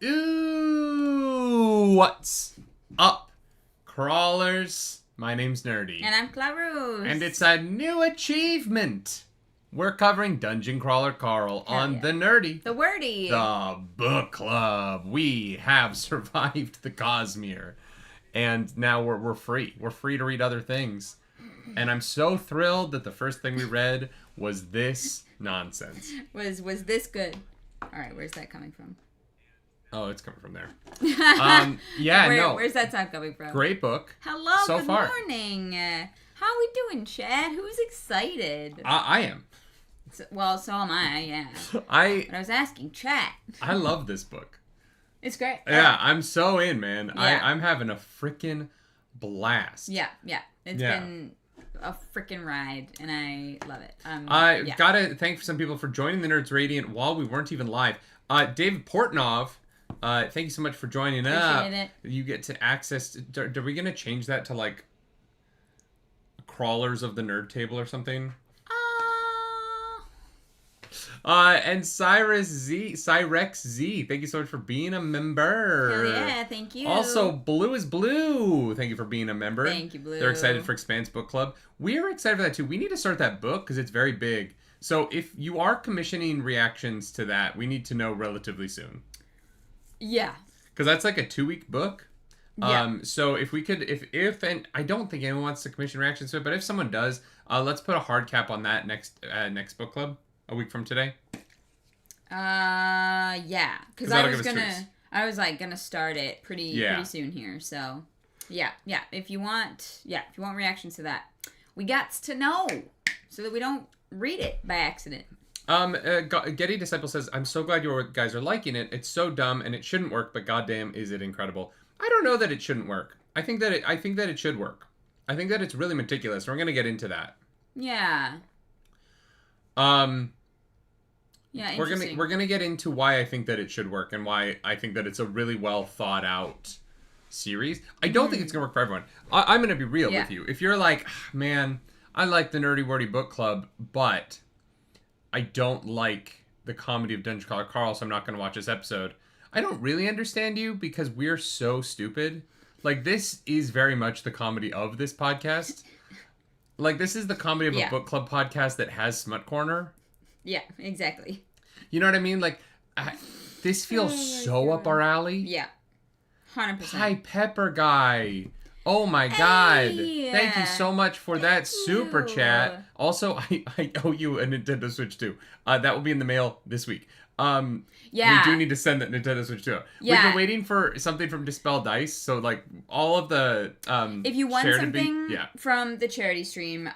Ooh, what's up, crawlers? My name's Nerdy. And I'm Clarus. And it's a new achievement. We're covering Dungeon Crawler Carl on the Nerdy. The Wordy. The book club. We have survived the Cosmere. And now we're free. We're free to read other things. And I'm so thrilled that the first thing we read was this nonsense. Was this good? All right, where's that coming from? Oh, it's coming from there. Where's that sound coming from? Great book. Hello, so good far. morning. How are we doing, Chad? Who's excited? I am. So am I, yeah. But I was asking, Chad. I love this book. It's great. Yeah, I'm so in, man. Yeah. I'm having a freaking blast. Yeah. It's been a freaking ride, and I love it. Gotta thank some people for joining the Nerds Radiant while we weren't even live. David Portnov, thank you so much for joining up. Appreciate it. You get to access. Are we gonna change that to like crawlers of the nerd table or something? And Cyrex Z, thank you so much for being a member. Hell yeah, thank you. Also, Blue is Blue, thank you for being a member. Thank you, Blue. They're excited for Expanse Book Club. We're excited for that too. We need to start that book because it's very big. So if you are commissioning reactions to that, we need to know relatively soon. Yeah. Because that's like a 2-week book. Yeah. So if we could, and I don't think anyone wants to commission reactions to it, but if someone does, let's put a hard cap on that next book club. A week from today? Yeah. Because I was gonna start it pretty soon here. So, yeah. If you want reactions to that, we got to know so that we don't read it by accident. Getty Disciple says, "I'm so glad you guys are liking it. It's so dumb and it shouldn't work, but goddamn, is it incredible." I don't know that it shouldn't work. I think that it should work. I think that it's really meticulous. We're gonna get into that. Yeah. Yeah, we're gonna get into why I think that it should work and why I think that it's a really well thought out series. I don't think it's gonna work for everyone. I'm gonna be real with you. If you're like, man, I like the Nerdy Wordy Book Club, but I don't like the comedy of Dungeon Crawler Carl, so I'm not gonna watch this episode. I don't really understand you because we're so stupid. Like, this is very much the comedy of this podcast. Like, this is the comedy of a book club podcast that has Smut Corner. Yeah, exactly. You know what I mean? Like, this feels so up our alley. Yeah, 100%. Hi, Pepper Guy. Oh my God. Hey, thank you so much for that super chat. Also, I owe you a Nintendo Switch too. That will be in the mail this week. We do need to send that Nintendo Switch too. We've been waiting for something from Dispel Dice, so like all of the if you want something from the charity stream,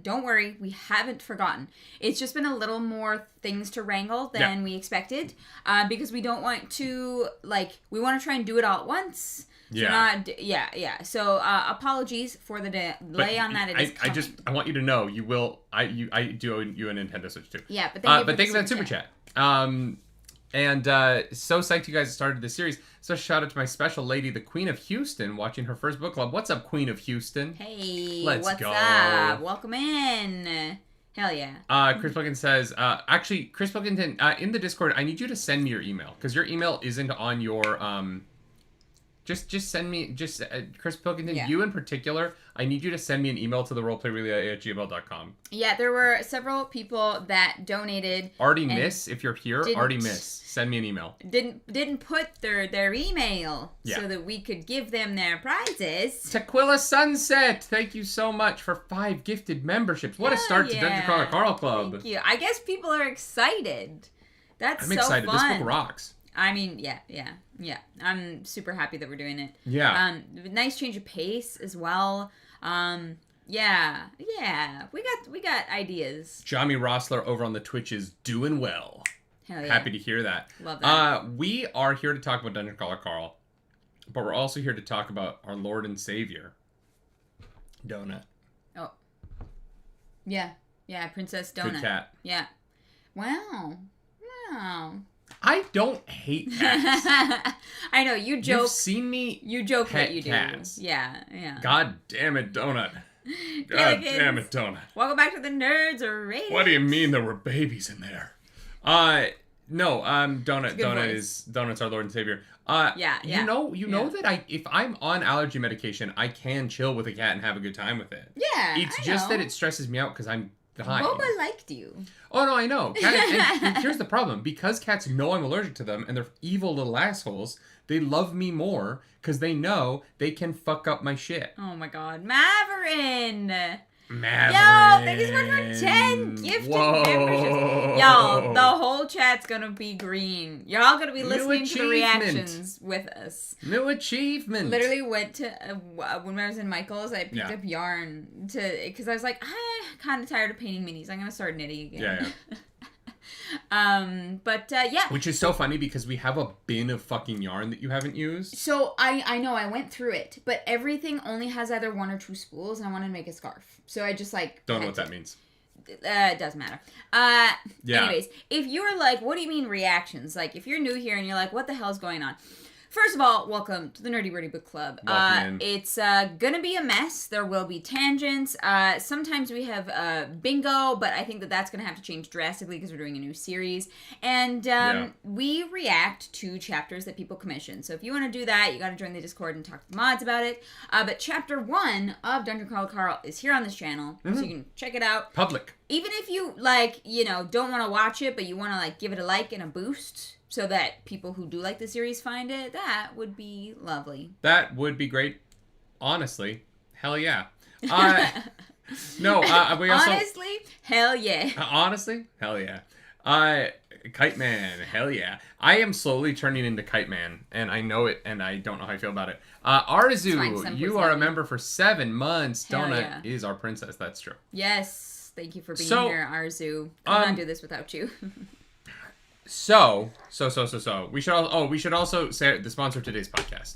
don't worry, we haven't forgotten. It's just been a little more things to wrangle than we expected, because we don't want to we want to try and do it all at once. So apologies for the delay on that. I want you to know I do owe you a Nintendo Switch too. Yeah, but thank you for that super chat. And so psyched you guys started this series. So shout out to my special lady, the Queen of Houston, watching her first book club. What's up, Queen of Houston? Hey, what's up? Welcome in. Hell yeah. Chris Pilkington says, Chris Pilkington, in the Discord, I need you to send me your email because your email isn't on your Just send me, Chris Pilkington, you in particular, I need you to send me an email to the roleplayrelia@gmail.com. Yeah, there were several people that donated. If you're here, send me an email. Didn't put their email so that we could give them their prizes. Tequila Sunset, thank you so much for 5 gifted memberships. What a start to Dungeon Crawler Carl Club. Thank you. I guess people are excited. I'm excited. Fun. This book rocks. I mean, yeah. I'm super happy that we're doing it. Yeah. Nice change of pace as well. Yeah. We got ideas. Jami Rossler over on the Twitch is doing well. Hell yeah. Happy to hear that. Love that. We are here to talk about Dungeon Crawler Carl, but we're also here to talk about our Lord and Savior, Donut. Oh. Yeah, Princess Donut. Good cat. Yeah. Wow. I don't hate cats. I know, you joke. You've seen me You joke pet that you cats. do. Yeah. God damn it, Donut. God damn it, Donut. Welcome back to the Nerds Radio. What do you mean there were babies in there? No, Donut's our Lord and Savior. You know that if I'm on allergy medication, I can chill with a cat and have a good time with it. Yeah, it's just that it stresses me out because I'm dying. Boba liked you. Oh no, I know. And here's the problem: because cats know I'm allergic to them and they're evil little assholes, they love me more because they know they can fuck up my shit. Oh my God, Maverin! Yo, thank you so much for 10 gifted memberships. Yo, the whole chat's gonna be green. You're all gonna be listening to the reactions with us. New achievement. Literally went to, when I was in Michael's, I picked up yarn because I was like, I'm kind of tired of painting minis. I'm gonna start knitting again. Yeah. Which is so funny because we have a bin of fucking yarn that you haven't used. So I know I went through it, but everything only has either 1 or 2 spools, and I wanted to make a scarf. So I just don't know what that means. It doesn't matter. Anyways, if you're like, what do you mean reactions? Like, if you're new here and you're like, what the hell is going on? First of all, welcome to the Nerdy Wordy Book Club. It's gonna be a mess. There will be tangents. Sometimes we have bingo, but I think that's gonna have to change drastically because we're doing a new series. And we react to chapters that people commission. So if you want to do that, you gotta join the Discord and talk to the mods about it. But chapter 1 of Dungeon Crawl Carl is here on this channel, so you can check it out. Public. Even if you don't want to watch it, but you want to give it a like and a boost, so that people who do like the series find it, that would be lovely. That wowould be great. Honestly, hell yeah. We also... Honestly, hell yeah. Honestly, hell yeah. Kite Man, hell yeah. I am slowly turning into Kite Man, and I know it, and I don't know how I feel about it. Arzu, you are a member for 7 months. Hell Donut is our princess. That's true. Yes. Thank you for being here, Arzu. Could not do this without you. So we should also say the sponsor of today's podcast.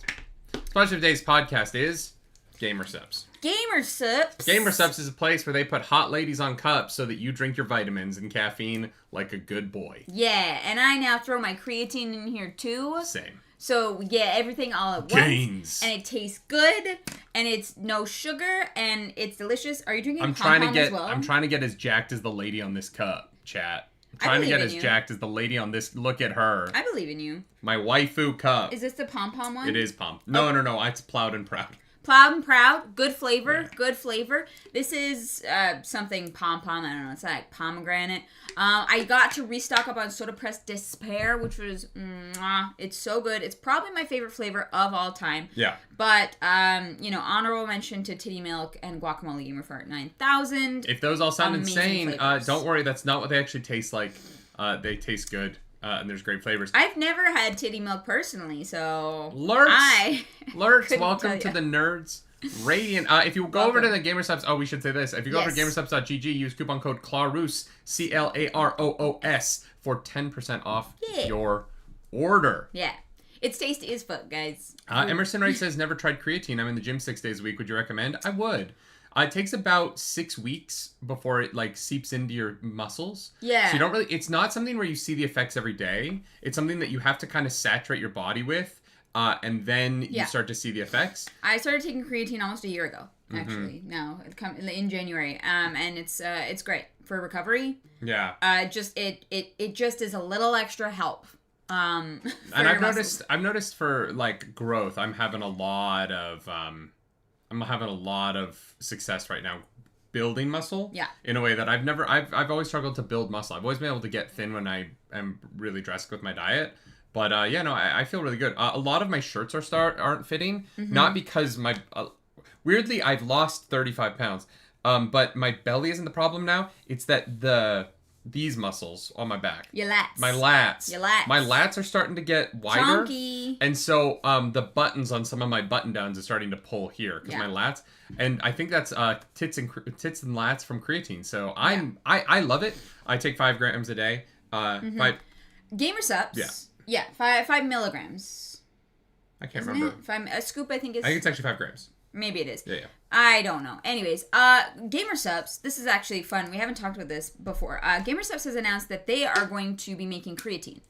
Sponsor of today's podcast is Gamersups. Gamersups is a place where they put hot ladies on cups so that you drink your vitamins and caffeine like a good boy. Yeah, and I now throw my creatine in here too. Same. So we get everything all at once. And it tastes good, and it's no sugar, and it's delicious. Are you drinking pom-pom as well? I'm trying to get as jacked as the lady on this cup, chat. Trying to get as jacked as the lady on this. Look at her. I believe in you. My waifu cup. Is this the pom-pom one? It is pom. No. It's Plowed and Proud. Plowed and Proud. Good flavor. Yeah. Good flavor. This is something pom-pom. I don't know. It's like pomegranate. I got to restock up on Soda Press Despair, which was, it's so good. It's probably my favorite flavor of all time. Yeah. But, honorable mention to Titty Milk and Guacamole Gamer for 9,000. If those all sound insane, don't worry. That's not what they actually taste like. They taste good. And there's great flavors. I've never had Titty Milk personally, so... Lurks, welcome to the Nerds Radiant. If you go over to the Gamersubs... we should say this. If you go over to gamersubs.gg, use coupon code CLAROOS, CLAROOS, for 10% off your order. Yeah. It's tasty as fuck, guys. Emerson Wright says, never tried creatine. I'm in the gym 6 days a week. Would you recommend? I would. It takes about 6 weeks before it seeps into your muscles. Yeah. So you don't really, it's not something where you see the effects every day. It's something that you have to kind of saturate your body with, and then you start to see the effects. I started taking creatine almost a year ago, actually. No, in January. And it's great for recovery. Yeah. It just is a little extra help. And I've noticed for growth, I'm having a lot of success right now building muscle in a way that I've always struggled to build muscle. I've always been able to get thin when I am really drastic with my diet. But I feel really good. A lot of my shirts aren't fitting, not because weirdly, I've lost 35 pounds. But my belly isn't the problem now. It's that these muscles on my back. Your lats. My lats. Your lats. My lats are starting to get wider. Chonky. And so the buttons on some of my button downs are starting to pull here because my lats. And I think that's tits and lats from creatine. So I love it. I take 5 grams a day. 5 Gamersups. Yeah. 5 milligrams. I can't remember. A scoop, I think is. I think it's actually 5 grams. Maybe it is. Yeah. I don't know. Anyways, Gamersups, this is actually fun. We haven't talked about this before. Gamersups has announced that they are going to be making creatine.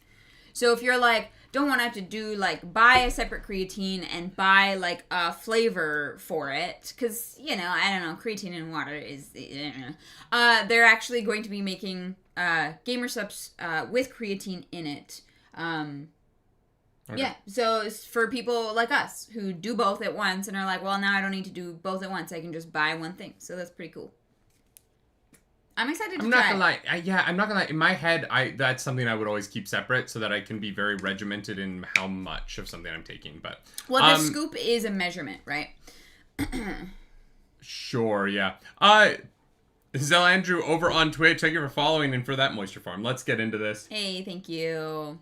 So if you're like, don't want to have to do, like, buy a separate creatine and buy, like, a flavor for it. Because, you know, I don't know, creatine in water is... they're actually going to be making gamer subs with creatine in it. Okay. Yeah, so it's for people like us who do both at once and are like, well, now I don't need to do both at once. I can just buy one thing. So that's pretty cool. I'm excited to try. I'm not gonna lie. In my head, that's something I would always keep separate so that I can be very regimented in how much of something I'm taking. But the scoop is a measurement, right? Sure, yeah. Zell Andrew over on Twitch. Thank you for following and for that moisture farm. Let's get into this. Hey, thank you.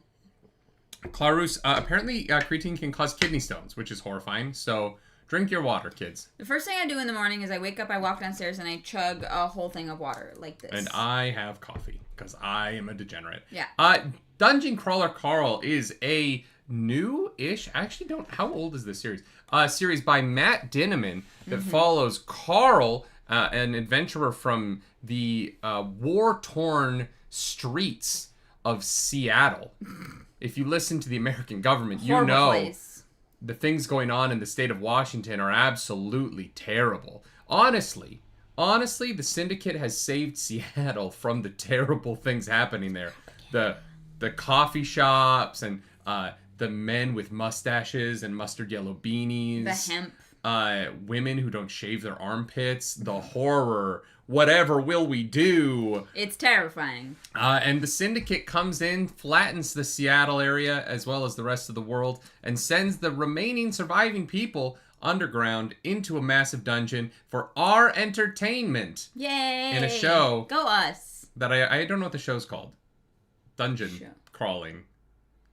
Clarus, apparently creatine can cause kidney stones, which is horrifying. So drink your water, kids. The first thing I do in the morning is I wake up, I walk downstairs, and I chug a whole thing of water like this. And I have coffee because I am a degenerate. Yeah. Dungeon Crawler Carl is a new-ish. I actually don't. How old is this series? Series by Matt Dinniman that follows Carl, an adventurer from the war-torn streets of Seattle. If you listen to the American government, you know the things going on in the state of Washington are absolutely terrible. Honestly, the Syndicate has saved Seattle from the terrible things happening there. The coffee shops and the men with mustaches and mustard yellow beanies. The hemp. Women who don't shave their armpits. The horror. Whatever will we do? It's terrifying. And the Syndicate comes in, flattens the Seattle area as well as the rest of the world, and sends the remaining surviving people underground into a massive dungeon for our entertainment. Yay! In a show. Go us. That I don't know what the show's called. Dungeon Crawling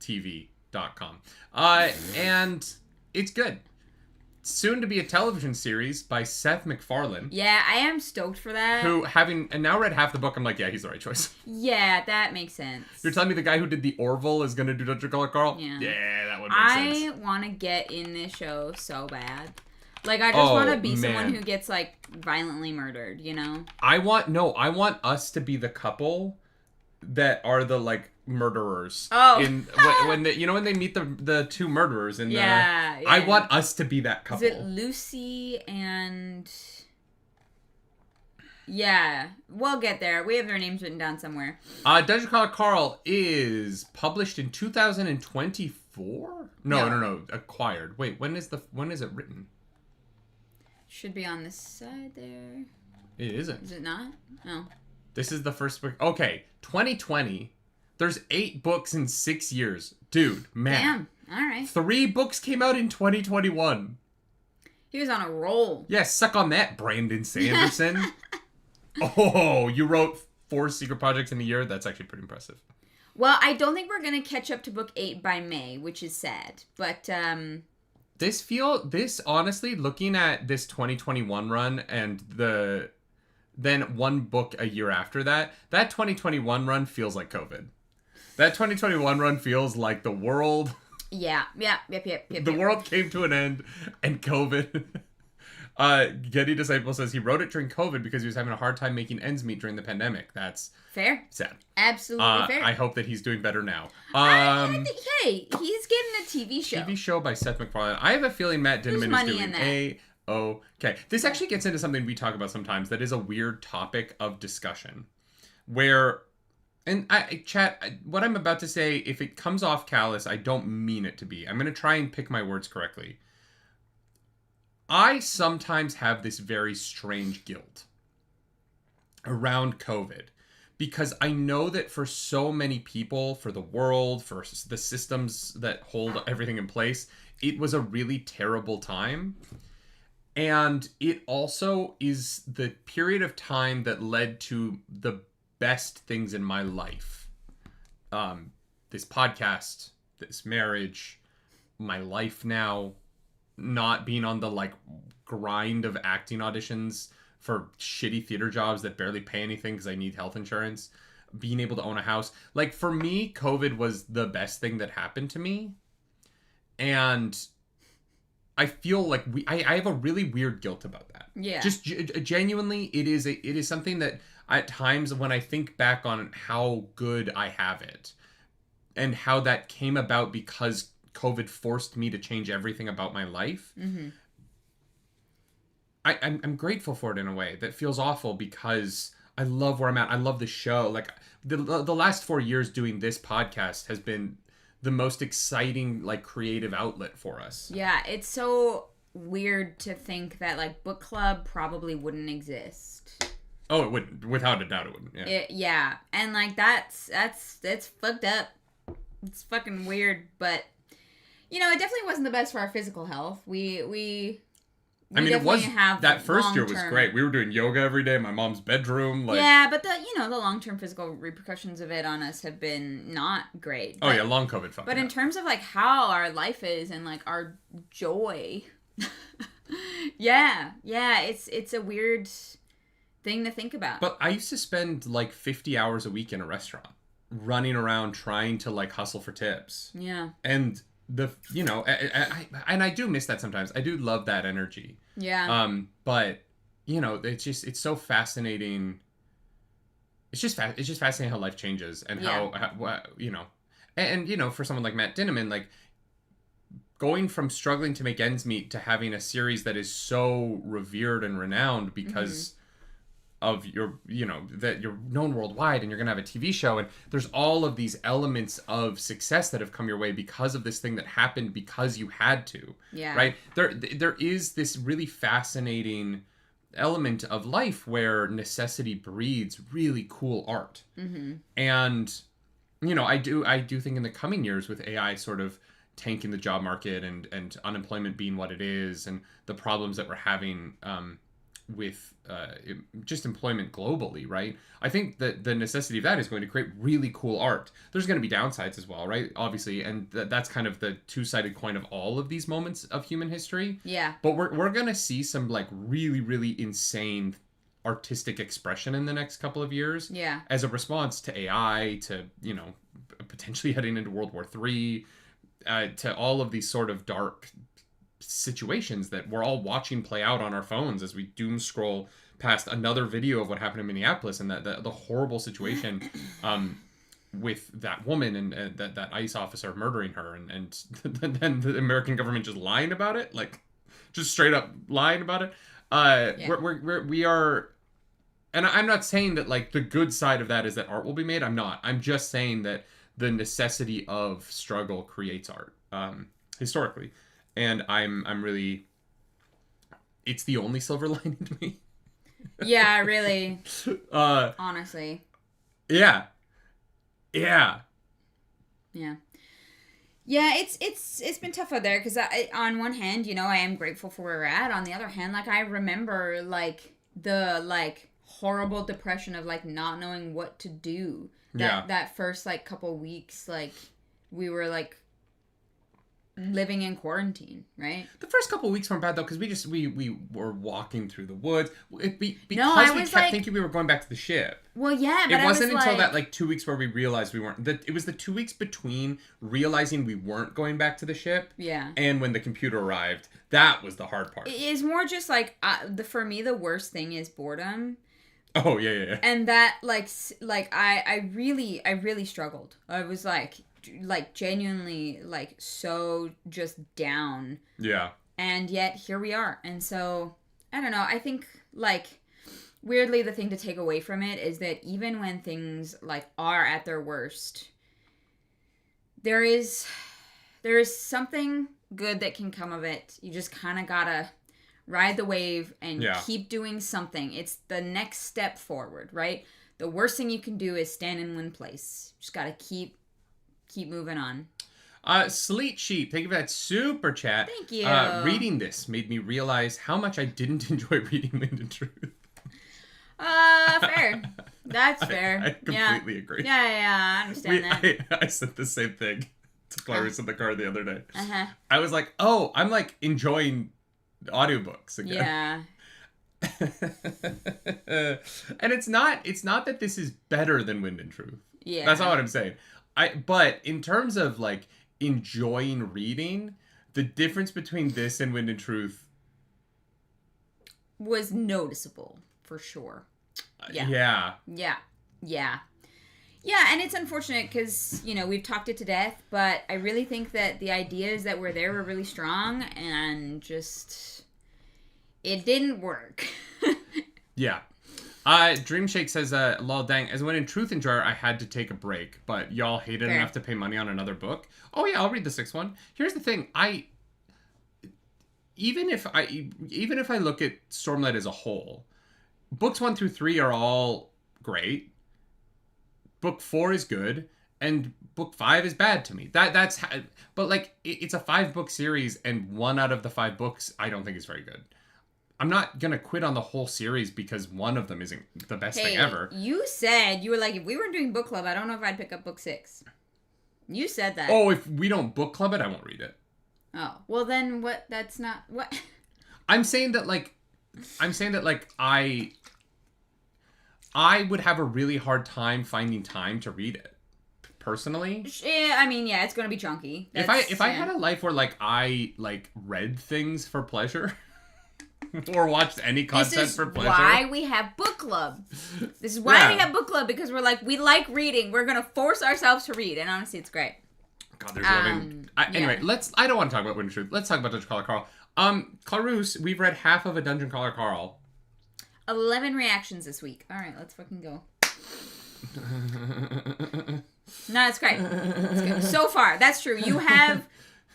TV.com. And it's good. Soon to be a television series by Seth MacFarlane. Yeah, I am stoked for that. Who, having now read half the book, I'm like, yeah, he's the right choice. Yeah, that makes sense. You're telling me the guy who did the Orville is going to do Dungeon Crawler Carl? Yeah. Yeah, that would make sense. I want to get in this show so bad. Like, I just want to be someone who gets, like, violently murdered, you know? I want us to be the couple that are the, like, murderers. Oh. When they meet the two murderers in yeah. I want us to be that couple. Is it Lucy and... Yeah. We'll get there. We have their names written down somewhere. Dungeon Crawler Carl is published in 2024? No. Acquired. Wait, when is it written? Should be on this side there. It isn't. Is it not? No. This is the first book. Okay, 2020. There's 8 books in 6 years. Dude, man. Damn. All right. 3 books came out in 2021. He was on a roll. Yeah, suck on that, Brandon Sanderson. Oh, you wrote 4 secret projects in a year? That's actually pretty impressive. Well, I don't think we're going to catch up to book 8 by May, which is sad. But, This honestly, looking at this 2021 run and then one book a year after that 2021 run feels like COVID. That 2021 run feels like the world. Yeah. Yep. The world came to an end and COVID. Getty Disciple says he wrote it during COVID because he was having a hard time making ends meet during the pandemic. That's fair. Sad. Absolutely fair. I hope that he's doing better now. I think, hey, he's getting a TV show. TV show by Seth MacFarlane. I have a feeling Matt Dinniman is doing A-okay. This actually gets into something we talk about sometimes that is a weird topic of discussion. Where, and chat, what I'm about to say, if it comes off callous, I don't mean it to be. I'm going to try and pick my words correctly. I sometimes have this very strange guilt around COVID because I know that for so many people, for the world, for the systems that hold everything in place, it was a really terrible time. And it also is the period of time that led to the best things in my life. This podcast, this marriage, my life now, not being on the like grind of acting auditions for shitty theater jobs that barely pay anything because I need health insurance, being able to own a house. Like for me, COVID was the best thing that happened to me. And I feel like I have a really weird guilt about that. Yeah. Just genuinely, it is something that at times when I think back on how good I have it, and how that came about because COVID forced me to change everything about my life. Mm-hmm. I'm grateful for it in a way that feels awful because I love where I'm at. I love the show. Like the last 4 years doing this podcast has been the most exciting, like, creative outlet for us. Yeah, it's so weird to think that, like, book club probably wouldn't exist. Oh, it wouldn't. Without a doubt, it wouldn't. Yeah. Yeah, and like that's fucked up. It's fucking weird, but you know, it definitely wasn't the best for our physical health. We I mean, it was that first year was great. We were doing yoga every day in my mom's bedroom. Like, yeah, but the long-term physical repercussions of it on us have been not great. Oh yeah, long COVID fun. But in terms of like how our life is and like our joy, yeah, it's a weird thing to think about. But I used to spend like 50 hours a week in a restaurant, running around trying to like hustle for tips. Yeah, and I do miss that sometimes. I do love that energy. Yeah. But it's so fascinating. It's just fascinating how life changes and how for someone like Matt Dinniman, like going from struggling to make ends meet to having a series that is so revered and renowned because of that you're known worldwide and you're going to have a TV show, and there's all of these elements of success that have come your way because of this thing that happened because you had to. Yeah. Right? There is this really fascinating element of life where necessity breeds really cool art. Mm-hmm. And I do think in the coming years with AI sort of tanking the job market and unemployment being what it is and the problems that we're having with just employment globally, right? I think that the necessity of that is going to create really cool art. There's going to be downsides as well, right? Obviously, and that's kind of the two-sided coin of all of these moments of human history. Yeah. But we're going to see some like really, really insane artistic expression in the next couple of years. Yeah. As a response to AI, to, potentially heading into World War III, to all of these sort of dark situations that we're all watching play out on our phones as we doom scroll past another video of what happened in Minneapolis and the horrible situation with that woman and that ICE officer murdering her and then the American government just lying about it, like just straight up lying about it. We are, and I'm not saying that like the good side of that is that art will be made. I'm not. I'm just saying that the necessity of struggle creates art historically. And I'm really, it's the only silver lining to me. Yeah, really. Honestly. Yeah. Yeah. Yeah. Yeah, it's been tough out there because on one hand, I am grateful for where we're at. On the other hand, like I remember like the like horrible depression of like not knowing what to do. That first like couple weeks, like we were like living in quarantine, right? The first couple of weeks weren't bad though, because we were walking through the woods. Because we kept thinking we were going back to the ship. Well, yeah, but it wasn't until that like 2 weeks where we realized we weren't. It was the 2 weeks between realizing we weren't going back to the ship, and when the computer arrived. That was the hard part. It is more just like for me the worst thing is boredom. Oh yeah. And that like I really struggled. I was like genuinely like so just down. Yeah. And yet here we are. And so I don't know, I think like weirdly the thing to take away from it is that even when things like are at their worst, there is something good that can come of it. You just kind of gotta ride the wave and keep doing something. It's the next step forward, right? The worst thing you can do is stand in one place. Just gotta keep moving on. Sleet Sheep, thank you for that super chat. Thank you. Reading this made me realize how much I didn't enjoy reading Wind and Truth. Fair. That's fair. I completely agree. Yeah, I understand that. I said the same thing to Clarice in the car the other day. Uh-huh. I was like, oh, I'm like enjoying audiobooks again. Yeah. And it's not that this is better than Wind and Truth. Yeah. That's not what I'm saying. But in terms of like enjoying reading, the difference between this and Wind and Truth was noticeable for sure. Yeah. Yeah, and it's unfortunate because, we've talked it to death, but I really think that the ideas that were there were really strong, and just, it didn't work. Yeah. Dreamshake says, lol dang, as when in Truth and Jar, I had to take a break, but y'all hated enough to pay money on another book. Oh yeah, I'll read the 6th one. Here's the thing, even if I look at Stormlight as a whole, books 1 through 3 are all great. Book 4 is good, and book 5 is bad to me. But like, it's a 5-book series, and 1 out of the 5 books I don't think is very good. I'm not going to quit on the whole series because one of them isn't the best thing ever. You said, you were like, if we weren't doing book club, I don't know if I'd pick up book 6. You said that. Oh, if we don't book club it, I won't read it. Oh, well then what, that's not, what? I'm saying that I would have a really hard time finding time to read it. Personally. Yeah, I mean, yeah, it's going to be chunky. If I had a life where I read things for pleasure, or watched any content for pleasure. This is why we have book club. This is why we have book club, because we're like, we like reading. We're going to force ourselves to read. And honestly, it's great. God, there's living. Anyway, I don't want to talk about Winter Truth. Let's talk about Dungeon Crawler Carl. Clarus, we've read half of a Dungeon Crawler Carl. 11 reactions this week. All right, let's fucking go. No, it's great. It's good. So far, that's true. You have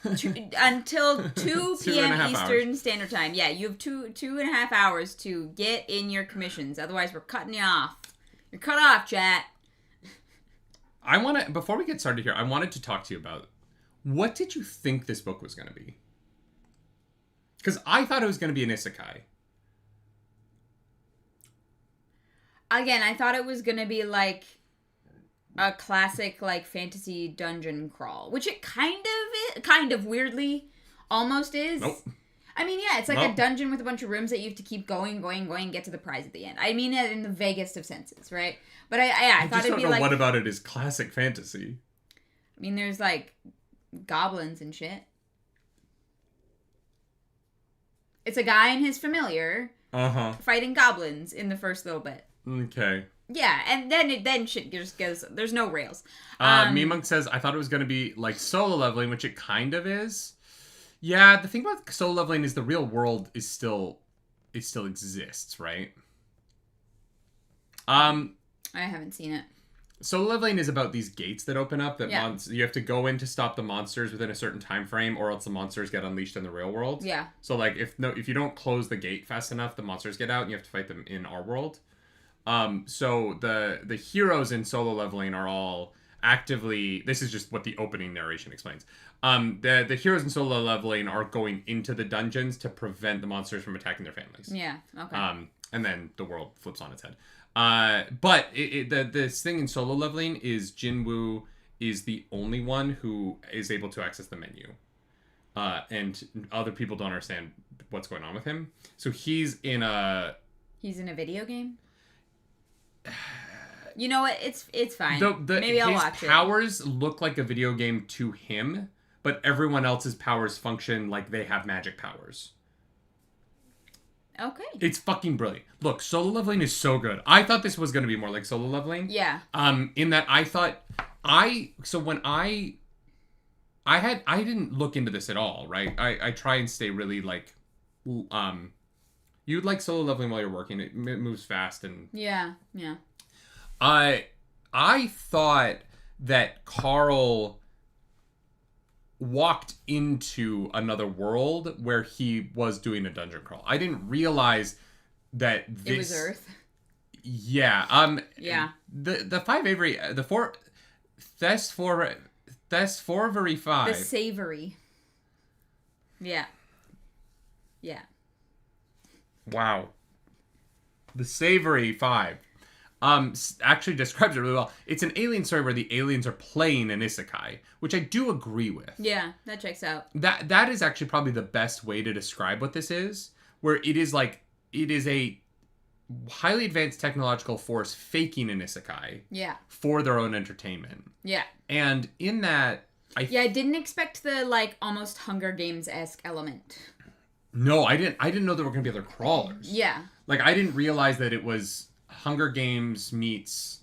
until 2 p.m. Eastern Standard Time. Yeah, you have two and a half hours to get in your commissions. Otherwise, we're cutting you off. You're cut off, chat. Before we get started here, I wanted to talk to you about, what did you think this book was going to be? Because I thought it was going to be an isekai. Again, I thought it was going to be like a classic fantasy dungeon crawl, which it kind of weirdly almost is. Nope. I mean, yeah, it's like a dungeon with a bunch of rooms that you have to keep going, and get to the prize at the end. I mean it in the vaguest of senses, right? But I thought it'd be like... what about it is classic fantasy? I mean, there's goblins and shit. It's a guy and his familiar fighting goblins in the first little bit. Okay. Yeah, and then shit just goes... There's no rails. Memonk says, I thought it was going to be like solo leveling, which it kind of is. Yeah, the thing about solo leveling is the real world is still exists, right? I haven't seen it. Solo leveling is about these gates that open up that you have to go in to stop the monsters within a certain time frame, or else the monsters get unleashed in the real world. Yeah. So if you don't close the gate fast enough, the monsters get out and you have to fight them in our world. So the heroes in solo leveling are all actively... This is just what the opening narration explains. The heroes in solo leveling are going into the dungeons to prevent the monsters from attacking their families. Yeah, okay. And then the world flips on its head. But this thing in solo leveling is Jinwoo is the only one who is able to access the menu. And other people don't understand what's going on with him. So he's in a video game? You know what? It's fine. Maybe I'll watch it. His powers look like a video game to him, but everyone else's powers function like they have magic powers. Okay. It's fucking brilliant. Look, solo leveling is so good. I thought this was going to be more like solo leveling. Yeah. In that I thought when I didn't look into this at all, right? I try and stay really you'd like solo leveling while you're working. It moves fast and... Yeah. I thought that Carl walked into another world where he was doing a dungeon crawl. I didn't realize that this... It was Earth? Yeah. Yeah. The 5 Avery... The 4... Thesforvery 5. The Savory. Yeah. Yeah. Wow. The Savory 5 actually describes it really well. It's an alien story where the aliens are playing an isekai, which I do agree with. Yeah, that checks out. That is actually probably the best way to describe what this is, where it is a highly advanced technological force faking an isekai. Yeah. For their own entertainment. Yeah. And in that... I didn't expect the, almost Hunger Games-esque element. No, I didn't know there were going to be other crawlers. Yeah. I didn't realize that it was Hunger Games meets,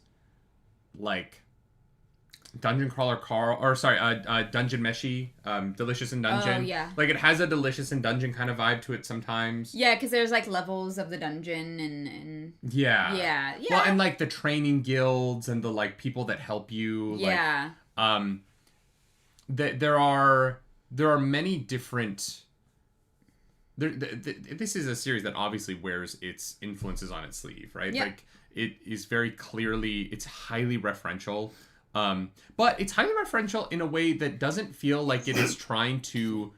Dungeon Crawler Carl, or sorry, Dungeon Meshi, Delicious in Dungeon. Oh, yeah. Like, it has a Delicious in Dungeon kind of vibe to it sometimes. Yeah, because there's, like, levels of the dungeon and... Yeah. Yeah. Well, and, like, the training guilds and the, like, people that help you. Yeah. Like, there are many different... This is a series that obviously wears its influences on its sleeve, right? Yeah. Like, it is very clearly... It's highly referential. But it's highly referential in a way that doesn't feel like it is trying to...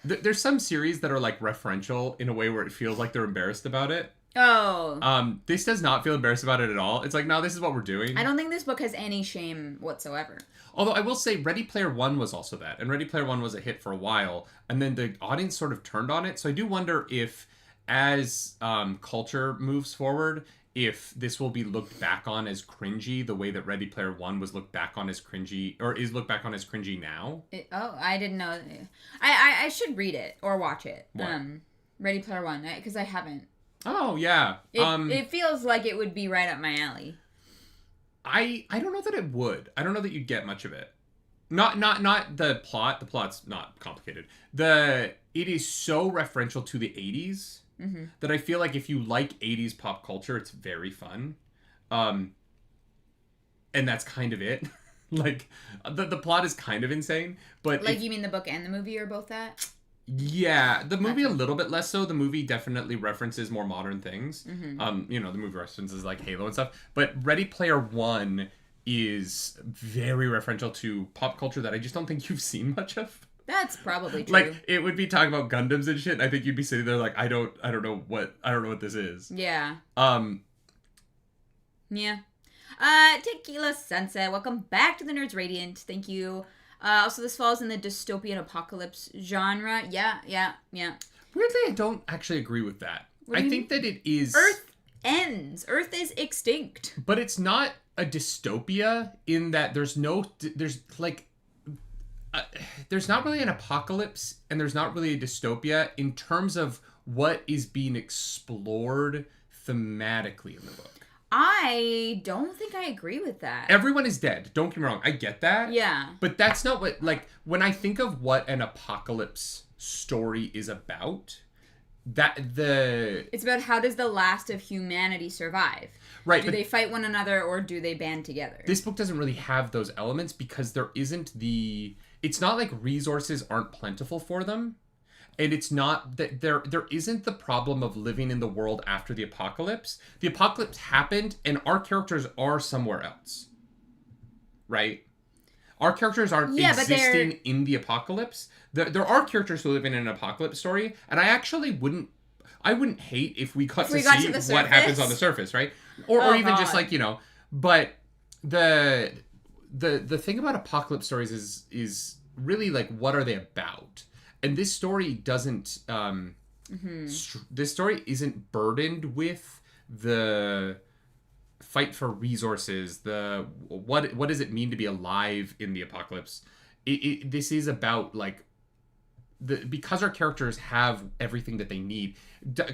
There's some series that are, like, referential in a way where it feels like they're embarrassed about it. Oh. This does not feel embarrassed about it at all. It's like, no, this is what we're doing. I don't think this book has any shame whatsoever. Although I will say Ready Player One was also that. And Ready Player One was a hit for a while. And then the audience sort of turned on it. So I do wonder if, as culture moves forward, if this will be looked back on as cringy the way that Ready Player One was looked back on as cringy, or is looked back on as cringy now. I didn't know. I should read it or watch it. What? Ready Player One, because I haven't. Oh, yeah. It feels like it would be right up my alley. I don't know that it would. I don't know that you'd get much of it. Not the plot. The plot's not complicated. It is so referential to the 80s that I feel like if you like 80s pop culture, it's very fun. And that's kind of it. Like, the plot is kind of insane. But like, you mean the book and the movie are both that? Yeah, the movie a little bit less so. The movie definitely references more modern things. The movie references like Halo and stuff. But Ready Player One is very referential to pop culture that I just don't think you've seen much of. That's probably true. Like, it would be talking about Gundams and shit, and I think you'd be sitting there like, I don't know what this is. Yeah. Yeah. Tequila Sunset, welcome back to the Nerds Radiant. Thank you. Also, this falls in the dystopian apocalypse genre. Yeah. Weirdly, I don't actually agree with that. I think that it is... Earth ends. Earth is extinct. But it's not a dystopia in that there's not really an apocalypse and there's not really a dystopia in terms of what is being explored thematically in the book. I don't think I agree with that. Everyone is dead. Don't get me wrong. I get that. Yeah. But that's not what, like, when I think of what an apocalypse story is about, it's about how does the last of humanity survive? Right. Do they fight one another or do they band together? This book doesn't really have those elements because there isn't it's not like resources aren't plentiful for them. And it's not that there isn't the problem of living in the world after the apocalypse. The apocalypse happened and our characters are somewhere else. Right? Our characters aren't existing in the apocalypse. There are characters who live in an apocalypse story, and I wouldn't hate if we got to see what happens on the surface, right? Or even just like, but the thing about apocalypse stories is really like, what are they about? And this story doesn't this story isn't burdened with the fight for resources, what does it mean to be alive in the apocalypse. This is about like because our characters have everything that they need.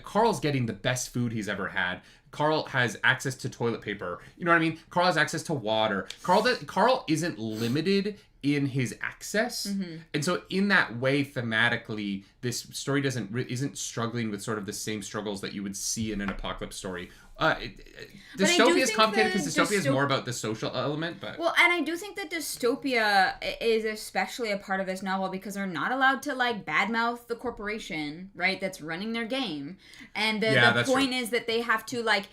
Carl's getting the best food he's ever had. Carl has access to toilet paper. You know what I mean? Carl has access to water. Carl isn't limited in his access. And so in that way, thematically, this story isn't struggling with sort of the same struggles that you would see in an apocalypse story. Dystopia is complicated because dystopia is more about the social element, but... Well, and I do think that dystopia is especially a part of this novel because they're not allowed to, like, badmouth the corporation, right, that's running their game. And the point is that they have to, like,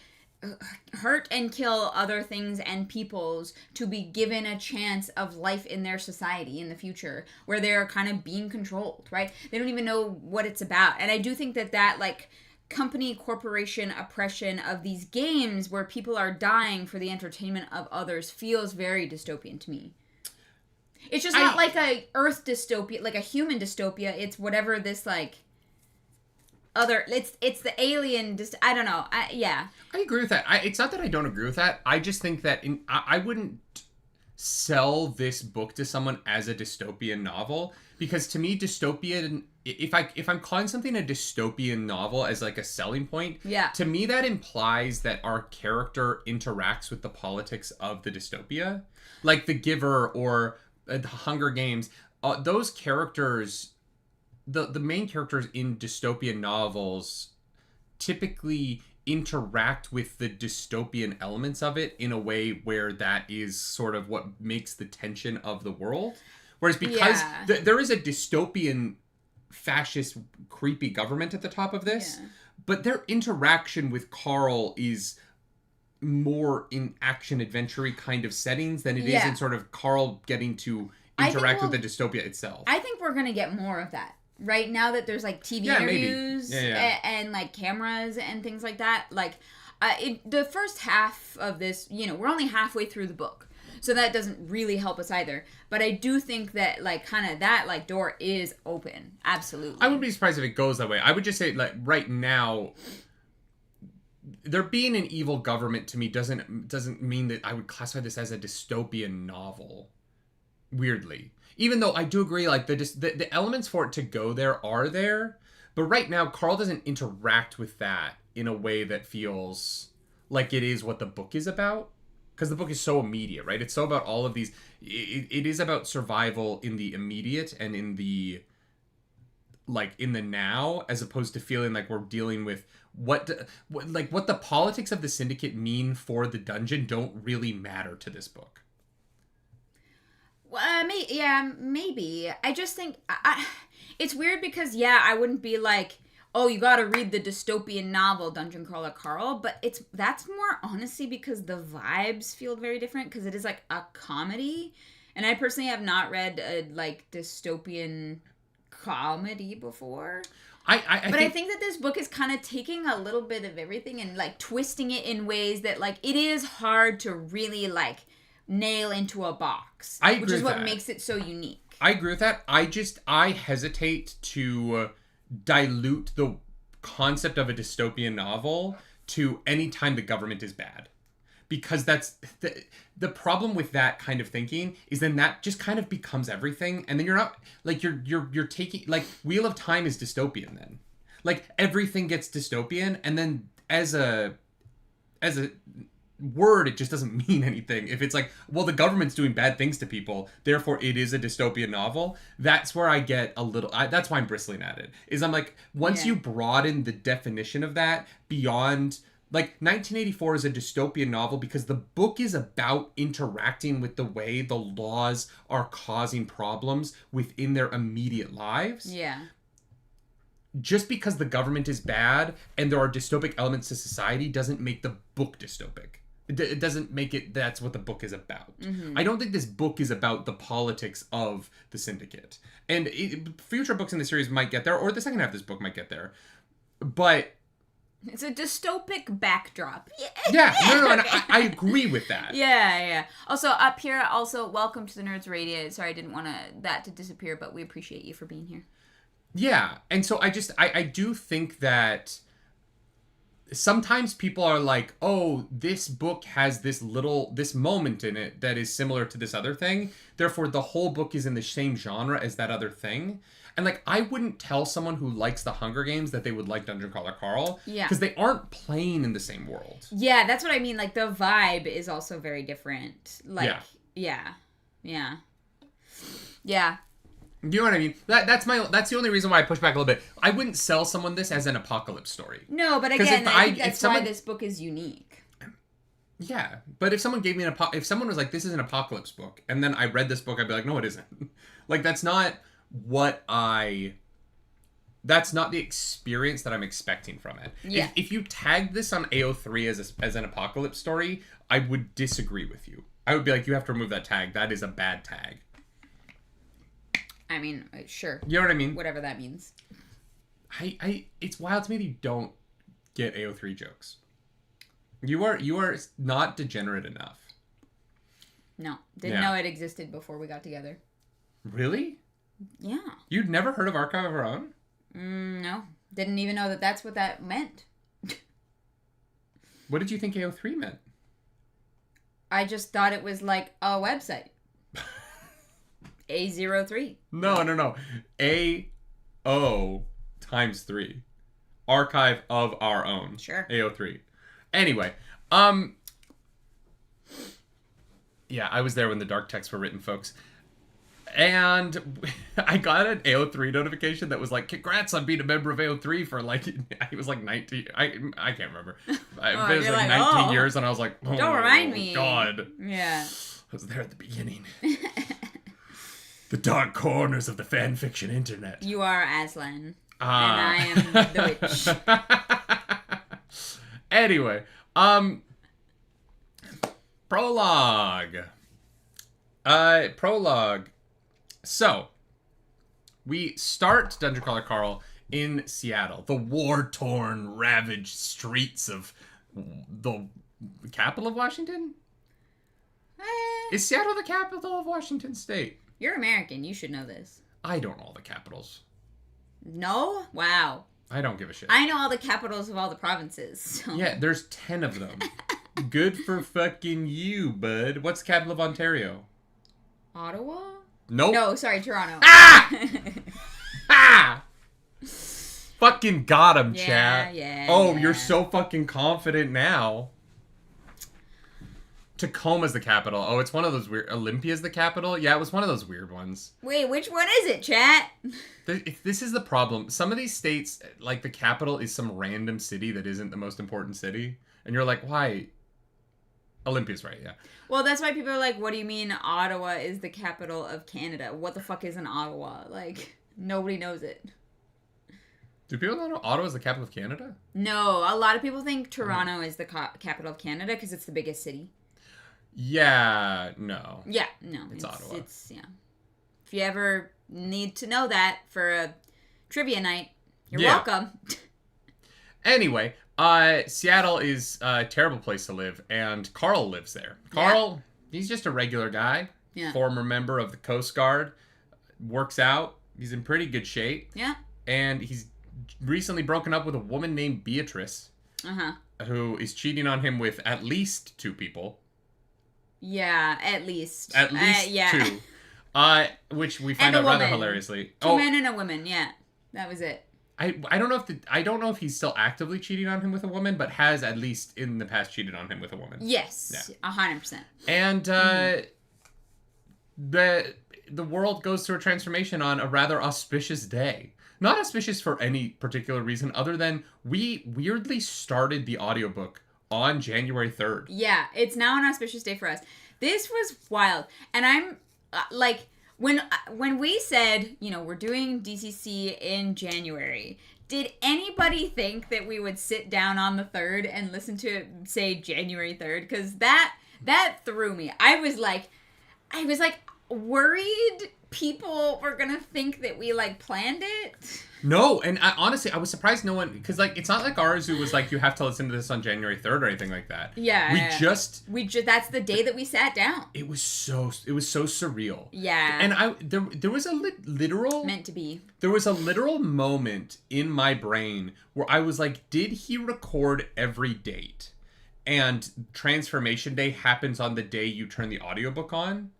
hurt and kill other things and peoples to be given a chance of life in their society in the future, where they're kind of being controlled, right? They don't even know what it's about. And I do think that like, company corporation oppression of these games where people are dying for the entertainment of others feels very dystopian to me. It's just not like a Earth dystopia, like a human dystopia. It's whatever this, like, other... It's the alien... I don't know. I agree with that. It's not that I don't agree with that. I just think that I wouldn't sell this book to someone as a dystopian novel, because to me dystopian, if I'm calling something a dystopian novel as like a selling point, to me that implies that our character interacts with the politics of the dystopia, like The Giver or The Hunger Games. Those characters, the main characters in dystopian novels typically interact with the dystopian elements of it in a way where that is sort of what makes the tension of the world. Whereas because there is a dystopian, fascist, creepy government at the top of this, but their interaction with Carl is more in action-adventure-y kind of settings than it is in sort of Carl getting to interact with the dystopia itself. I think we're going to get more of that. Right now that there's like TV interviews and like cameras and things like that, like the first half of this, we're only halfway through the book, so that doesn't really help us either. But I do think that like kind of that like door is open. Absolutely. I wouldn't be surprised if it goes that way. I would just say like right now, there being an evil government to me doesn't mean that I would classify this as a dystopian novel. Weirdly. Even though I do agree, like, the elements for it to go there are there, but right now, Carl doesn't interact with that in a way that feels like it is what the book is about. Because the book is so immediate, right? It's so about all of these... It is about survival in the immediate and in the now, as opposed to feeling like we're dealing with what the politics of the Syndicate mean for the dungeon don't really matter to this book. Maybe. I just think it's weird because I wouldn't be like, oh, you got to read the dystopian novel Dungeon Crawler Carl, but that's more honestly because the vibes feel very different because it is like a comedy, and I personally have not read a like dystopian comedy before. I think that this book is kind of taking a little bit of everything and like twisting it in ways that like it is hard to really like nail into a box, which is what makes it so unique. I agree with that. I hesitate to dilute the concept of a dystopian novel to any time the government is bad, because that's the problem with that kind of thinking is then that just kind of becomes everything, and then you're not like you're taking like Wheel of Time is dystopian then, like everything gets dystopian, and then as a word, it just doesn't mean anything. If it's like, well, the government's doing bad things to people, therefore it is a dystopian novel, that's where I get a little... that's why I'm bristling at it. Is I'm like, once you broaden the definition of that beyond... Like, 1984 is a dystopian novel because the book is about interacting with the way the laws are causing problems within their immediate lives. Yeah. Just because the government is bad and there are dystopic elements to society doesn't make the book dystopic. It doesn't make it that's what the book is about. Mm-hmm. I don't think this book is about the politics of the Syndicate. And future books in the series might get there, or the second half of this book might get there. But... it's a dystopic backdrop. Yeah, no, and I agree with that. Yeah. Also, up here, welcome to the Nerds Radio. Sorry, I didn't want that to disappear, but we appreciate you for being here. Yeah, and so I do think that sometimes people are like, oh, this book has this moment in it that is similar to this other thing, therefore the whole book is in the same genre as that other thing. And like, I wouldn't tell someone who likes the Hunger Games that they would like Dungeon Crawler Carl. Yeah. Because they aren't playing in the same world. Yeah, that's what I mean. Like, the vibe is also very different. Like, yeah. You know what I mean? That's the only reason why I push back a little bit. I wouldn't sell someone this as an apocalypse story. No, but again, I think that's why this book is unique. Yeah, but if someone gave me if someone was like, this is an apocalypse book, and then I read this book, I'd be like, no, it isn't. Like, that's not the experience that I'm expecting from it. Yeah. If you tagged this on AO3 as an apocalypse story, I would disagree with you. I would be like, you have to remove that tag. That is a bad tag. I mean, sure. You know what I mean? Whatever that means. It's wild to me that you don't get AO3 jokes. You are not degenerate enough. No. Didn't know it existed before we got together. Really? Yeah. You'd never heard of Archive of Our Own? No. Didn't even know that's what that meant. What did you think AO3 meant? I just thought it was like a website. A03. No. AO times 3. Archive of our own. Sure. AO3. Anyway, yeah, I was there when the dark texts were written, folks. And I got an AO3 notification that was like, congrats on being a member of AO3 for like, it was like 19, I can't remember. It was like 19 years, and I was like, oh, don't remind me. God. Yeah. I was there at the beginning. The dark corners of the fan fiction internet. You are Aslan. And I am the witch. Anyway, prologue. So, we start Dungeon Crawler Carl in Seattle, the war-torn, ravaged streets of the capital of Washington? Is Seattle the capital of Washington State? You're American. You should know this. I don't know all the capitals. No? Wow. I don't give a shit. I know all the capitals of all the provinces. So. Yeah, there's 10 of them. Good for fucking you, bud. What's the capital of Ontario? Ottawa? Nope. No, sorry, Toronto. Ah! Ah! Fucking got him, chat. Yeah. Oh, you're so fucking confident now. Tacoma's the capital. Oh, it's one of those weird... Olympia's the capital? Yeah, it was one of those weird ones. Wait, which one is it, chat? This is the problem. Some of these states, like the capital is some random city that isn't the most important city. And you're like, why? Olympia's right, yeah. Well, that's why people are like, what do you mean Ottawa is the capital of Canada? What the fuck is an Ottawa? Like, nobody knows it. Do people know Ottawa is the capital of Canada? No, a lot of people think Toronto is the capital of Canada because it's the biggest city. Yeah, no. Yeah, no. It's Ottawa. Yeah. If you ever need to know that for a trivia night, you're welcome. Anyway, Seattle is a terrible place to live, and Carl lives there. Carl, he's just a regular guy. Yeah. Former member of the Coast Guard. Works out. He's in pretty good shape. Yeah. And he's recently broken up with a woman named Beatrice. Uh-huh. Who is cheating on him with at least 2 people. Yeah, at least. At least 2. Which we find out rather hilariously. 2 men and a woman, yeah. That was it. I don't know if he's still actively cheating on him with a woman, but has at least in the past cheated on him with a woman. Yes. Yeah. 100%. And the world goes through a transformation on a rather auspicious day. Not auspicious for any particular reason other than we weirdly started the audiobook on January 3rd. Yeah, it's now an auspicious day for us. This was wild. And I'm, like, when we said, you know, we're doing DCC in January, did anybody think that we would sit down on the 3rd and listen to it say January 3rd? Because that threw me. I was like, worried people were going to think that we, like, planned it. No, and honestly, I was surprised no one... Because, like, it's not like ours who was like, you have to listen to this on January 3rd or anything like that. Yeah. We just... That's the day that we sat down. It was so surreal. Yeah. And there was a literal... Meant to be. There was a literal moment in my brain where I was like, did he record every date? And Transformation Day happens on the day you turn the audiobook on?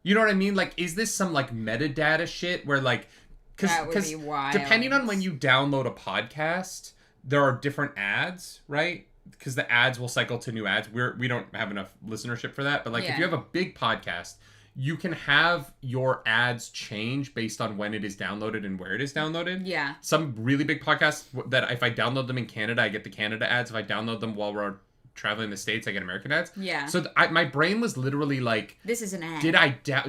You know what I mean? Like, is this some, like, metadata shit where, like... Because depending on when you download a podcast, there are different ads, right? Because the ads will cycle to new ads. We don't have enough listenership for that. But, like, if you have a big podcast, you can have your ads change based on when it is downloaded and where it is downloaded. Yeah. Some really big podcasts that if I download them in Canada, I get the Canada ads. If I download them while we're traveling the States, I get American ads. Yeah. So my brain was literally like, this is an ad. Did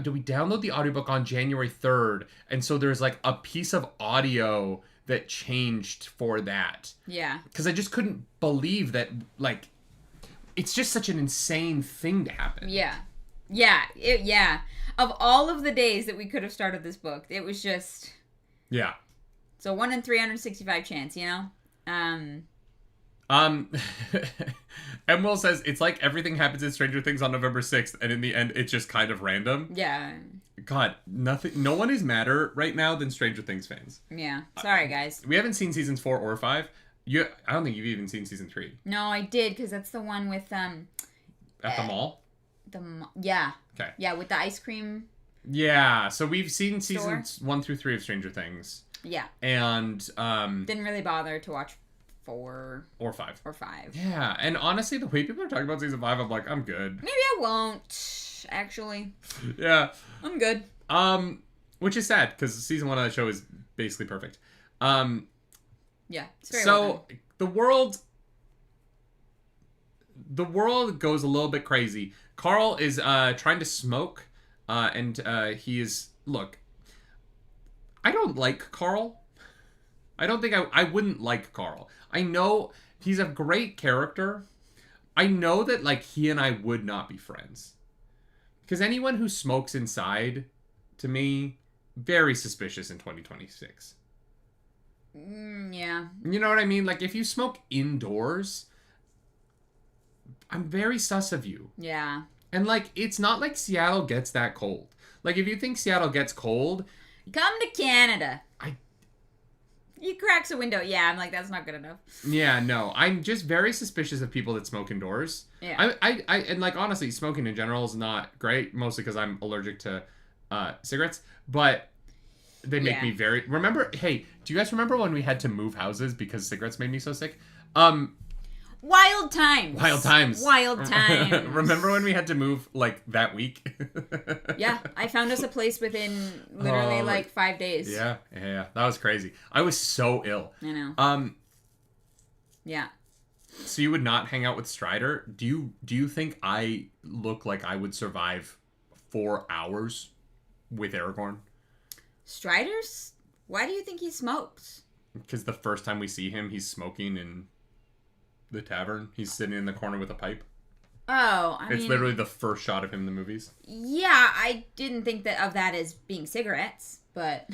we download the audiobook on January 3rd? And so there's like a piece of audio that changed for that. Yeah. Because I just couldn't believe that, like, it's just such an insane thing to happen. Yeah. Yeah. Of all of the days that we could have started this book, it was just... Yeah. It's a 1 in 365 chance, you know? Will says, it's like everything happens in Stranger Things on November 6th, and in the end, it's just kind of random. Yeah. God, no one is madder right now than Stranger Things fans. Yeah. Sorry, guys. We haven't seen seasons 4 or 5. I don't think you've even seen season 3. No, I did, because that's the one with, At the mall? Yeah. Okay. Yeah, with the ice cream. Yeah, so we've seen seasons 1 through 3 of Stranger Things. Yeah. And didn't really bother to watch 4 or 5. Yeah, and honestly, the way people are talking about season 5, I'm like, I'm good. Maybe I won't, actually. Yeah. I'm good. Which is sad, because season 1 of that show is basically perfect. Yeah, it's very well done. The world goes a little bit crazy. Carl is trying to smoke, and he is... Look, I don't like Carl. I don't think I wouldn't like Carl. I know he's a great character. I know that, like, he and I would not be friends. Because anyone who smokes inside, to me, very suspicious in 2026. Yeah. You know what I mean? Like, if you smoke indoors, I'm very sus of you. Yeah. And, like, it's not like Seattle gets that cold. Like, if you think Seattle gets cold... Come to Canada. He cracks a window. Yeah, I'm like, that's not good enough. Yeah, no. I'm just very suspicious of people that smoke indoors. Yeah. And, like, honestly, smoking in general is not great, mostly because I'm allergic to cigarettes. But they make me very... Remember... Hey, do you guys remember when we had to move houses because cigarettes made me so sick? Wild times. Remember when we had to move, like, that week? Yeah, I found us a place within literally 5 days. Yeah, that was crazy. I was so ill. I know. Yeah. So you would not hang out with Strider? Do you think I look like I would survive 4 hours with Aragorn? Strider's? Why do you think he smokes? Because the first time we see him, he's smoking in the tavern. He's sitting in the corner with a pipe. Oh, It's literally the first shot of him in the movies. Yeah, I didn't think of that as being cigarettes, but...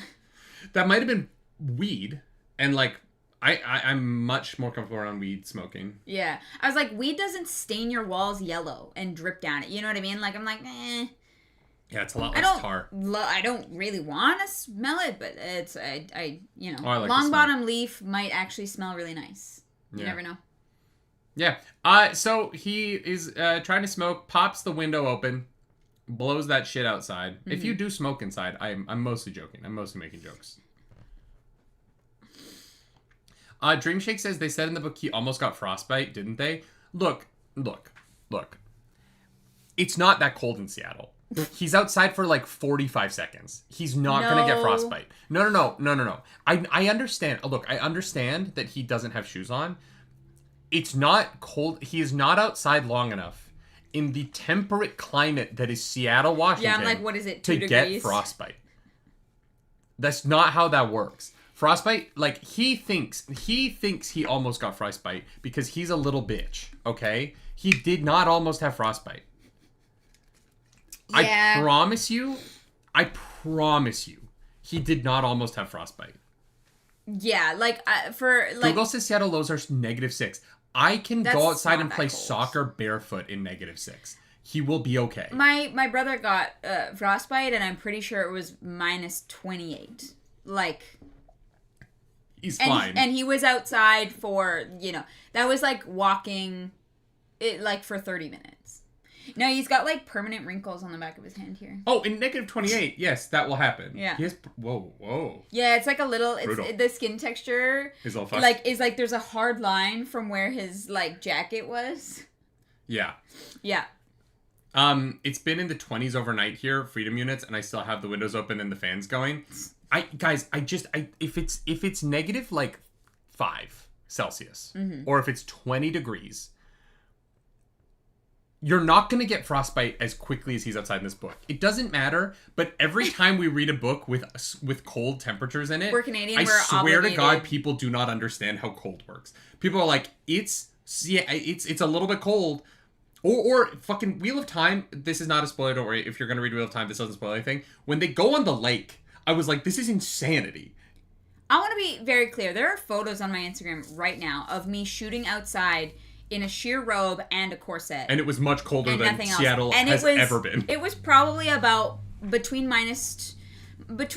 That might have been weed, and, like, I'm much more comfortable around weed smoking. Yeah. I was like, weed doesn't stain your walls yellow and drip down it. You know what I mean? Like, I'm like, eh. Yeah, it's a lot less tar. I don't really want to smell it, but it's, like long bottom leaf might actually smell really nice. You never know. Yeah. So he is trying to smoke, pops the window open, blows that shit outside. Mm-hmm. If you do smoke inside, I'm mostly joking. I'm mostly making jokes. Dreamshake says they said in the book he almost got frostbite, didn't they? Look. It's not that cold in Seattle. He's outside for like 45 seconds. He's not going to get frostbite. No. I understand. Look, I understand that he doesn't have shoes on. It's not cold. He is not outside long enough in the temperate climate that is Seattle, Washington. Yeah, I'm like, what is it, 2 degrees? To get frostbite. That's not how that works. Frostbite, like, he thinks he almost got frostbite because he's a little bitch, okay? He did not almost have frostbite. Yeah. I promise you, he did not almost have frostbite. Yeah, Google says Seattle lows are -6. I can go outside and play soccer barefoot in -6. He will be okay. My brother got frostbite, and I'm pretty sure it was -28. Like, he's fine. And he was outside for, that was like walking it like for 30 minutes. No, he's got like permanent wrinkles on the back of his hand here. Oh, in -28, yes, that will happen. Yeah. He has, whoa. Yeah, it's like a little. It's the skin texture. Is all fucked. Like there's a hard line from where his like jacket was. Yeah. Yeah. It's been in the 20s overnight here, freedom units, and I still have the windows open and the fans going. If it's negative like 5 Celsius, mm-hmm. or if it's 20 degrees. You're not going to get frostbite as quickly as he's outside in this book. It doesn't matter, but every time we read a book with cold temperatures in it, we're Canadian, I swear obligated. to God, people do not understand how cold works. People are like, it's a little bit cold. Or fucking Wheel of Time, this is not a spoiler, don't worry. If you're going to read Wheel of Time, this doesn't spoil anything. When they go on the lake, I was like, this is insanity. I want to be very clear. There are photos on my Instagram right now of me shooting outside in a sheer robe and a corset. And it was much colder than Seattle has ever been. It was probably about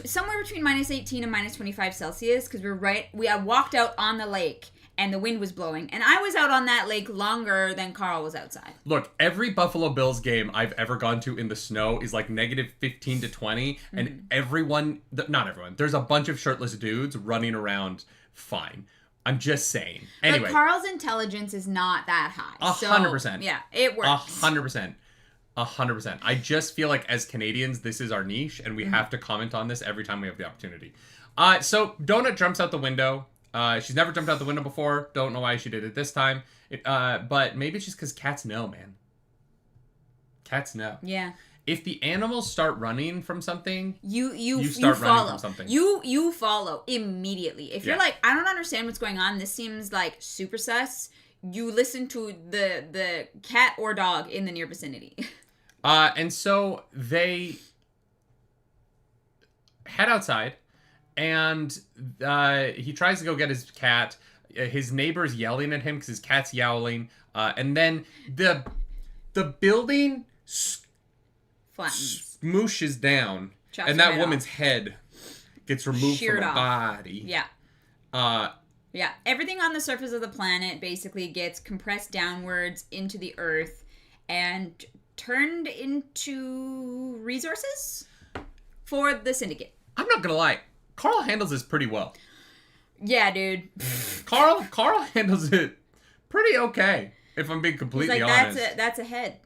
somewhere between -18 and -25 Celsius, because I walked out on the lake and the wind was blowing. And I was out on that lake longer than Carl was outside. Look, every Buffalo Bills game I've ever gone to in the snow is like negative 15 to 20. And everyone, not everyone, there's a bunch of shirtless dudes running around fine. I'm just saying. Anyway. But Carl's intelligence is not that high. 100%. Yeah, it works. 100%. 100%. I just feel like as Canadians, this is our niche, and we have to comment on this every time we have the opportunity. So Donut jumps out the window. She's never jumped out the window before. Don't know why she did it this time. But maybe it's just because cats know, man. Cats know. Yeah. If the animals start running from something, you start follow. running from something. You follow immediately. If you're like, I don't understand what's going on, this seems like super sus, you listen to the cat or dog in the near vicinity. And so they head outside, and he tries to go get his cat. His neighbor's yelling at him because his cat's yowling. And then the building flattens, smooshes down, chops and that woman's head gets removed sheared from her off. body. Yeah. Yeah. Everything on the surface of the planet basically gets compressed downwards into the earth and turned into resources for the syndicate. I'm not gonna lie, Carl handles this pretty well. Yeah, dude. Carl handles it pretty okay, if I'm being completely honest. That's a head.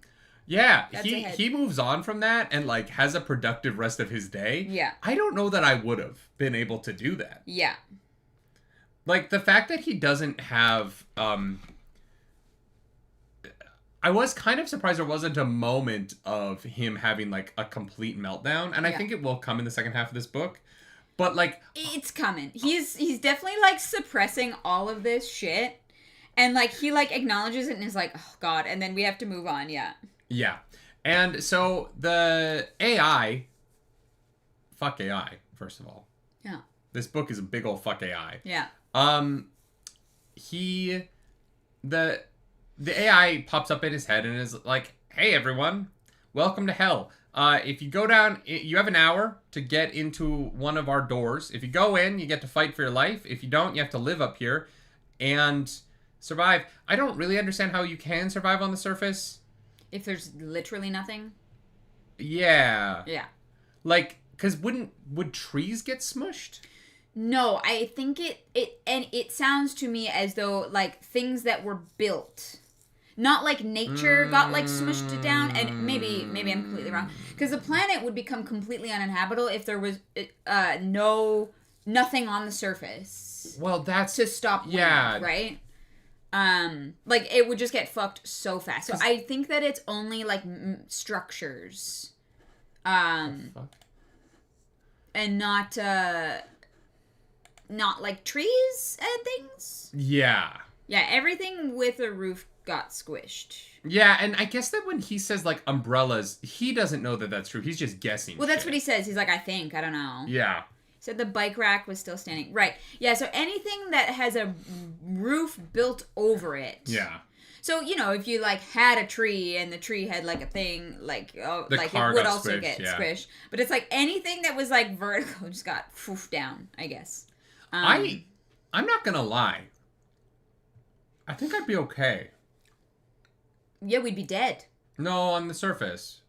Yeah, he moves on from that and like has a productive rest of his day. Yeah. I don't know that I would have been able to do that. Yeah. Like the fact that he doesn't have I was kind of surprised there wasn't a moment of him having like a complete meltdown, and I think it will come in the second half of this book. But like it's coming. He's definitely like suppressing all of this shit. And like he like acknowledges it and is like, "Oh god," and then we have to move on. Yeah. Yeah. And so the AI, fuck AI, first of all. Yeah. This book is a big old fuck AI. Yeah. The AI pops up in his head and is like, "Hey everyone, welcome to hell. If you go down, you have an hour to get into one of our doors. If you go in, you get to fight for your life. If you don't, you have to live up here and survive." I don't really understand how you can survive on the surface. If there's literally nothing? Yeah. Yeah. Like, because would trees get smushed? No, I think it sounds to me as though, like, things that were built, not like nature got, like, smushed down, and maybe I'm completely wrong, because the planet would become completely uninhabitable if there was nothing on the surface. Well, that's... to stop wind, right? Like, it would just get fucked so fast. So I think that it's only, like, structures. And not like trees and things. Yeah. Yeah, everything with a roof got squished. Yeah, and I guess that when he says, like, umbrellas, he doesn't know that that's true. He's just guessing. Well, that's what he says. He's like, I think. I don't know. Yeah. He said the bike rack was still standing. Right. Yeah, so anything that has a roof built over it. Yeah. So, you know, if you, like, had a tree and the tree had, like, a thing, like, like it would also get squished. But it's, like, anything that was, like, vertical just got down, I guess. I'm not gonna lie. I think I'd be okay. Yeah, we'd be dead. No, on the surface.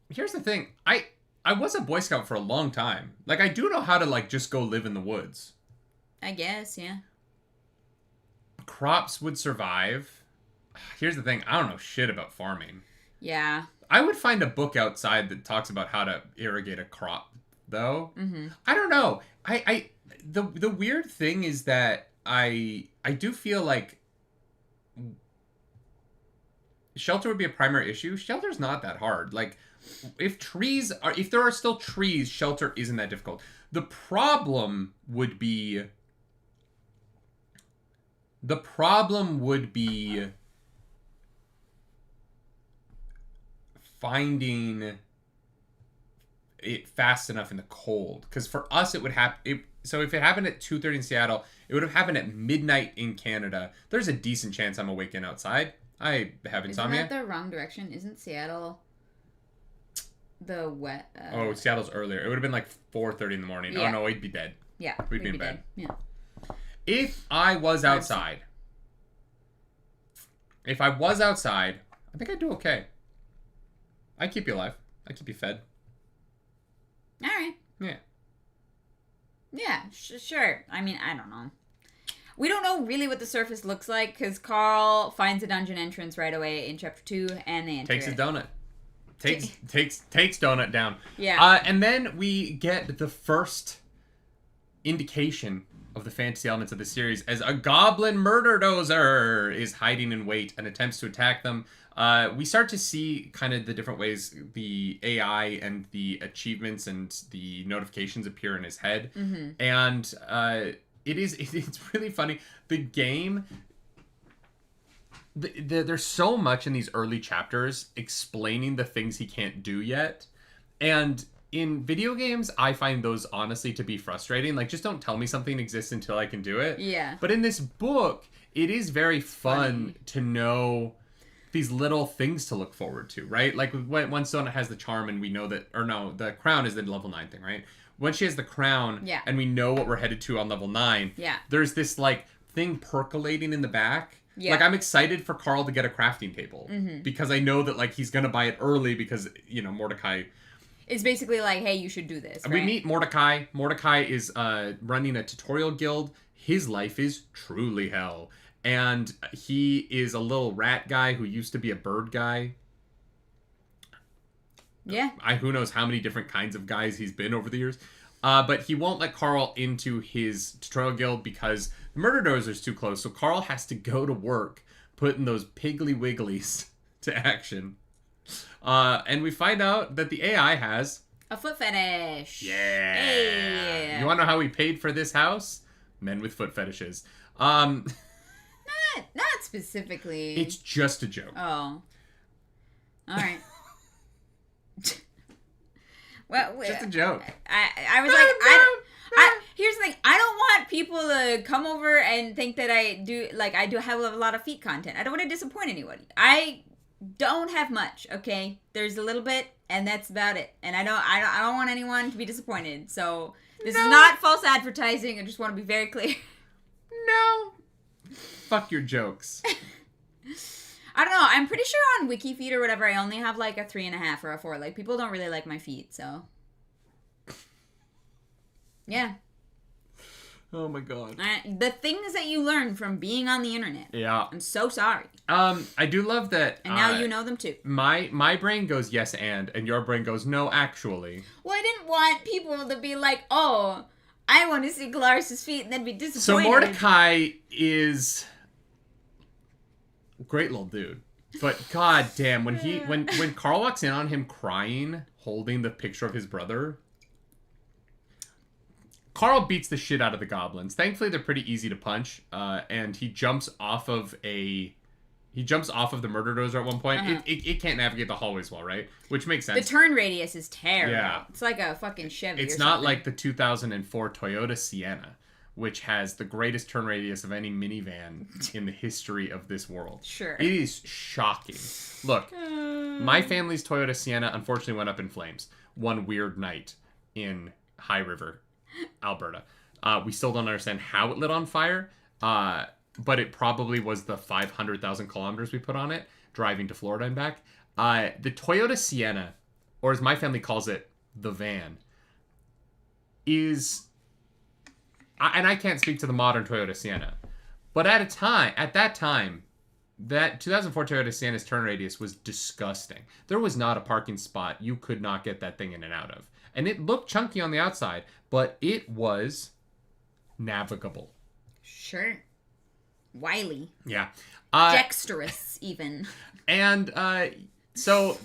Here's the thing. I was a Boy Scout for a long time. Like, I do know how to, like, just go live in the woods. I guess, yeah. Crops would survive. Here's the thing. I don't know shit about farming. Yeah. I would find a book outside that talks about how to irrigate a crop, though. Mm-hmm. I don't know. The weird thing is that I do feel like shelter would be a primary issue. Shelter's not that hard. Like, if there are still trees, shelter isn't that difficult. The problem would be finding it fast enough in the cold. Because for us, it would happen. So if it happened at 2:30 in Seattle, it would have happened at midnight in Canada. There's a decent chance I'm awake and outside. I have insomnia. Isn't that the wrong direction? Isn't Seattle the wet? Seattle's earlier. It would have been like 4:30 in the morning. Yeah. Oh no, I'd be dead. Yeah. We'd be in bed. Yeah. If I was outside, I think I'd do okay. I'd keep you alive. I'd keep you fed. All right. Yeah. Yeah, sure. I mean, I don't know. We don't know really what the surface looks like because Carl finds a dungeon entrance right away in chapter 2 and they enter Takes his donut. Takes donut down. Yeah. And then we get the first indication of the fantasy elements of the series as a goblin murder dozer is hiding in wait and attempts to attack them. We start to see kind of the different ways the AI and the achievements and the notifications appear in his head. Mm-hmm. And it's really funny. The game, there's so much in these early chapters explaining the things he can't do yet. And in video games, I find those honestly to be frustrating. Like, just don't tell me something exists until I can do it. Yeah. But in this book, it is very fun to know these little things to look forward to, right? Like, when Sona has the charm and we know that... Or no, the crown is the level 9 thing, right? When she has the crown and we know what we're headed to on level 9, there's this, like, thing percolating in the back. Yeah. Like, I'm excited for Carl to get a crafting table. Mm-hmm. Because I know that, like, he's going to buy it early because, you know, Mordecai... It's basically like, hey, you should do this, right? We meet Mordecai. Mordecai is running a tutorial guild. His life is truly hell. And he is a little rat guy who used to be a bird guy. Yeah. Who knows how many different kinds of guys he's been over the years. But he won't let Carl into his tutorial guild because the murder dozer's too close. So Carl has to go to work putting those piggly wigglies to action. And we find out that the AI has... a foot fetish. Yeah. Hey. You want to know how we paid for this house? Men with foot fetishes. Not specifically. It's just a joke. Oh. All right. Well, just a joke. I was like, here's the thing. I don't want people to come over and think that I do have a lot of feet content. I don't want to disappoint anybody. I don't have much, okay? There's a little bit, and that's about it. And I don't want anyone to be disappointed. So this is not false advertising. I just want to be very clear. No. Fuck your jokes. I don't know. I'm pretty sure on WikiFeet or whatever, I only have like a 3.5 or a 4. Like, people don't really like my feet, so. Yeah. Oh my god. The things that you learn from being on the internet. Yeah. I'm so sorry. I do love that. And now you know them too. My brain goes yes and your brain goes no actually. Well, I didn't want people to be like, oh, I want to see Galaris' feet and then be disappointed. So Mordecai is a great little dude. But god damn, when Carl walks in on him crying, holding the picture of his brother, Carl beats the shit out of the goblins. Thankfully, they're pretty easy to punch, and he jumps off of the murder dozer at one point. Uh-huh. It can't navigate the hallways well, right? Which makes sense. The turn radius is terrible. Yeah. It's like a fucking Chevy. It's not like the 2004 Toyota Sienna, which has the greatest turn radius of any minivan in the history of this world. Sure. It is shocking. Look, my family's Toyota Sienna unfortunately went up in flames one weird night in High River, Alberta. We still don't understand how it lit on fire, but it probably was the 500,000 kilometers we put on it, driving to Florida and back. The Toyota Sienna, or as my family calls it, the van, is... and I can't speak to the modern Toyota Sienna, but at that time, that 2004 Toyota Sienna's turn radius was disgusting. There was not a parking spot you could not get that thing in and out of. And it looked chunky on the outside, but it was navigable. Sure. Wily. Yeah. Dexterous, even. And so...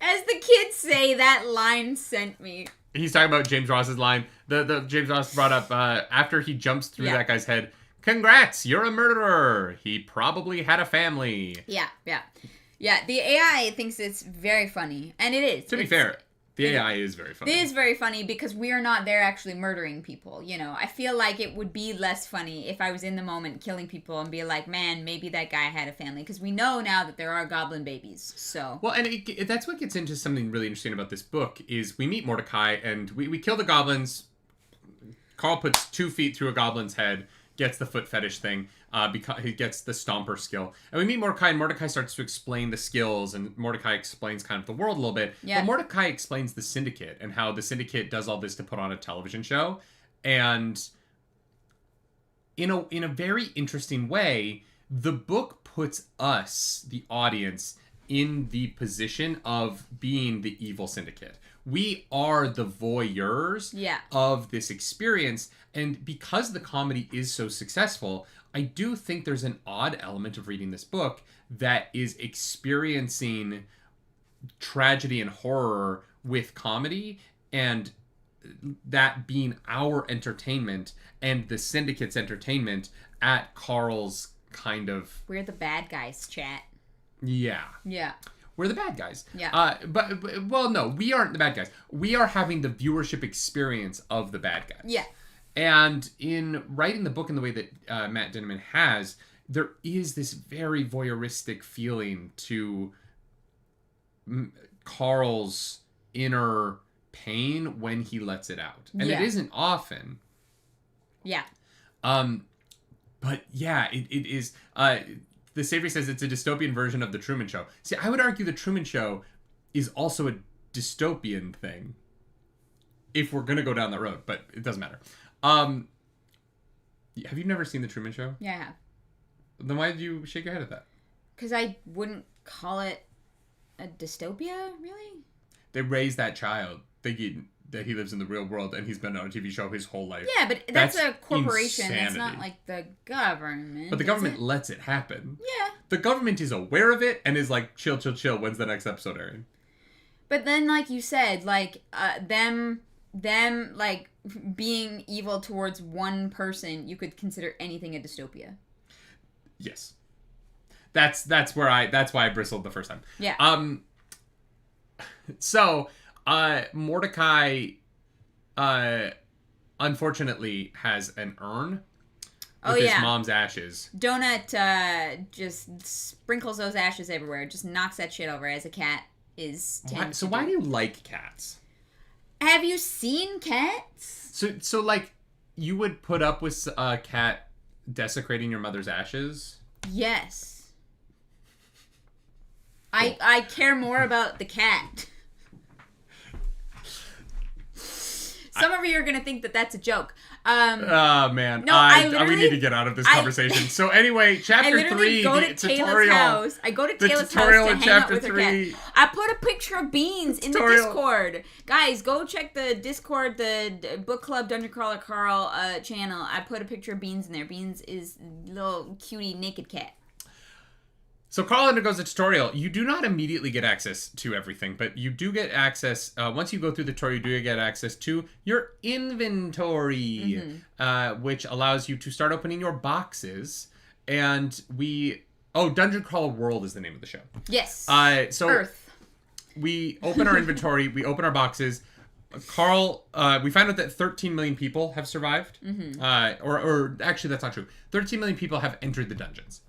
as the kids say, that line sent me. He's talking about James Ross's line. The James Ross brought up, after he jumps through that guy's head, "Congrats, you're a murderer. He probably had a family." Yeah. The AI thinks it's very funny, and it is. To be fair, the AI is very funny. It is very funny because we are not there actually murdering people, you know. I feel like it would be less funny if I was in the moment killing people and be like, man, maybe that guy had a family. Because we know now that there are goblin babies, so... Well, and that's what gets into something really interesting about this book, is we meet Mordecai, and we kill the goblins. Carl puts 2 feet through a goblin's head, gets the foot fetish thing, because he gets the stomper skill. And we meet Mordecai, and Mordecai starts to explain the skills, and Mordecai explains kind of the world a little bit. Yeah. But Mordecai explains the Syndicate, and how the Syndicate does all this to put on a television show. And in a very interesting way, the book puts us, the audience, in the position of being the evil Syndicate. We are the voyeurs of this experience. And because the comedy is so successful, I do think there's an odd element of reading this book that is experiencing tragedy and horror with comedy, and that being our entertainment and the Syndicate's entertainment at Carl's kind of... We're the bad guys, chat. Yeah. Yeah. We're the bad guys. Yeah. But well, no, we aren't the bad guys. We are having the viewership experience of the bad guys. Yeah. And in writing the book in the way that Matt Dinniman has, there is this very voyeuristic feeling to Carl's inner pain when he lets it out. And it isn't often. Yeah. But yeah, it is... The Savory says it's a dystopian version of The Truman Show. See, I would argue The Truman Show is also a dystopian thing, if we're going to go down that road, but it doesn't matter. Have you never seen The Truman Show? Yeah, I have. Then why did you shake your head at that? Because I wouldn't call it a dystopia, really? They raise that child thinking that he lives in the real world and he's been on a TV show his whole life. Yeah, but that's a corporation. Insanity. That's not like the government. But the government lets it happen. Yeah. The government is aware of it and is like, chill, chill, chill. When's the next episode airing? But then, like you said, like, them, like, being evil towards one person, you could consider anything a dystopia. Yes. That's why I bristled the first time. Yeah. So... Mordecai, unfortunately, has an urn with his mom's ashes. Donut just sprinkles those ashes everywhere. Just knocks that shit over as a cat is. Why do you like cats? Have you seen cats? So like, you would put up with a cat desecrating your mother's ashes? Yes. Cool. I care more about the cat. Some of you are going to think that that's a joke. Oh, man. No, we need to get out of this conversation. So anyway, chapter 3, go to the Taylor's tutorial. House. I go to Taylor's house to hang out with her cat. I put a picture of Beans in the Discord. Guys, go check the Discord, the Book Club Dungeon Crawler Carl channel. I put a picture of Beans in there. Beans is a little cutie naked cat. So Carl undergoes a tutorial. You do not immediately get access to everything, but you do get access, once you go through the tutorial, you do get access to your inventory, which allows you to start opening your boxes. And Dungeon Crawler World is the name of the show. Yes. So Earth. We open our inventory, we open our boxes. Carl, we find out that 13 million people have survived. Or actually, that's not true. 13 million people have entered the dungeons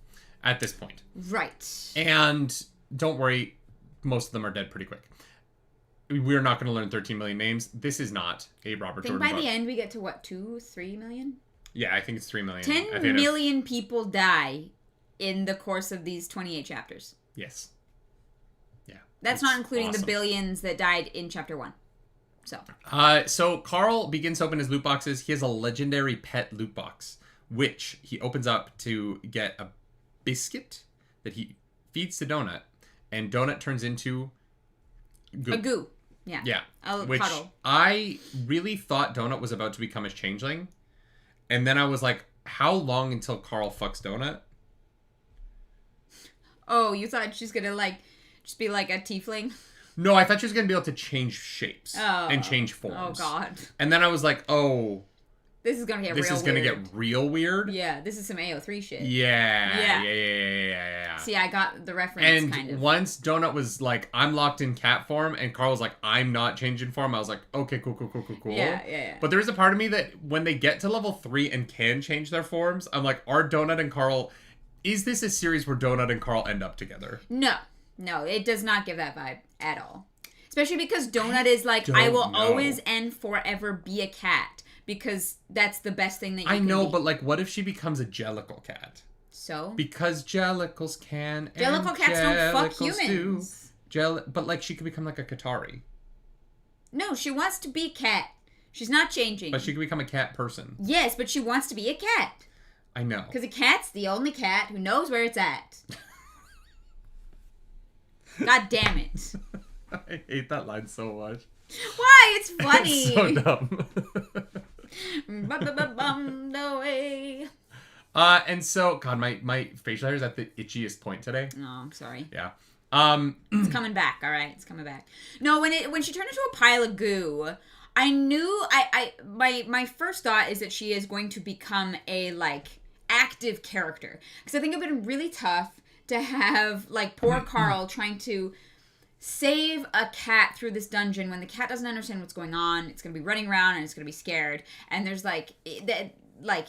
at this point. Right. And don't worry, most of them are dead pretty quick. We're not going to learn 13 million names. This is not a Robert Jordan book. By the end, we get to what, 2-3 million? Yeah, I think it's 3 million. 10 million people die in the course of these 28 chapters. Yes. Yeah. That's not including the billions that died in chapter 1. So Carl begins to open his loot boxes. He has a legendary pet loot box, which he opens up to get a biscuit that he feeds to Donut, and Donut turns into goo. A goo. Yeah. Yeah. A which puddle. I really thought Donut was about to become a changeling, and then I was like, how long until Carl fucks Donut? Oh, you thought she's gonna just be like a tiefling? No, I thought she was gonna be able to change shapes and change forms. Oh God. And then I was like, oh, this is gonna get real weird. This is gonna get real weird. Yeah, this is some AO3 shit. Yeah. See, I got the reference, kind of. And once Donut was like, I'm locked in cat form, and Carl was like, I'm not changing form, I was like, okay, cool. Yeah. But there's a part of me that when they get to level 3 and can change their forms, I'm like, are Donut and Carl... Is this a series where Donut and Carl end up together? No, it does not give that vibe at all. Especially because Donut is like, I will always and forever be a cat. because that's the best thing that you can I know, be. but like, what if she becomes a jellicle cat? So? Because jellicles can. Jellicle cats don't fuck humans. But like, she could become like a Qatari. No, she wants to be cat. She's not changing. But she could become a cat person. Yes, but she wants to be a cat. I know. Because a cat's the only cat who knows where it's at. God damn it. I hate that line so much. Why? It's funny. It's so dumb. No way. And so, God, my facial hair is at the itchiest point today. Oh, I'm sorry. Yeah. It's coming back, all right? It's coming back. No, when she turned into a pile of goo, I knew my first thought is that she is going to become a like active character, because I think it would have been really tough to have like poor Carl trying to save a cat through this dungeon when the cat doesn't understand what's going on. It's gonna be running around and it's gonna be scared, and there's like that like.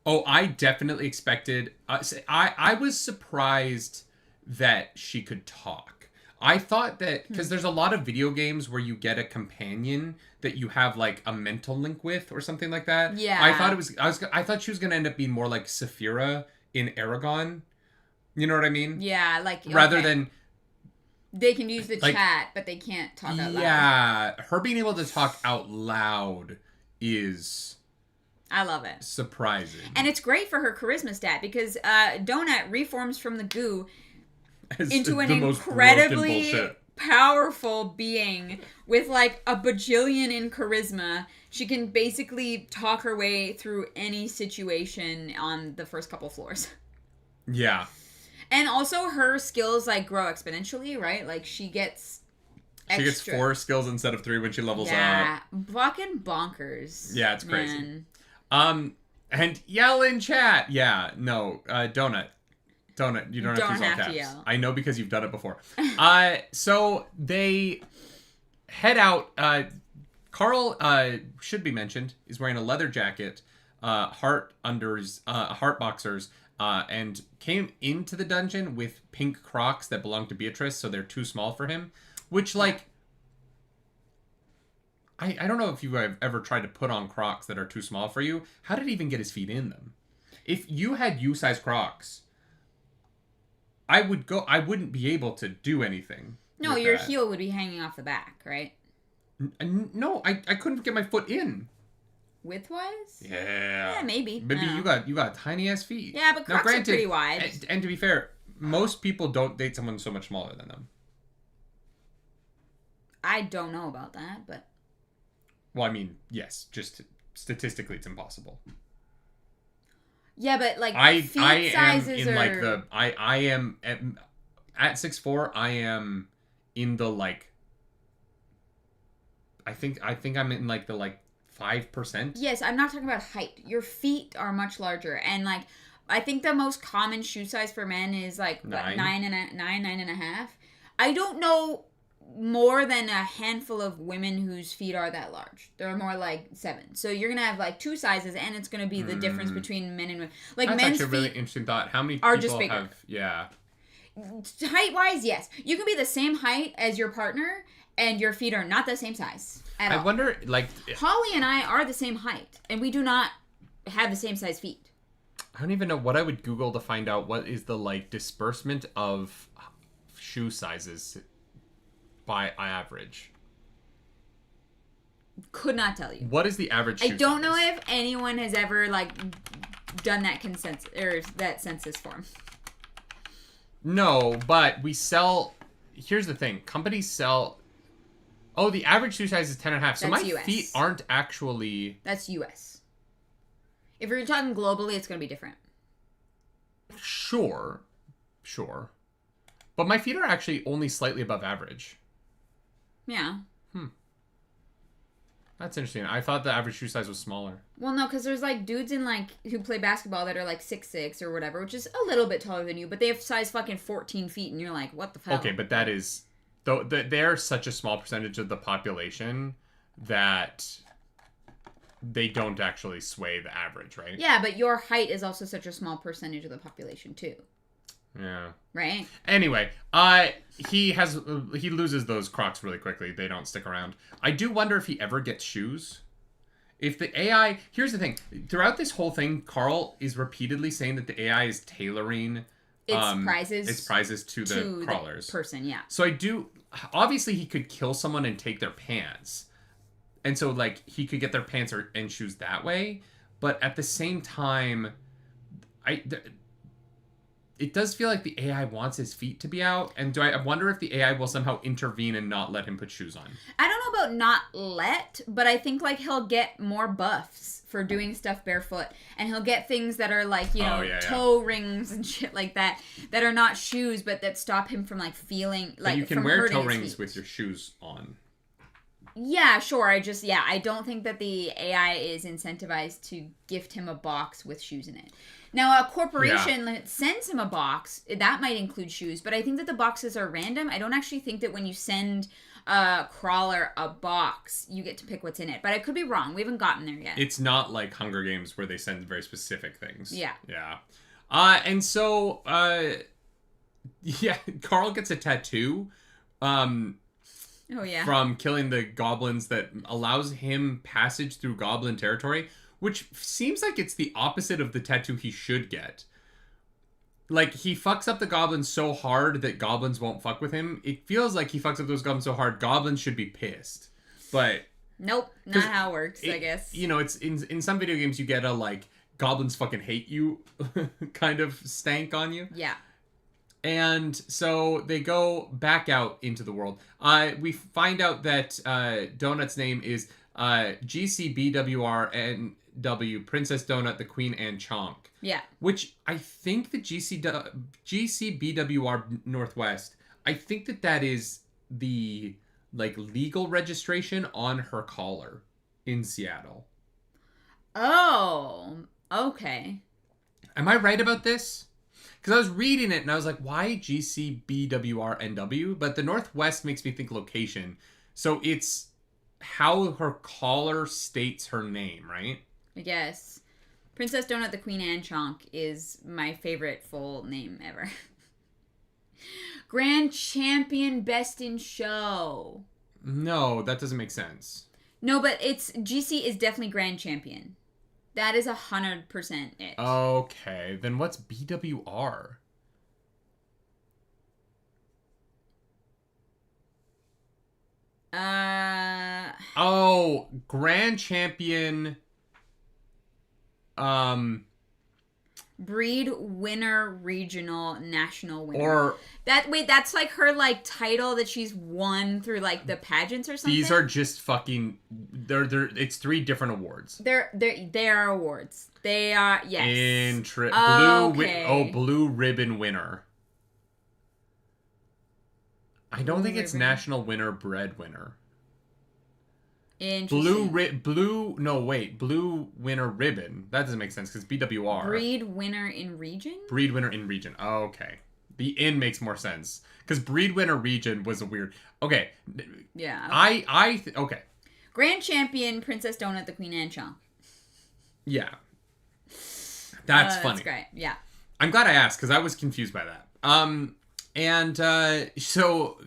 Oh, I definitely expected. I was surprised that she could talk. I thought that because there's a lot of video games where you get a companion that you have like a mental link with or something like that. Yeah. I thought she was gonna end up being more like Saphira in Aragon. You know what I mean? Yeah, like rather than they can use the like, chat, but they can't talk out loud. Yeah, her being able to talk out loud is. I love it. Surprising. And it's great for her charisma stat because Donut reforms from the goo into an incredibly powerful being with like a bajillion in charisma. She can basically talk her way through any situation on the first couple floors. Yeah. And also her skills like grow exponentially, right? Like she gets extra. She gets 4 skills instead of 3 when she levels up. Yeah. Fucking bonkers. Yeah, it's crazy. Man. And yell in chat. Yeah, no, Donut, you don't have to use all caps. Yell. I know because you've done it before. So they head out. Carl, should be mentioned, is wearing a leather jacket, heart boxers, and came into the dungeon with pink Crocs that belong to Beatrice, so they're too small for him. Which, like, I don't know if you have ever tried to put on Crocs that are too small for you. How did he even get his feet in them? If you had U-size Crocs, I wouldn't be able to do anything. No, your heel would be hanging off the back, right? No, I couldn't get my foot in. Width-wise? Yeah, maybe. Maybe you got tiny ass feet. Yeah, but Crocs are pretty wide. And to be fair, most people don't date someone so much smaller than them. I don't know about that, but. Well, I mean, yes, just statistically, it's impossible. Yeah, but like feet sizes am in are... like the I am at 6'4". I am in the like. I think I'm in like the 5%. Yes, I'm not talking about height. Your feet are much larger, and like I think the most common shoe size for men is like 9.5. I don't know more than a handful of women whose feet are that large. They're more like 7. So you're gonna have like 2 sizes, and it's gonna be the difference between men and women. Like that's men's actually a really feet interesting thought. How many are people just bigger. have? Yeah. Height wise, yes, you can be the same height as your partner, and your feet are not the same size at all. I wonder, like, Holly and I are the same height, and we do not have the same size feet. I don't even know what I would Google to find out what is the like disbursement of shoe sizes by average. Could not tell you. What is the average shoe size? I don't know if anyone has ever like done that consensus or that census form. No, but we sell. Here's the thing: companies sell. Oh, the average shoe size is 10.5. So my feet aren't actually. That's US. If you're talking globally, it's going to be different. Sure. But my feet are actually only slightly above average. Yeah. That's interesting. I thought the average shoe size was smaller. Well, no, because there's like dudes in like who play basketball that are like 6'6" or whatever, which is a little bit taller than you, but they have size fucking 14 feet, and you're like, what the fuck? Okay, but that is though they're such a small percentage of the population that they don't actually sway the average, right? Yeah, but your height is also such a small percentage of the population too. Yeah. Right? Anyway, he loses those Crocs really quickly. They don't stick around. I do wonder if he ever gets shoes. If the AI... Here's the thing. Throughout this whole thing, Carl is repeatedly saying that the AI is tailoring its prizes to the crawlers. The person, yeah. So I do... Obviously, he could kill someone and take their pants. And so, like, he could get their pants and shoes that way. But at the same time, it does feel like the AI wants his feet to be out. And I wonder if the AI will somehow intervene and not let him put shoes on. I don't know about not let, but I think, like, he'll get more buffs for doing stuff barefoot. And he'll get things that are, like, toe rings and shit like that are not shoes, but that stop him from, like, feeling, like, you can wear toe rings with your shoes on. Yeah, sure. I don't think that the AI is incentivized to gift him a box with shoes in it. Now, a corporation that sends him a box, that might include shoes, but I think that the boxes are random. I don't actually think that when you send a crawler a box, you get to pick what's in it. But I could be wrong. We haven't gotten there yet. It's not like Hunger Games where they send very specific things. Yeah. Yeah. And so, Carl gets a tattoo. Oh, yeah. From killing the goblins that allows him passage through goblin territory, which seems like it's the opposite of the tattoo he should get. Like, he fucks up the goblins so hard that goblins won't fuck with him. It feels like he fucks up those goblins so hard, goblins should be pissed. But... Nope, not how it works, I guess. You know, it's in some video games you get a, like, goblins fucking hate you kind of stank on you. Yeah. And so they go back out into the world. We find out that Donut's name is GCBWRNW, Princess Donut, the Queen, and Chonk. Yeah. Which I think the GCBWR Northwest, I think that is the, like, legal registration on her collar in Seattle. Oh, okay. Am I right about this? Because I was reading it and I was like, why GCBWRNW? But the Northwest makes me think location. So it's how her collar states her name, right? I guess. Princess Donut, the Queen, and Chonk is my favorite full name ever. Grand Champion Best in Show. No, that doesn't make sense. No, but GC is definitely Grand Champion. That is 100% it. Okay, then what's BWR? Oh, Grand Champion. Breed winner, regional, national winner. That's like her, like, title that she's won through, like, the pageants or something. These are just fucking. It's 3 different awards. They are awards. They are, yes. Blue ribbon winner. I don't think it's national winner, breadwinner. Interesting. Blue winner ribbon. That doesn't make sense because BWR. Breed winner in region? Breed winner in region. Oh, okay. The in makes more sense because breed winner region was a weird. Okay. Yeah. Okay. Grand Champion, Princess Donut, the Queen, and Chonk. Yeah. That's funny. That's great. Yeah. I'm glad I asked because I was confused by that. So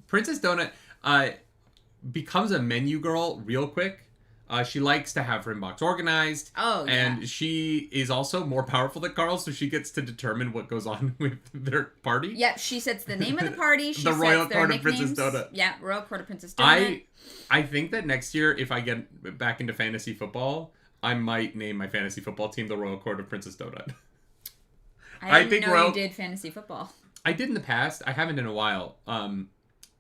Princess Donut becomes a menu girl real quick. She likes to have her inbox organized. Oh, yeah. And she is also more powerful than Carl, so she gets to determine what goes on with their party. Yep, she sets the name of the party. She sets Royal their Court nicknames. of Princess Donut. Yeah, Royal Court of Princess Donut. I think that next year, if I get back into fantasy football, I might name my fantasy football team the Royal Court of Princess Donut. I didn't know you did fantasy football. I did in the past. I haven't in a while.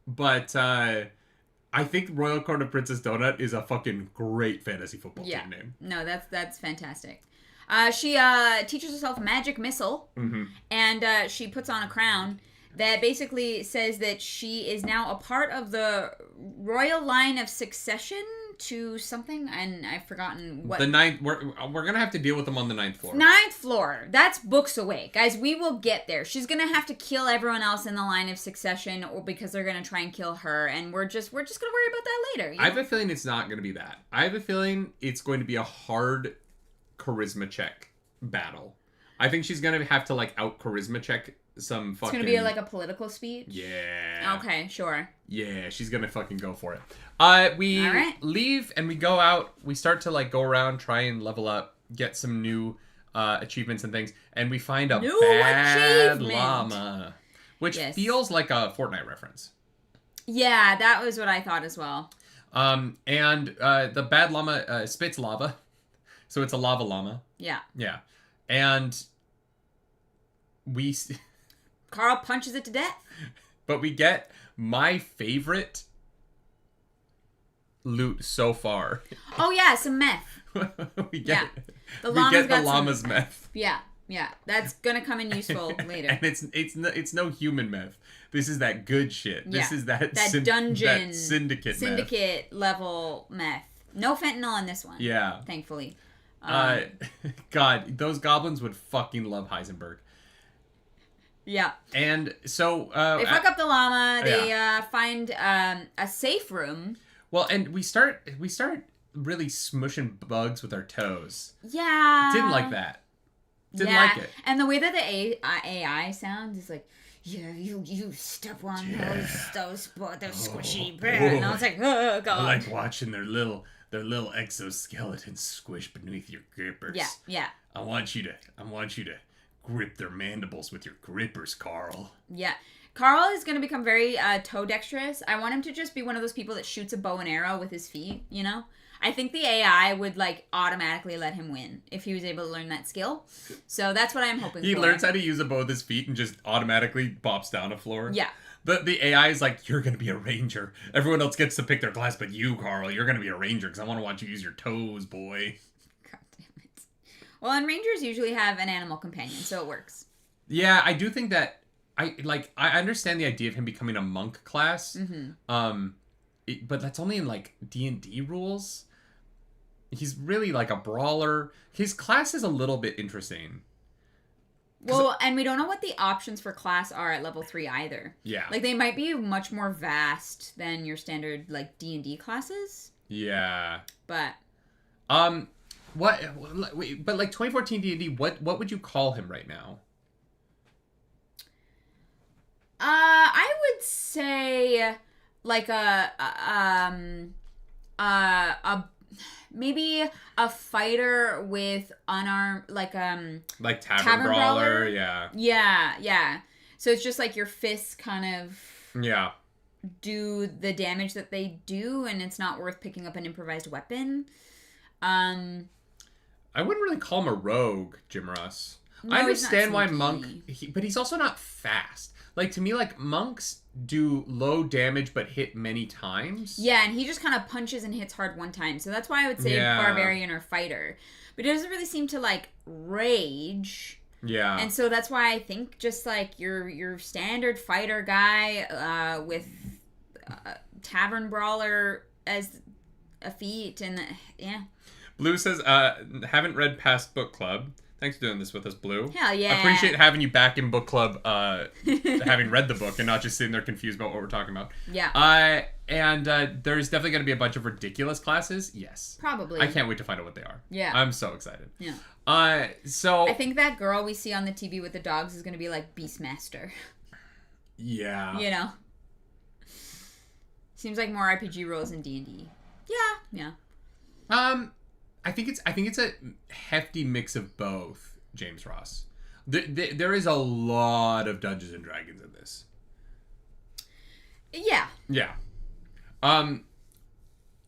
But I think Royal Court of Princess Donut is a fucking great fantasy football team name. No, that's fantastic. She teaches herself magic missile, and she puts on a crown that basically says that she is now a part of the royal line of succession to something, and I've forgotten what. The 9th. We're gonna have to deal with them on the 9th floor. 9th floor. That's books away, guys. We will get there. She's gonna have to kill everyone else in the line of succession, or because they're gonna try and kill her, and we're just gonna worry about that later. You know? I have a feeling it's not gonna be that. I have a feeling it's going to be a hard charisma check battle. I think she's gonna have to, like, out charisma check fucking... It's gonna be like a political speech? Yeah. Okay, sure. Yeah, she's gonna fucking go for it. We leave and we go out. We start to like go around, try and level up, get some new achievements and things, and we find a bad llama, which feels like a Fortnite reference. Yeah, that was what I thought as well. And the bad llama spits lava, so it's a lava llama. Yeah. Yeah, and Carl punches it to death. But we get my favorite loot so far. Oh yeah, some meth. we get the llama's meth. Yeah, that's gonna come in useful later. And it's no human meth. This is that good shit. This is that dungeon, that syndicate meth. Level meth. No fentanyl in this one. Yeah, thankfully. God, those goblins would fucking love Heisenberg. Yeah. And so they fuck up the llama. They find a safe room. Well, and we start really smushing bugs with our toes. Yeah. Didn't like that. Didn't like it. And the way that the AI sounds is like, yeah, you step on those squishy and I was like, oh god. I like watching their little exoskeletons squish beneath your grippers. Yeah. I want you to grip their mandibles with your grippers, Carl. Yeah. Carl is going to become very toe dexterous. I want him to just be one of those people that shoots a bow and arrow with his feet, you know? I think the AI would like automatically let him win if he was able to learn that skill. So that's what I'm hoping for. He learns how to use a bow with his feet and just automatically bops down a floor. Yeah. The AI is like, you're going to be a ranger. Everyone else gets to pick their class, but you, Carl, you're going to be a ranger because I want to watch you use your toes, boy. God damn it. Well, and rangers usually have an animal companion, so it works. Yeah, I do think that I understand the idea of him becoming a monk class. Mm-hmm. But that's only in like D&D rules. He's really like a brawler. His class is a little bit interesting. Well, and we don't know what the options for class are at level 3 either. Yeah. Like, they might be much more vast than your standard, like, D&D classes. Yeah. But... But like 2014 D&D, what would you call him right now? I would say, like, maybe a fighter with unarmed, like tavern brawler, yeah. Yeah. So it's just like your fists kind of do the damage that they do, and it's not worth picking up an improvised weapon. I wouldn't really call him a rogue, Jim Ross. No, I understand why monk, but he's also not fast. Like, to me, like, monks do low damage but hit many times. Yeah, and he just kind of punches and hits hard one time. So that's why I would say barbarian or fighter. But it doesn't really seem to, like, rage. Yeah. And so that's why I think just, like, your standard fighter guy with tavern brawler as a feat. And, yeah. Blue says, haven't read past book club. Thanks for doing this with us, Blue. Hell yeah. I appreciate having you back in book club, having read the book and not just sitting there confused about what we're talking about. Yeah. And there's definitely going to be a bunch of ridiculous classes. Yes. Probably. I can't wait to find out what they are. Yeah. I'm so excited. Yeah. So... I think that girl we see on the TV with the dogs is going to be like Beastmaster. Yeah. You know? Seems like more RPG roles in D&D. Yeah. I think it's a hefty mix of both, James Ross. There is a lot of Dungeons and Dragons in this. Yeah. Yeah.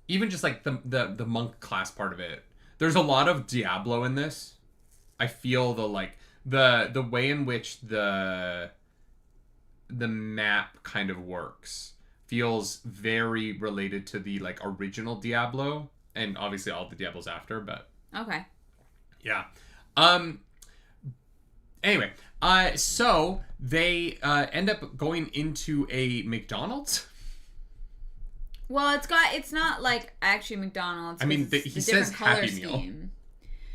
Even just like the monk class part of it. There's a lot of Diablo in this. I feel the way in which the map kind of works feels very related to the like original Diablo. And obviously all the Diablos after, but... Okay. Yeah. Anyway, so they end up going into a McDonald's. Well, it's not like actually McDonald's. I mean, he says Happy Meal.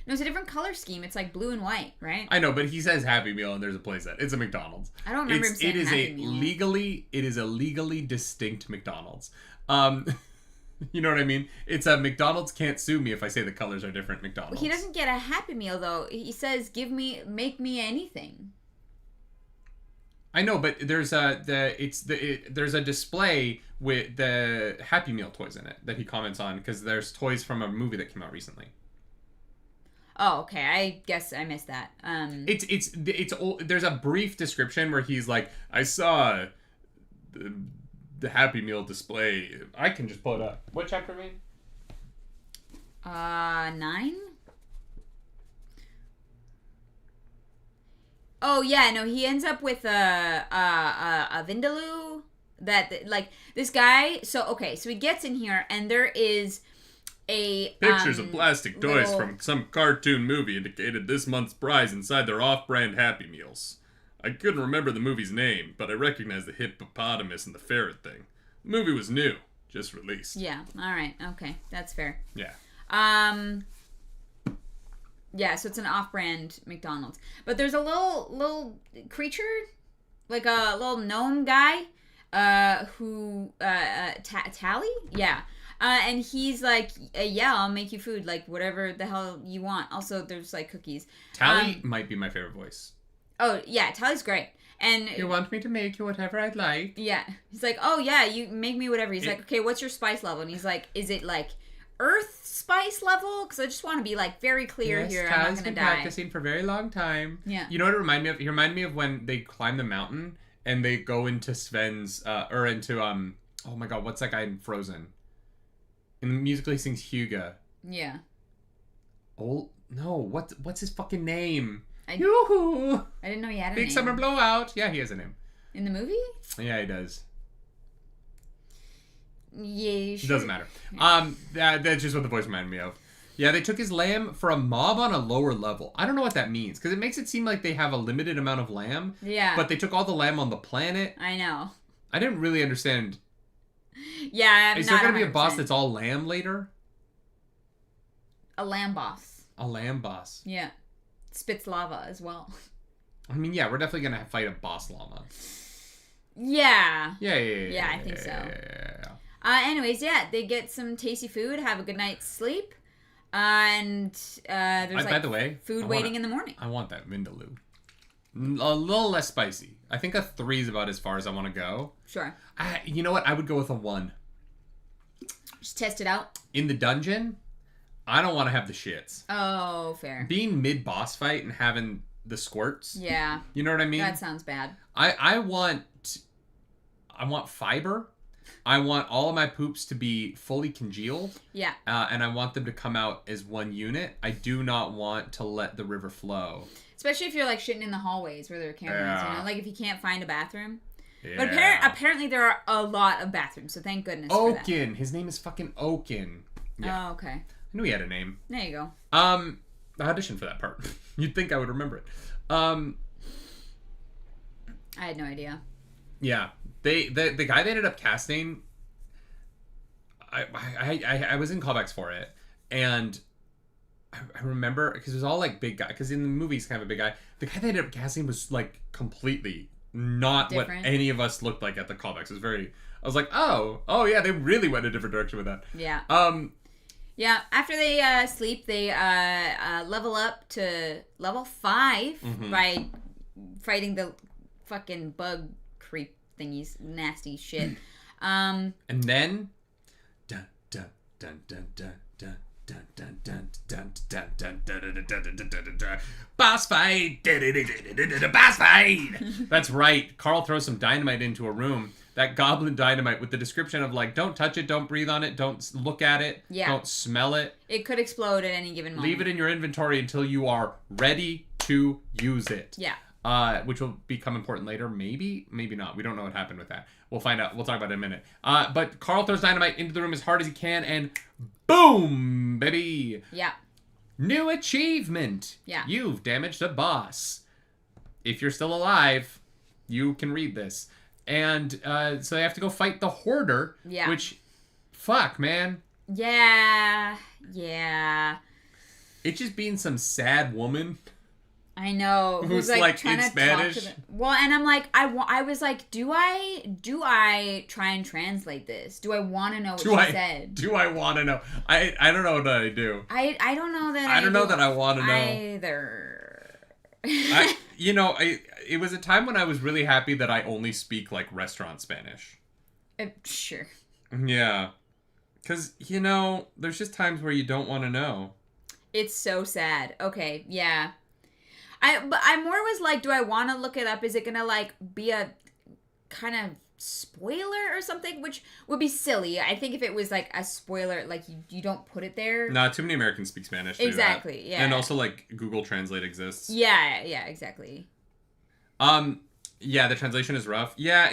No, it's a different color scheme. It's like blue and white, right? I know, but he says Happy Meal and there's a place that it's a McDonald's. I don't remember him saying Happy Meal. It is a legally distinct McDonald's. You know what I mean? It's a McDonald's can't sue me if I say the colors are different McDonald's. He doesn't get a Happy Meal, though. He says, make me anything. I know, but there's there's a display with the Happy Meal toys in it that he comments on because there's toys from a movie that came out recently. Oh, okay. I guess I missed that. It's old. There's a brief description where he's like, I saw the Happy Meal display. I can just pull it up. What chapter, mean? 9? Oh yeah, no, he ends up with a Vindaloo that like this guy. So he gets in here and there is a pictures of plastic toys from some cartoon movie indicated this month's prize inside their off-brand Happy Meals. I couldn't remember the movie's name, but I recognized the hippopotamus and the ferret thing. The movie was new, just released. Yeah. All right. Okay, that's fair. Yeah. Yeah, so it's an off-brand McDonald's. But there's a little creature, like a little gnome guy, who, Tally? Yeah. And he's like, yeah, I'll make you food, like, whatever the hell you want. Also, there's, like, cookies. Tally might be my favorite voice. Oh, yeah, Tally's great. And you want me to make you whatever I'd like? Yeah. He's like, oh, yeah, you make me whatever. He's like, okay, what's your spice level? And he's like, is it, like, Earth spice level? Because I just want to be like very clear here. I'm not gonna been die. Practicing for a very long time. Yeah. You know what it reminded me of? He reminded me of when they climb the mountain and they go into Sven's or into oh my god, what's that guy in Frozen? In the musical he sings Hugo. Yeah. Oh no, what's his fucking name? Yoo-hoo! I didn't know he had a name. Big Summer Blowout. Yeah, he has a name. In the movie? Yeah, he does. Yeah, sure. It doesn't matter. That's just what the voice reminded me of. Yeah, they took his lamb for a mob on a lower level. I don't know what that means, because it makes it seem like they have a limited amount of lamb. Yeah. But they took all the lamb on the planet. I know. I didn't really understand. Yeah, is there going to be a boss that's all lamb later? A lamb boss. A lamb boss. Yeah. Spits lava as well. I mean, yeah, we're definitely going to fight a boss llama. Yeah. Yeah, I think so. Yeah. Anyways, yeah, they get some tasty food, have a good night's sleep, and there's by the way, food waiting in the morning. I want that Vindaloo. A little less spicy. I think a 3 is about as far as I want to go. Sure. You know what? I would go with a 1. Just test it out. In the dungeon, I don't want to have the shits. Oh, fair. Being mid-boss fight and having the squirts. Yeah. You know what I mean? That sounds bad. I want fiber. I want all of my poops to be fully congealed. Yeah. And I want them to come out as one unit. I do not want to let the river flow. Especially if you're like shitting in the hallways where there are cameras, you know? Like if you can't find a bathroom. Yeah. But apparently there are a lot of bathrooms, so thank goodness for that. Oaken. His name is fucking Oaken. Yeah. Oh, okay. I knew he had a name. There you go. I auditioned for that part. You'd think I would remember it. I had no idea. Yeah. The guy they ended up casting, I was in callbacks for it, and I remember, because it was all like big guy, because in the movie he's kind of a big guy. The guy they ended up casting was like completely not different. What any of us looked like at the callbacks. It was very, I was like, oh yeah, they really went a different direction with that. Yeah. Yeah, after they sleep, they level up to level 5 by fighting the fucking bug creep thingies, nasty shit. And then dun dun dun dun dun dun dun dun dun dun dun dun dun dun boss fight. Boss fight. That's right. Carl throws some dynamite into a room. That goblin dynamite with the description of like, don't touch it, don't breathe on it, don't look at it, don't smell it. It could explode at any given moment. Leave it in your inventory until you are ready to use it. Yeah. Which will become important later. Maybe not. We don't know what happened with that. We'll find out. We'll talk about it in a minute. But Carl throws dynamite into the room as hard as he can, and boom, baby. Yeah. New achievement. Yeah. You've damaged a boss. If you're still alive, you can read this. And so they have to go fight the Hoarder. Yeah. Which, fuck, man. Yeah. It's just being some sad woman. I know. Who's like trying in to Spanish. Talk to them. Well, and I'm like, I was like, do I try and translate this? Do I want to know what she said? Do I want to know? I don't know what I do. I don't know that. I don't know that I want to know either. it was a time when I was really happy that I only speak, like, restaurant Spanish. Sure. Yeah. Because, there's just times where you don't want to know. It's so sad. Okay, yeah. I more was like, do I want to look it up? Is it going to, like, be a kind of spoiler or something? Which would be silly. I think if it was, like, a spoiler, like, you don't put it there. No, too many Americans speak Spanish. Exactly, yeah. And also, like, Google Translate exists. Yeah, exactly. Yeah, the translation is rough. Yeah,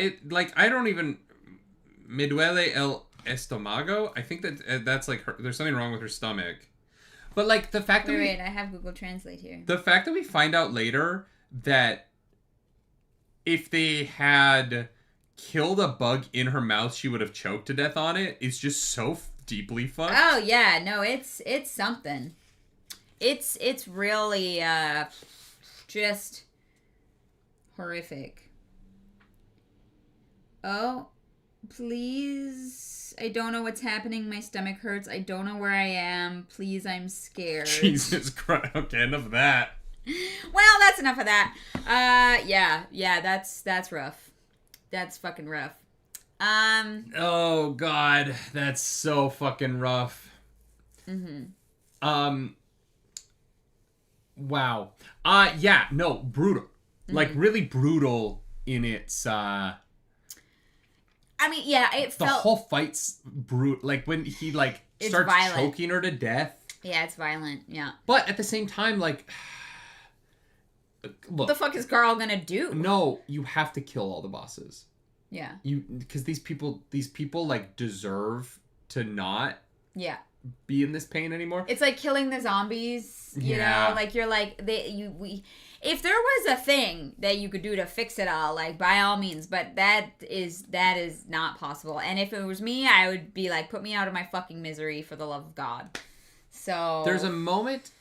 I don't even... Me duele el estomago? I think that's, like, there's something wrong with her stomach. But, like, the fact that Wait, I have Google Translate here. The fact that we find out later that if they had killed a bug in her mouth, she would have choked to death on it is just so deeply fucked. Oh, yeah. No, it's something. It's really, just horrific. Oh, please... I don't know what's happening. My stomach hurts. I don't know where I am. Please, I'm scared. Jesus Christ. Okay, enough of that. Well, that's enough of that. Yeah, that's rough. That's fucking rough. Oh, God. That's so fucking rough. Mm-hmm. Wow. Yeah, no, brutal. Mm-hmm. Like, really brutal in its, I mean, yeah, it felt... The whole fight's brutal. Like, when he, like, starts choking her to death. Yeah, it's violent, yeah. But at the same time, like... Look. What the fuck is Carl gonna do? No, you have to kill all the bosses. Yeah. Because these people, like, deserve to not... Yeah. Be in this pain anymore. It's like killing the zombies, you know? Like, you're like... If there was a thing that you could do to fix it all, like, by all means, but that is not possible. And if it was me, I would be like, put me out of my fucking misery for the love of God. So... There's a moment...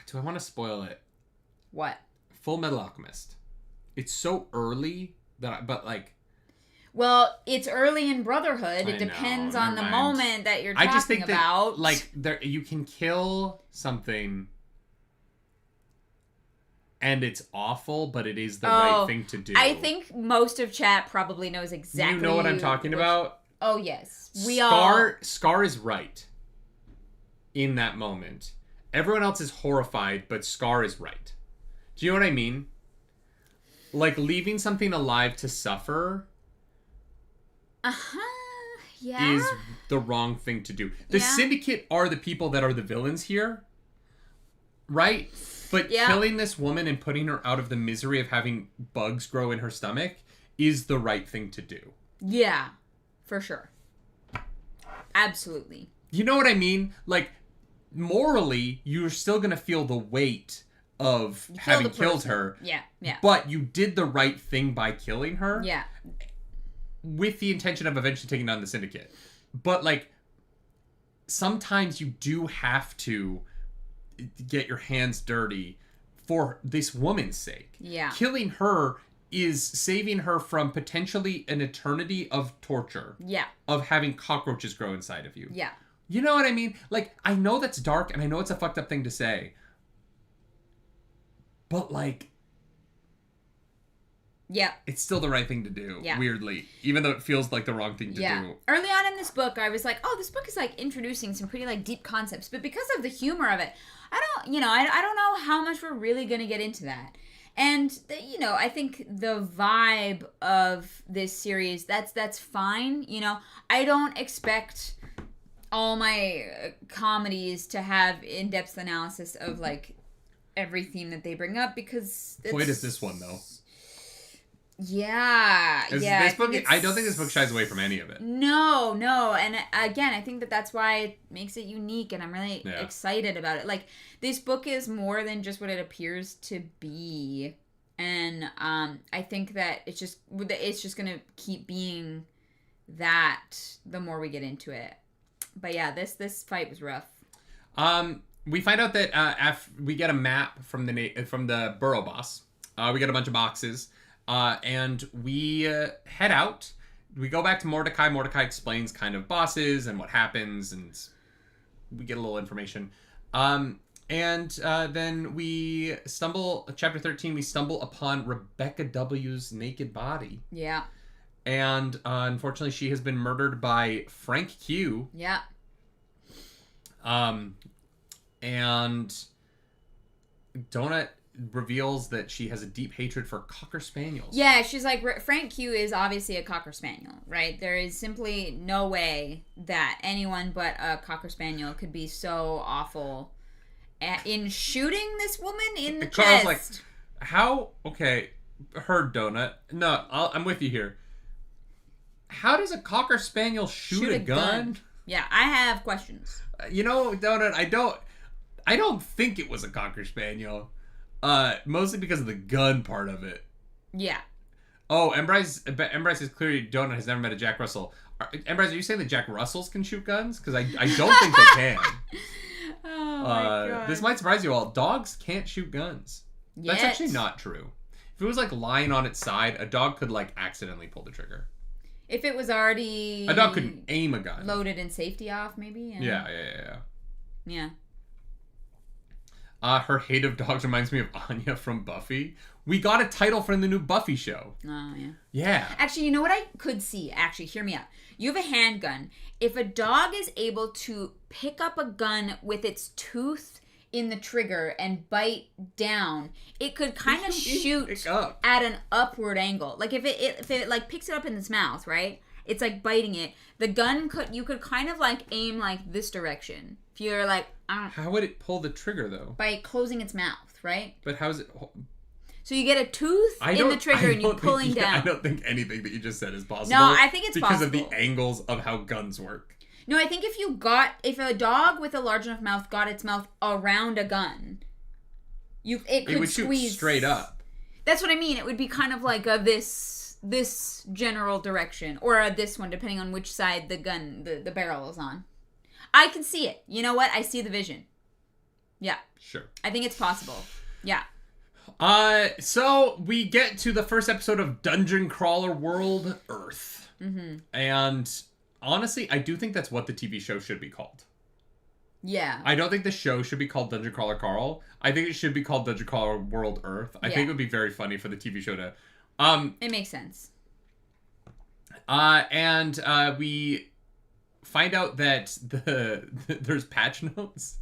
Do I want to spoil it? What? Full Metal Alchemist. It's so early but like... Well, it's early in Brotherhood. It depends on the moment that you're talking about. I just think that, like, you can kill something... And it's awful, but it is the right thing to do. I think most of chat probably knows exactly. You know what I'm talking about? Oh, yes. Scar is right in that moment. Everyone else is horrified, but Scar is right. Do you know what I mean? Like, leaving something alive to suffer yeah. is the wrong thing to do. The Syndicate are the people that are the villains here, right? But killing this woman and putting her out of the misery of having bugs grow in her stomach is the right thing to do. Yeah, for sure. Absolutely. You know what I mean? Like, morally, you're still going to feel the weight of having killed her. Yeah. But you did the right thing by killing her. Yeah. With the intention of eventually taking down the Syndicate. But, like, sometimes you do have to get your hands dirty for this woman's sake. Yeah. Killing her is saving her from potentially an eternity of torture. Yeah. Of having cockroaches grow inside of you. Yeah. You know what I mean? Like, I know that's dark and I know it's a fucked up thing to say. But, like... Yeah. It's still the right thing to do, weirdly. Even though it feels like the wrong thing to do. Early on in this book, I was like, oh, this book is, like, introducing some pretty, like, deep concepts. But because of the humor of it, I don't know how much we're really going to get into that. And, I think the vibe of this series, that's fine. I don't expect all my comedies to have in-depth analysis of, like, every theme that they bring up because... Boy, does this one, though. Yeah. This book, I don't think this book shies away from any of it. No. And again, I think that's why it makes it unique, and I'm really excited about it. Like, this book is more than just what it appears to be. And I think that it's just going to keep being that the more we get into it. But yeah, this fight was rough. We find out that we get a map from the Burrow boss. We get a bunch of boxes. And we head out. We go back to Mordecai. Mordecai explains kind of bosses and what happens, and we get a little information. And then we stumble, chapter 13, we stumble upon Rebecca W.'s naked body. Yeah. And unfortunately, she has been murdered by Frank Q. Yeah. And Donut reveals that she has a deep hatred for Cocker Spaniels. Yeah, she's like, Frank Q is obviously a Cocker Spaniel, right? There is simply no way that anyone but a Cocker Spaniel could be so awful in shooting this woman in the chest. Like, how? Okay, her Donut. No, I'm with you here. How does a Cocker Spaniel shoot a gun? Yeah, I have questions. Donut, I don't think it was a Cocker Spaniel. Mostly because of the gun part of it. Yeah. Oh, Embryce is clearly Donut has never met a Jack Russell. Embryce, are you saying that Jack Russells can shoot guns? Because I don't think they can. Oh my God. This might surprise you all. Dogs can't shoot guns. Yet. That's actually not true. If it was like lying on its side, a dog could like accidentally pull the trigger. If it was already... A dog could aim a gun. Loaded and safety off, maybe? Yeah. Yeah. Her hate of dogs reminds me of Anya from Buffy. We got a title for the new Buffy show. Oh, yeah. Yeah. Actually, you know what I could see? Actually, hear me out. You have a handgun. If a dog is able to pick up a gun with its tooth in the trigger and bite down, it could kind of shoot at an upward angle. Like if it like picks it up in its mouth, right? It's like biting it. The gun you could kind of like aim like this direction. If you're like, how would it pull the trigger though? By closing its mouth, right? But how is it? So you get a tooth in the trigger and you're pulling down. I don't think anything that you just said is possible. No, I think it's because possible. Because of the angles of how guns work. No, I think if a dog with a large enough mouth got its mouth around a gun, it would squeeze shoot straight up. That's what I mean. It would be kind of like this general direction, or this one, depending on which side the gun, the barrel is on. I can see it. You know what? I see the vision. Yeah. Sure. I think it's possible. Yeah. So we get to the first episode of Dungeon Crawler World Earth. Mm-hmm. And honestly, I do think that's what the TV show should be called. Yeah. I don't think the show should be called Dungeon Crawler Carl. I think it should be called Dungeon Crawler World Earth. I think it would be very funny for the TV show to... it makes sense. And we find out that there's patch notes,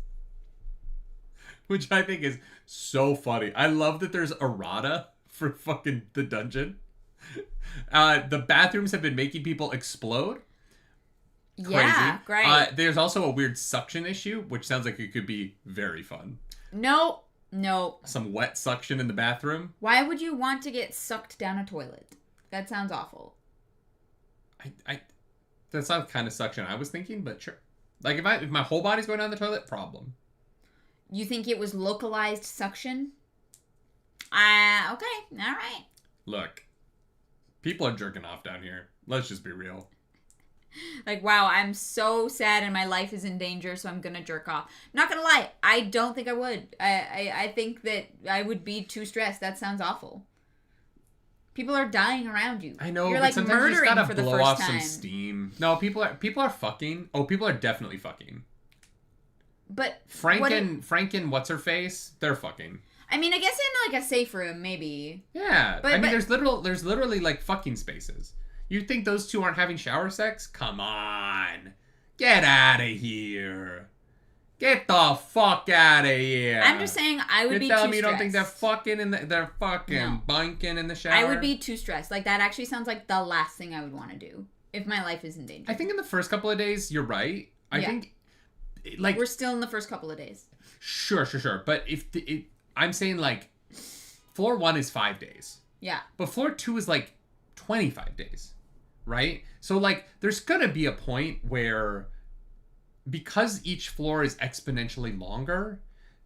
which I think is so funny. I love that there's errata for fucking the dungeon. The bathrooms have been making people explode. Crazy. Yeah, great. There's also a weird suction issue, which sounds like it could be very fun. No. Some wet suction in the bathroom. Why would you want to get sucked down a toilet? That sounds awful. That's not the kind of suction I was thinking, but sure. Like if my whole body's going down the toilet, problem. You think it was localized suction? Okay, all right. Look, people are jerking off down here. Let's just be real. Like, wow, I'm so sad and my life is in danger, so I'm gonna jerk off. Not gonna lie, I don't think I would. I think that I would be too stressed. That sounds awful. People are dying around you. I know. You're like murdering you just for the blow first off time. Some steam. No, people are fucking. Oh, people are definitely fucking. But Frank and what's her face? They're fucking. I mean, I guess in like a safe room, maybe. Yeah, but there's literally like fucking spaces. You think those two aren't having shower sex? Come on, get out of here. Get the fuck out of here. I'm just saying I would be too stressed. You're telling me you don't think they're fucking they're fucking bunking in the shower? I would be too stressed. Like, that actually sounds like the last thing I would want to do if my life is in danger. I think in the first couple of days, you're right. I think, like... We're still in the first couple of days. Sure. But I'm saying, like, floor 1 is 5 days. Yeah. But floor 2 is, like, 25 days. Right? So, like, there's gonna be a point where... Because each floor is exponentially longer,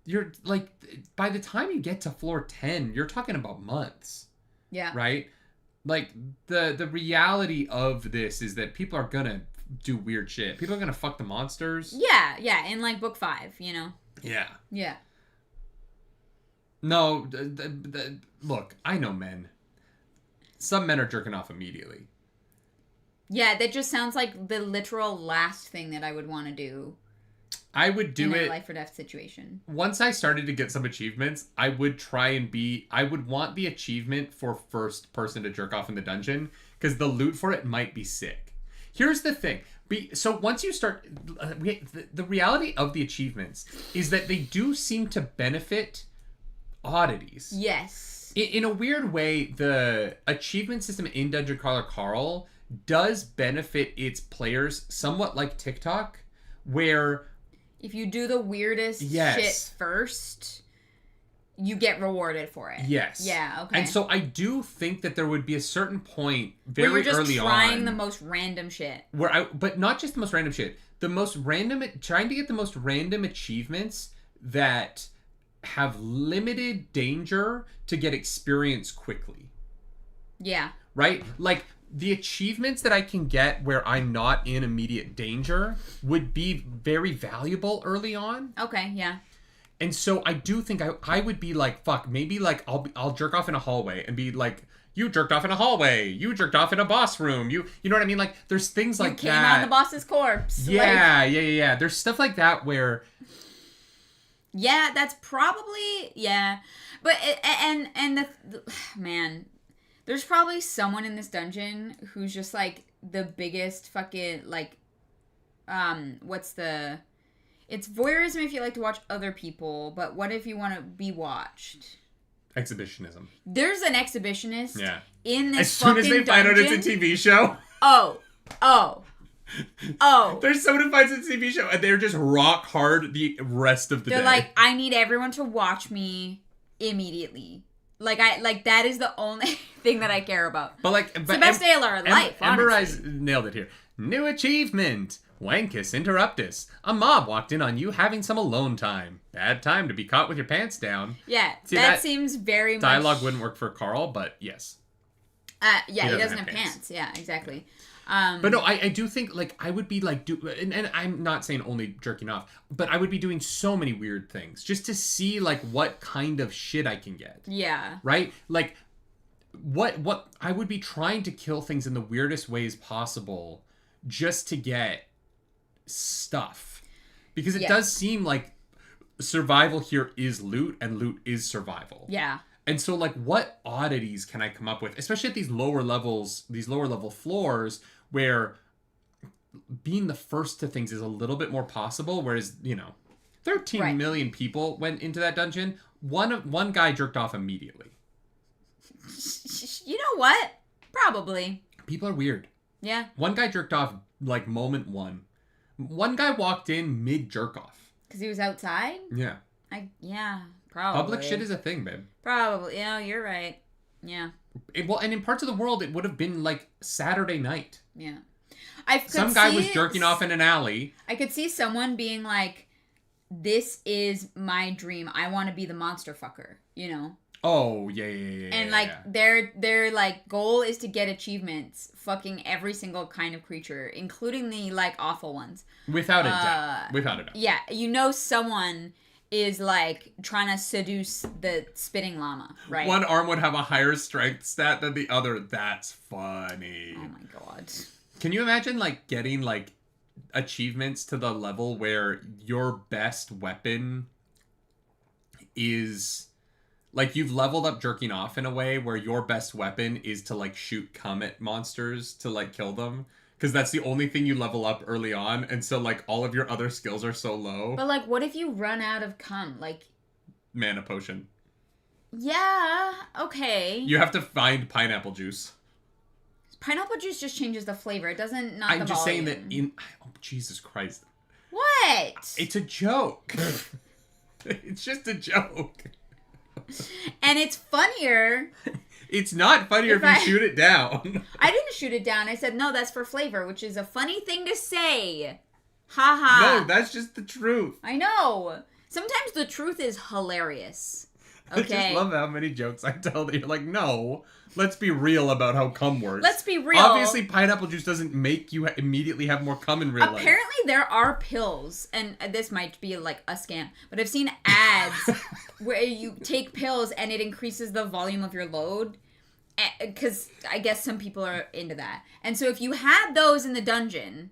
you're like, by the time you get to floor 10, you're talking about months. Yeah. Right? Like, the reality of this is that people are gonna do weird shit. People are gonna fuck the monsters. Yeah, in like book 5, you know? Yeah. No, look, I know men. Some men are jerking off immediately. Yeah, that just sounds like the literal last thing that I would want to do. I would do it. In a life or death situation. Once I started to get some achievements, I would I would want the achievement for first person to jerk off in the dungeon, because the loot for it might be sick. Here's the thing. So once you start, the reality of the achievements is that they do seem to benefit oddities. Yes. In a weird way, the achievement system in Dungeon Crawler Carl does benefit its players somewhat like TikTok, where if you do the weirdest shit first, you get rewarded for it. Yes. Yeah, okay. And so I do think that there would be a certain point very early on. Where you're just trying the most random shit. But not just the most random shit. Trying to get the most random achievements that have limited danger to get experience quickly. Yeah. Right? Like, the achievements that I can get where I'm not in immediate danger would be very valuable early on. Okay, yeah. And so I do think I would be like, fuck, maybe like I'll jerk off in a hallway and be like, you jerked off in a hallway, you jerked off in a boss room, you know what I mean? Like, there's things like that. You came on the boss's corpse. Yeah. There's stuff like that where... Yeah, that's probably... Yeah. But, man, there's probably someone in this dungeon who's just, like, the biggest fucking, like, It's voyeurism if you like to watch other people, but what if you want to be watched? Exhibitionism. There's an exhibitionist in as this soon as they find out it's a TV show. Oh. There's someone who finds it's a TV show and they're just rock hard the rest of the day. They're like, I need everyone to watch me immediately. Like that is the only thing that I care about. It's the best day of our life. Ember Eyes nailed it here. New achievement. Wankus interruptus. A mob walked in on you having some alone time. Bad time to be caught with your pants down. Yeah, that seems very much... Dialogue wouldn't work for Carl, but yes. He doesn't have pants. Yeah, exactly. But no, I do think, like, I would be, like, and I'm not saying only jerking off, but I would be doing so many weird things just to see, like, what kind of shit I can get. Yeah. Right? Like, what I would be trying to kill things in the weirdest ways possible just to get stuff, because it does seem like survival here is loot and loot is survival. Yeah. And so, like, what oddities can I come up with, especially at these lower level floors where being the first to things is a little bit more possible, whereas, 13 million people went into that dungeon. One guy jerked off immediately. You know what? Probably. People are weird. Yeah. One guy jerked off, like, moment one. One guy walked in mid-jerk-off. Because he was outside? Yeah. Probably. Public shit is a thing, babe. Probably. Yeah, you're right. Yeah. And in parts of the world, it would have been, like, Saturday night. Yeah. Some guy was jerking off in an alley. I could see someone being like, this is my dream. I want to be the monster fucker, Oh, yeah. And, their, like, goal is to get achievements fucking every single kind of creature, including the, like, awful ones. Without a doubt. Yeah, someone is, like, trying to seduce the spitting llama, right? One arm would have a higher strength stat than the other. That's funny. Oh, my God. Can you imagine, like, getting, like, achievements to the level where your best weapon is... Like, you've leveled up jerking off in a way where your best weapon is to, like, shoot cum at monsters to, like, kill them. Because that's the only thing you level up early on. And so, like, all of your other skills are so low. But, like, what if you run out of cum? Like... Mana potion. Yeah, okay. You have to find pineapple juice. Pineapple juice just changes the flavor. It doesn't, not the volume. I'm just saying that Oh, Jesus Christ. What? It's a joke. It's just a joke. And it's funnier. It's not funnier if you shoot it down. I didn't shoot it down. I said, no, that's for flavor, which is a funny thing to say. Ha ha. No, that's just the truth. I know. Sometimes the truth is hilarious. Okay. I just love how many jokes I tell that you're like, no, let's be real about how cum works. Let's be real. Obviously, pineapple juice doesn't make you immediately have more cum in real life. Apparently, there are pills, and this might be like a scam, but I've seen ads where you take pills and it increases the volume of your load, because I guess some people are into that. And so if you had those in the dungeon,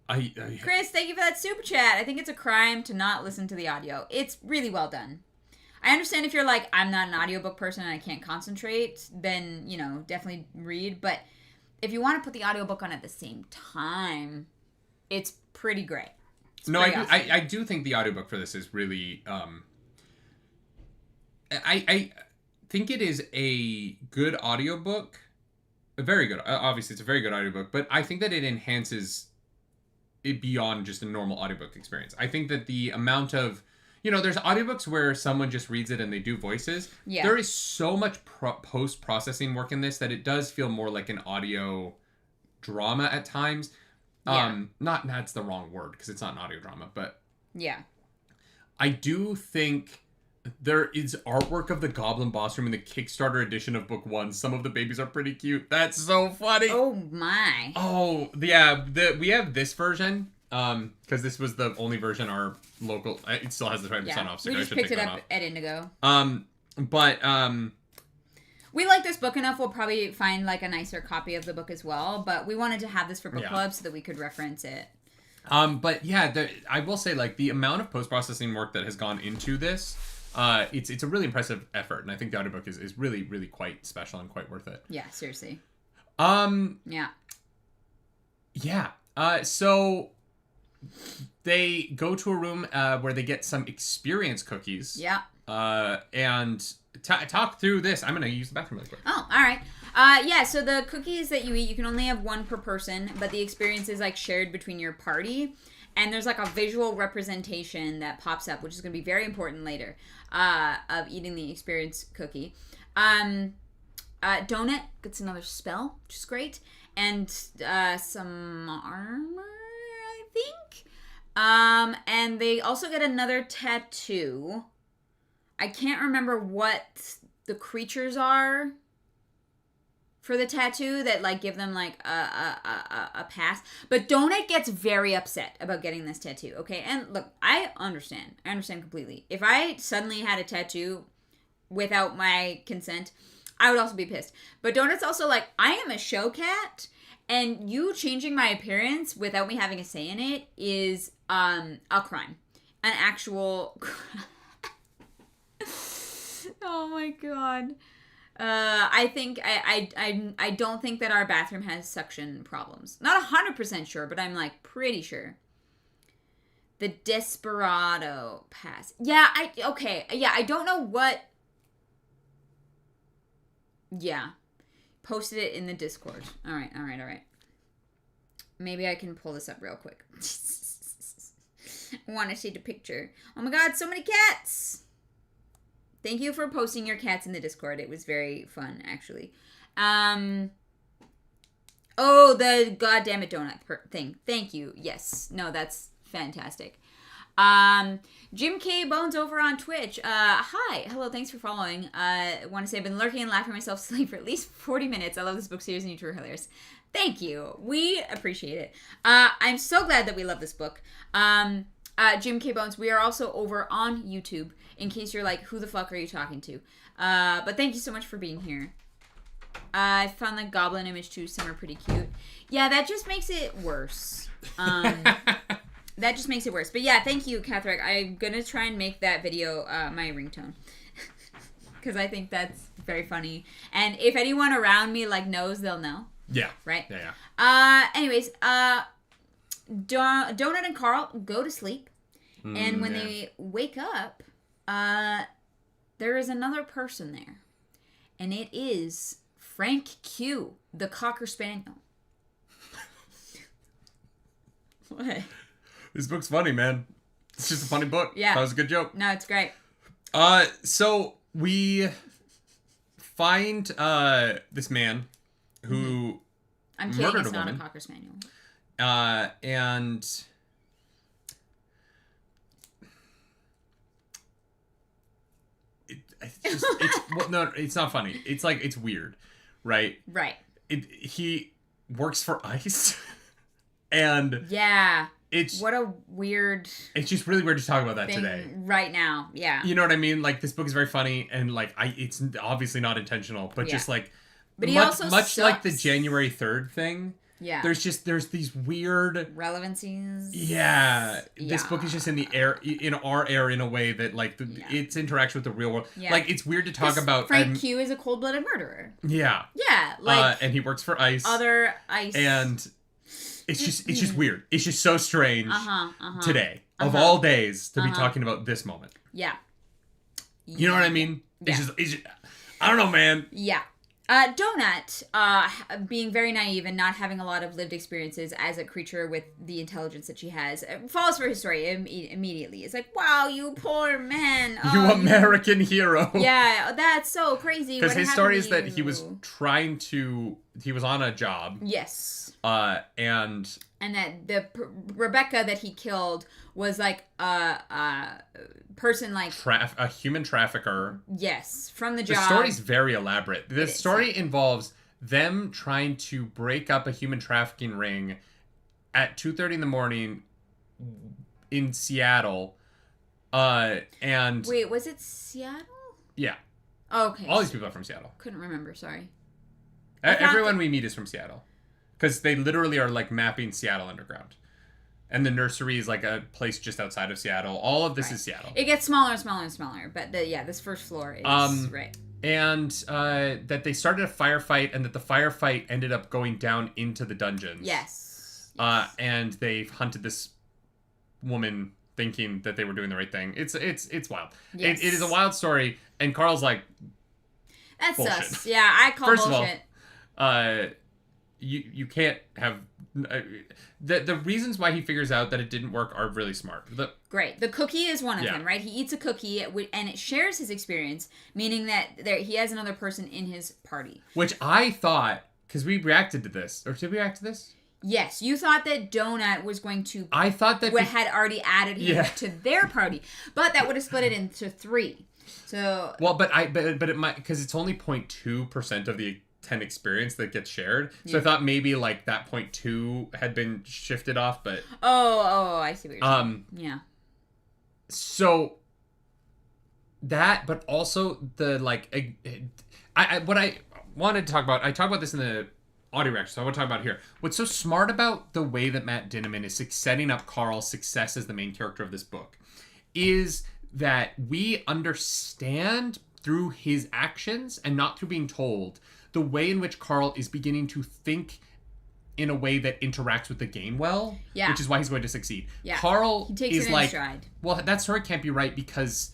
Chris, thank you for that super chat. I think it's a crime to not listen to the audio. It's really well done. I understand if you're like, I'm not an audiobook person and I can't concentrate, then, definitely read. But if you want to put the audiobook on at the same time, it's pretty great. I do think the audiobook for this is really... I think it is a good audiobook. Very good. Obviously, it's a very good audiobook. But I think that it enhances it beyond just a normal audiobook experience. I think that the amount of... there's audiobooks where someone just reads it and they do voices. Yeah. There is so much post-processing work in this that it does feel more like an audio drama at times. Yeah. Not that's the wrong word because it's not an audio drama, but... Yeah. I do think there is artwork of the Goblin Boss Room in the Kickstarter edition of Book 1. Some of the babies are pretty cute. That's so funny. Oh, my. Oh, yeah. We have this version... because this was the only version our local... It still has the 20% off. So we just picked it up at Indigo. But we like this book enough. We'll probably find like a nicer copy of the book as well. But we wanted to have this for book club so that we could reference it. But yeah, I will say like the amount of post-processing work that has gone into this, it's a really impressive effort, and I think the audiobook is really, really quite special and quite worth it. Yeah, seriously. Yeah. So they go to a room where they get some experience cookies. Yeah. And talk through this. I'm going to use the bathroom really quick. Oh, all right. So the cookies that you eat, you can only have one per person, but the experience is like shared between your party. And there's like a visual representation that pops up, which is going to be very important later, of eating the experience cookie. Donut gets another spell, which is great. And some armor, I think. And they also get another tattoo. I can't remember what the creatures are for the tattoo that like give them like a pass. But Donut gets very upset about getting this tattoo, okay? And look, I understand completely. If I suddenly had a tattoo without my consent, I would also be pissed. But Donut's also like, I am a show cat, and you changing my appearance without me having a say in it is a crime. An actual crime. Oh my god. I don't think that our bathroom has suction problems. Not 100% sure, but I'm like pretty sure. The Desperado Pass. I don't know what. Yeah. Posted it in the Discord. All right. Maybe I can pull this up real quick. I want to see the picture. Oh my god, so many cats! Thank you for posting your cats in the Discord. It was very fun, actually. The goddammit donut thing. Thank you. Yes. No, that's fantastic. Jim K. Bones over on Twitch. Hi. Hello. Thanks for following. I want to say I've been lurking and laughing myself to sleep for at least 40 minutes. I love this book series and you two are hilarious. Thank you. We appreciate it. I'm so glad that we love this book. Jim K. Bones, we are also over on YouTube in case you're like, who the fuck are you talking to? But thank you so much for being here. I found the goblin image too. Some are pretty cute. Yeah, that just makes it worse. That just makes it worse. But yeah, thank you, Catherine. I'm going to try and make that video my ringtone. Because I think that's very funny. And if anyone around me like knows, they'll know. Yeah. Right? Yeah. Anyways, Donut and Carl go to sleep. And when they wake up, there is another person there. And it is Frank Q, the Cocker Spaniel. What? This book's funny, man. It's just a funny book. Yeah. That was a good joke. No, it's great. So we find this man who I'm kidding, murdered it's a not woman. a Cocker Spaniel. And it's not funny. It's like, it's weird, right? Right. He works for ICE. And yeah. It's what a weird. It's just really weird to talk about that today. Right now, yeah. You know what I mean? Like, this book is very funny, and like it's obviously not intentional, but just like, but he also much sucks. like the January 3rd thing. Yeah. There's these weird relevancies. Yeah. This book is just in our air in a way that like its interaction with the real world. Yeah. Like it's weird to talk about. Frank Q is a cold-blooded murderer. Yeah. Yeah. Like and he works for ICE. Other ICE. And it's just weird. It's just so strange today of all days to be talking about this moment. Yeah. You know what I mean? Yeah. It's just I don't know, man. Yeah. Donut, being very naive and not having a lot of lived experiences as a creature with the intelligence that she has, falls for his story immediately. It's like, wow, you poor man. Oh, you American hero. Yeah, that's so crazy. Because his story is that he was on a job. Yes. And that the Rebecca that he killed was like a person like a human trafficker. Yes, from the job. The story's very elaborate. The story involves them trying to break up a human trafficking ring at 2:30 in the morning in Seattle. And wait, was it Seattle? Yeah. Oh, okay. All these people are from Seattle. Couldn't remember. Sorry. Everyone we meet is from Seattle, because they literally are like mapping Seattle underground. And the nursery is like a place just outside of Seattle. All of this is Seattle. It gets smaller and smaller and smaller. But this first floor is right. And that they started a firefight, and that the firefight ended up going down into the dungeons. Yes. And they hunted this woman thinking that they were doing the right thing. It's wild. Yes. It is a wild story. And Carl's like, that's bullshit. Sus. Yeah, I call First bullshit. Of all, you can't have... The reasons why he figures out that it didn't work are really smart. Great. The cookie is one of them, right? He eats a cookie and it shares his experience, meaning that he has another person in his party. Which I thought, because we reacted to this, or did we react to this? Yes, you thought that Donut was going to... I thought that... had already added him to their party, but that would have split it into 3. So... Well, but it might, because it's only 0.2% of the 10 experience that gets shared. So I thought maybe like that 0.2 had been shifted off, but... Oh, I see what you're saying. Yeah. So that, but also the like... what I wanted to talk about, I talked about this in the audio reaction, so I want to talk about it here. What's so smart about the way that Matt Dinniman is setting up Carl's success as the main character of this book is that we understand through his actions and not through being told the way in which Carl is beginning to think in a way that interacts with the game well, which is why he's going to succeed. Yeah. Carl he takes is it in like, stride. Well, that story can't be right because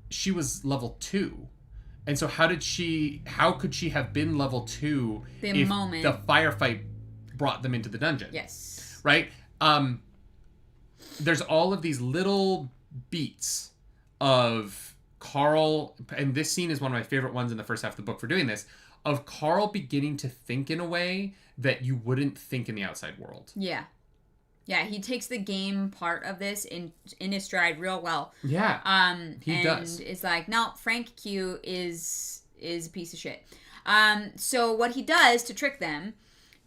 she was level 2. And so how could she have been level 2 if the firefight brought them into the dungeon? Yes. Right? There's all of these little beats of Carl, and this scene is one of my favorite ones in the first half of the book for doing this, of Carl beginning to think in a way that you wouldn't think in the outside world. Yeah. Yeah, he takes the game part of this in his stride real well. Yeah. He does. And it's like, no, Frank Q is a piece of shit. So what he does to trick them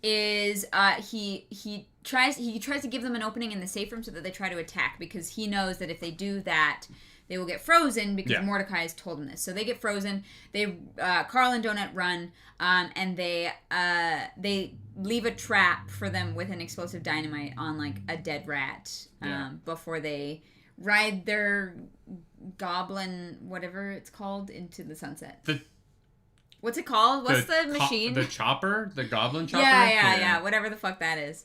is he tries to give them an opening in the safe room so that they try to attack, because he knows that if they do that, they will get frozen because Mordecai has told them this. So they get frozen. They Carl and Donut run, and they leave a trap for them with an explosive dynamite on like a dead rat before they ride their goblin, whatever it's called, into the sunset. What's it called? What's the machine? The chopper? The goblin chopper? Yeah. Whatever the fuck that is.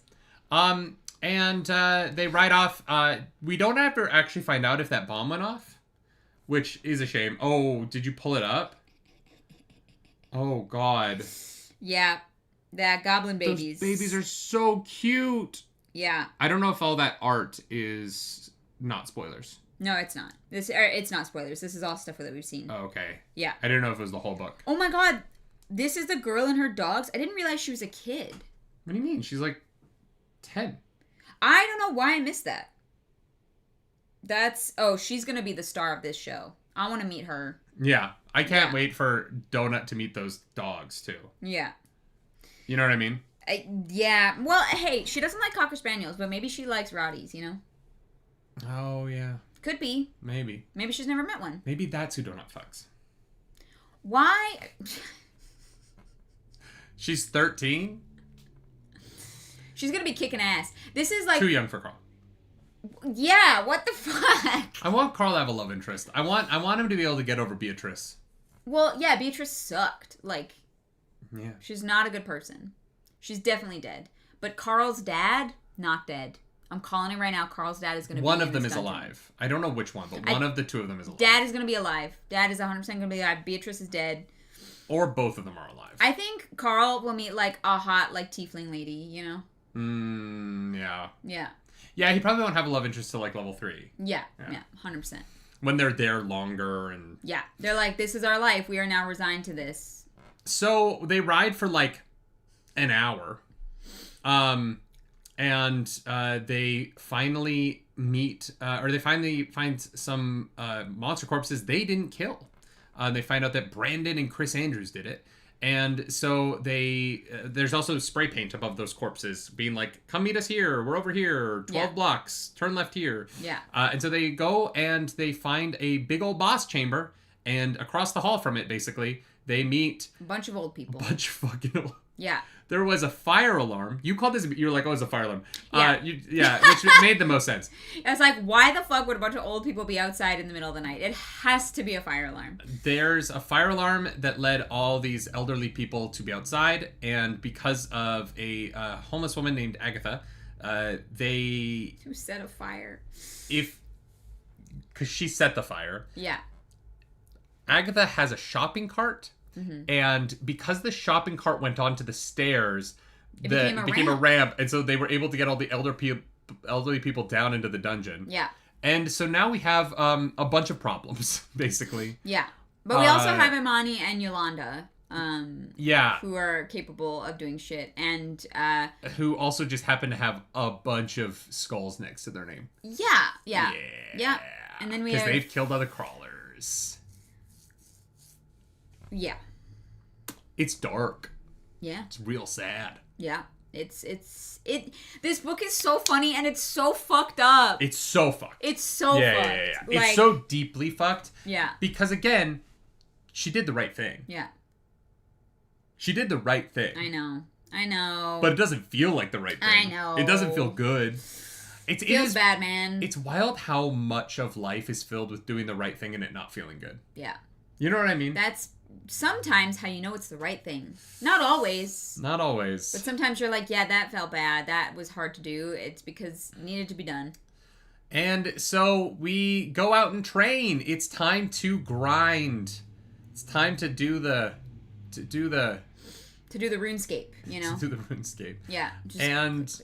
And they ride off. We don't ever actually find out if that bomb went off, which is a shame. Oh, did you pull it up? Oh, God. Yeah. That goblin babies. Those babies are so cute. Yeah. I don't know if all that art is not spoilers. No, it's not. It's not spoilers. This is all stuff that we've seen. Oh, okay. Yeah. I didn't know if it was the whole book. Oh my God. This is the girl and her dogs. I didn't realize she was a kid. What do you mean? She's like 10. I don't know why I missed that. She's going to be the star of this show. I want to meet her. Yeah. I can't wait for Donut to meet those dogs, too. Yeah. You know what I mean? Yeah. Well, hey, she doesn't like Cocker Spaniels, but maybe she likes Rowdies, you know? Oh, yeah. Could be. Maybe. Maybe she's never met one. Maybe that's who Donut fucks. Why? She's 13? She's gonna be kicking ass. This is like too young for Carl. Yeah, what the fuck? I want Carl to have a love interest. I want him to be able to get over Beatrice. Well, yeah, Beatrice sucked. Like, yeah, she's not a good person. She's definitely dead. But Carl's dad, not dead. I'm calling it right now. Carl's dad is going to be one of them is alive. I don't know which one, but one of the two of them is alive. Dad is going to be alive. Dad is 100% going to be alive. Beatrice is dead. Or both of them are alive. I think Carl will meet, like, a hot, like, tiefling lady, you know? Yeah. Yeah. Yeah, he probably won't have a love interest till, like, level 3. Yeah, 100%. When they're there longer and... Yeah. They're like, this is our life. We are now resigned to this. So, they ride for, like, an hour. And they finally meet, or they finally find some monster corpses they didn't kill. They find out that Brandon and Chris Andrews did it. And so there's also spray paint above those corpses being like, come meet us here. We're over here. 12 blocks. Turn left here. Yeah. And so they go and they find a big old boss chamber. And across the hall from it, basically, they meet... a bunch of old people. A bunch of fucking old... Yeah. There was a fire alarm. You called this... You were like, oh, it's a fire alarm. Yeah. Which made the most sense. I was like, why the fuck would a bunch of old people be outside in the middle of the night? It has to be a fire alarm. There's a fire alarm that led all these elderly people to be outside. And because of a homeless woman named Agatha, they... Who set a fire? Because she set the fire. Yeah. Agatha has a shopping cart. Mm-hmm. And because the shopping cart went onto the stairs, it became a ramp. And so they were able to get all the elderly people down into the dungeon. Yeah. And so now we have a bunch of problems, basically. Yeah. But we also have Imani and Yolanda. Who are capable of doing shit. And who also just happen to have a bunch of skulls next to their name. Yeah. And then we have... because they've killed other crawlers. Yeah. It's dark. Yeah. It's real sad. Yeah. This book is so funny and it's so fucked up. It's so fucked. It's so fucked. Yeah. Like, it's so deeply fucked. Yeah. Because again, she did the right thing. Yeah. She did the right thing. I know. But it doesn't feel like the right thing. I know. It doesn't feel good. It feels bad, man. It's wild how much of life is filled with doing the right thing and it not feeling good. Yeah. You know what I mean? That's sometimes how you know it's the right thing. Not always. Not always. But sometimes you're like, yeah, that felt bad. That was hard to do. It's because it needed to be done. And so we go out and train. It's time to grind. It's time to do the RuneScape, you know? To do the RuneScape. Yeah. And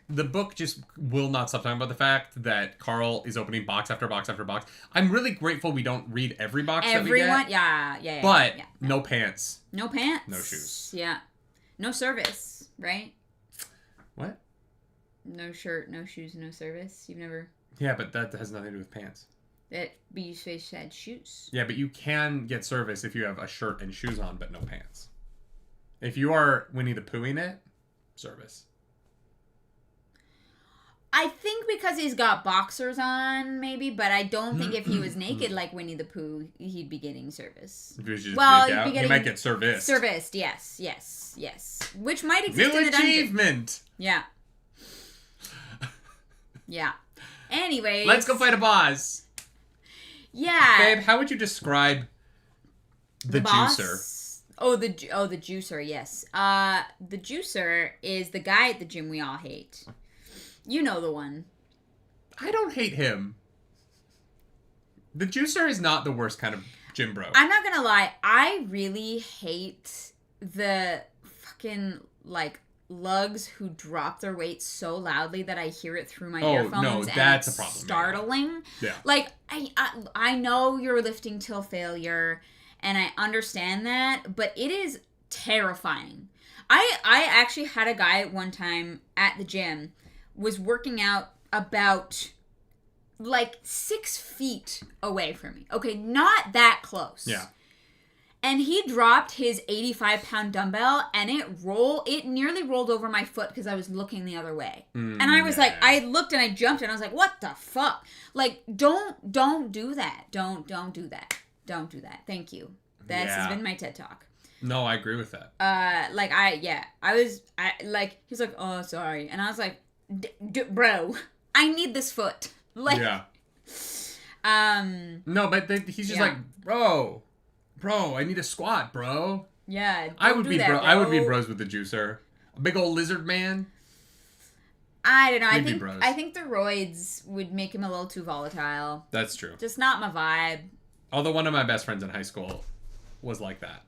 the book just will not stop talking about the fact that Carl is opening box after box after box. I'm really grateful we don't read every box that we get. Yeah. But no pants. No pants. No shoes. Yeah. No service, right? What? No shirt, no shoes, no service. You've never... Yeah, but that has nothing to do with pants. But you said shoes. Yeah, but you can get service if you have a shirt and shoes on, but no pants. If you are Winnie the Poohing it, service. I think because he's got boxers on, maybe, but I don't think if he was naked like Winnie the Pooh, he'd be getting service. If he was just he'd be getting... He might get serviced. Serviced, yes. Which might exist New in the dungeon. achievement! Yeah. Yeah. Anyways. Let's go fight a boss. Yeah. Babe, how would you describe the juicer? Oh, the juicer, yes. The juicer is the guy at the gym we all hate. You know the one. I don't hate him. The juicer is not the worst kind of gym bro. I'm not gonna lie. I really hate the fucking, like, lugs who drop their weight so loudly that I hear it through my earphones. No, that's a problem. Startling. Yeah. Like, I know you're lifting till failure, and I understand that, but it is terrifying. I actually had a guy at one time at the gym was working out about like 6 feet away from me. Okay, not that close. Yeah. And he dropped his 85-pound dumbbell, and it nearly rolled over my foot because I was looking the other way. And I was like, I looked and I jumped, and I was like, what the fuck? Like, don't do that. Don't do that. Don't do that. Thank you. This has been my TED Talk. No, I agree with that. He's like, oh, sorry. And I was like, bro, I need this foot. Like, yeah. No, but he's just like, bro, I need a squat, bro. Yeah, I would be bros with the juicer. A big old lizard man. I don't know. I think the roids would make him a little too volatile. That's true. Just not my vibe. Although one of my best friends in high school was like that.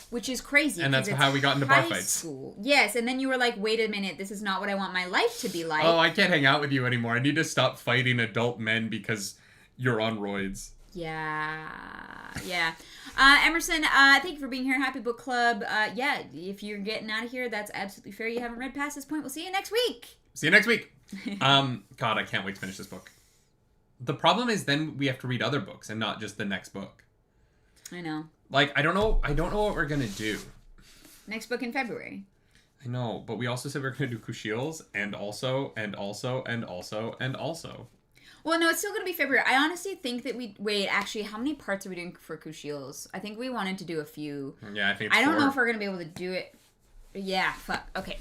Which is crazy. And that's how we got into bar fights. School. Yes, and then you were like, wait a minute, this is not what I want my life to be like. Oh, I can't hang out with you anymore. I need to stop fighting adult men because you're on roids. Yeah. Emerson, thank you for being here. Happy book club. If you're getting out of here, that's absolutely fair. You haven't read past this point. We'll see you next week. God, I can't wait to finish this book. The problem is then we have to read other books and not just the next book. I know. Like, I don't know what we're going to do. Next book in February. I know, but we also said we were going to do Kushiels and also. Well, no, it's still going to be February. I honestly think that actually, how many parts are we doing for Kushiels? I think we wanted to do a few. Yeah, I think it's I don't 4. know if we're going to be able to do it. Yeah, fuck. Okay,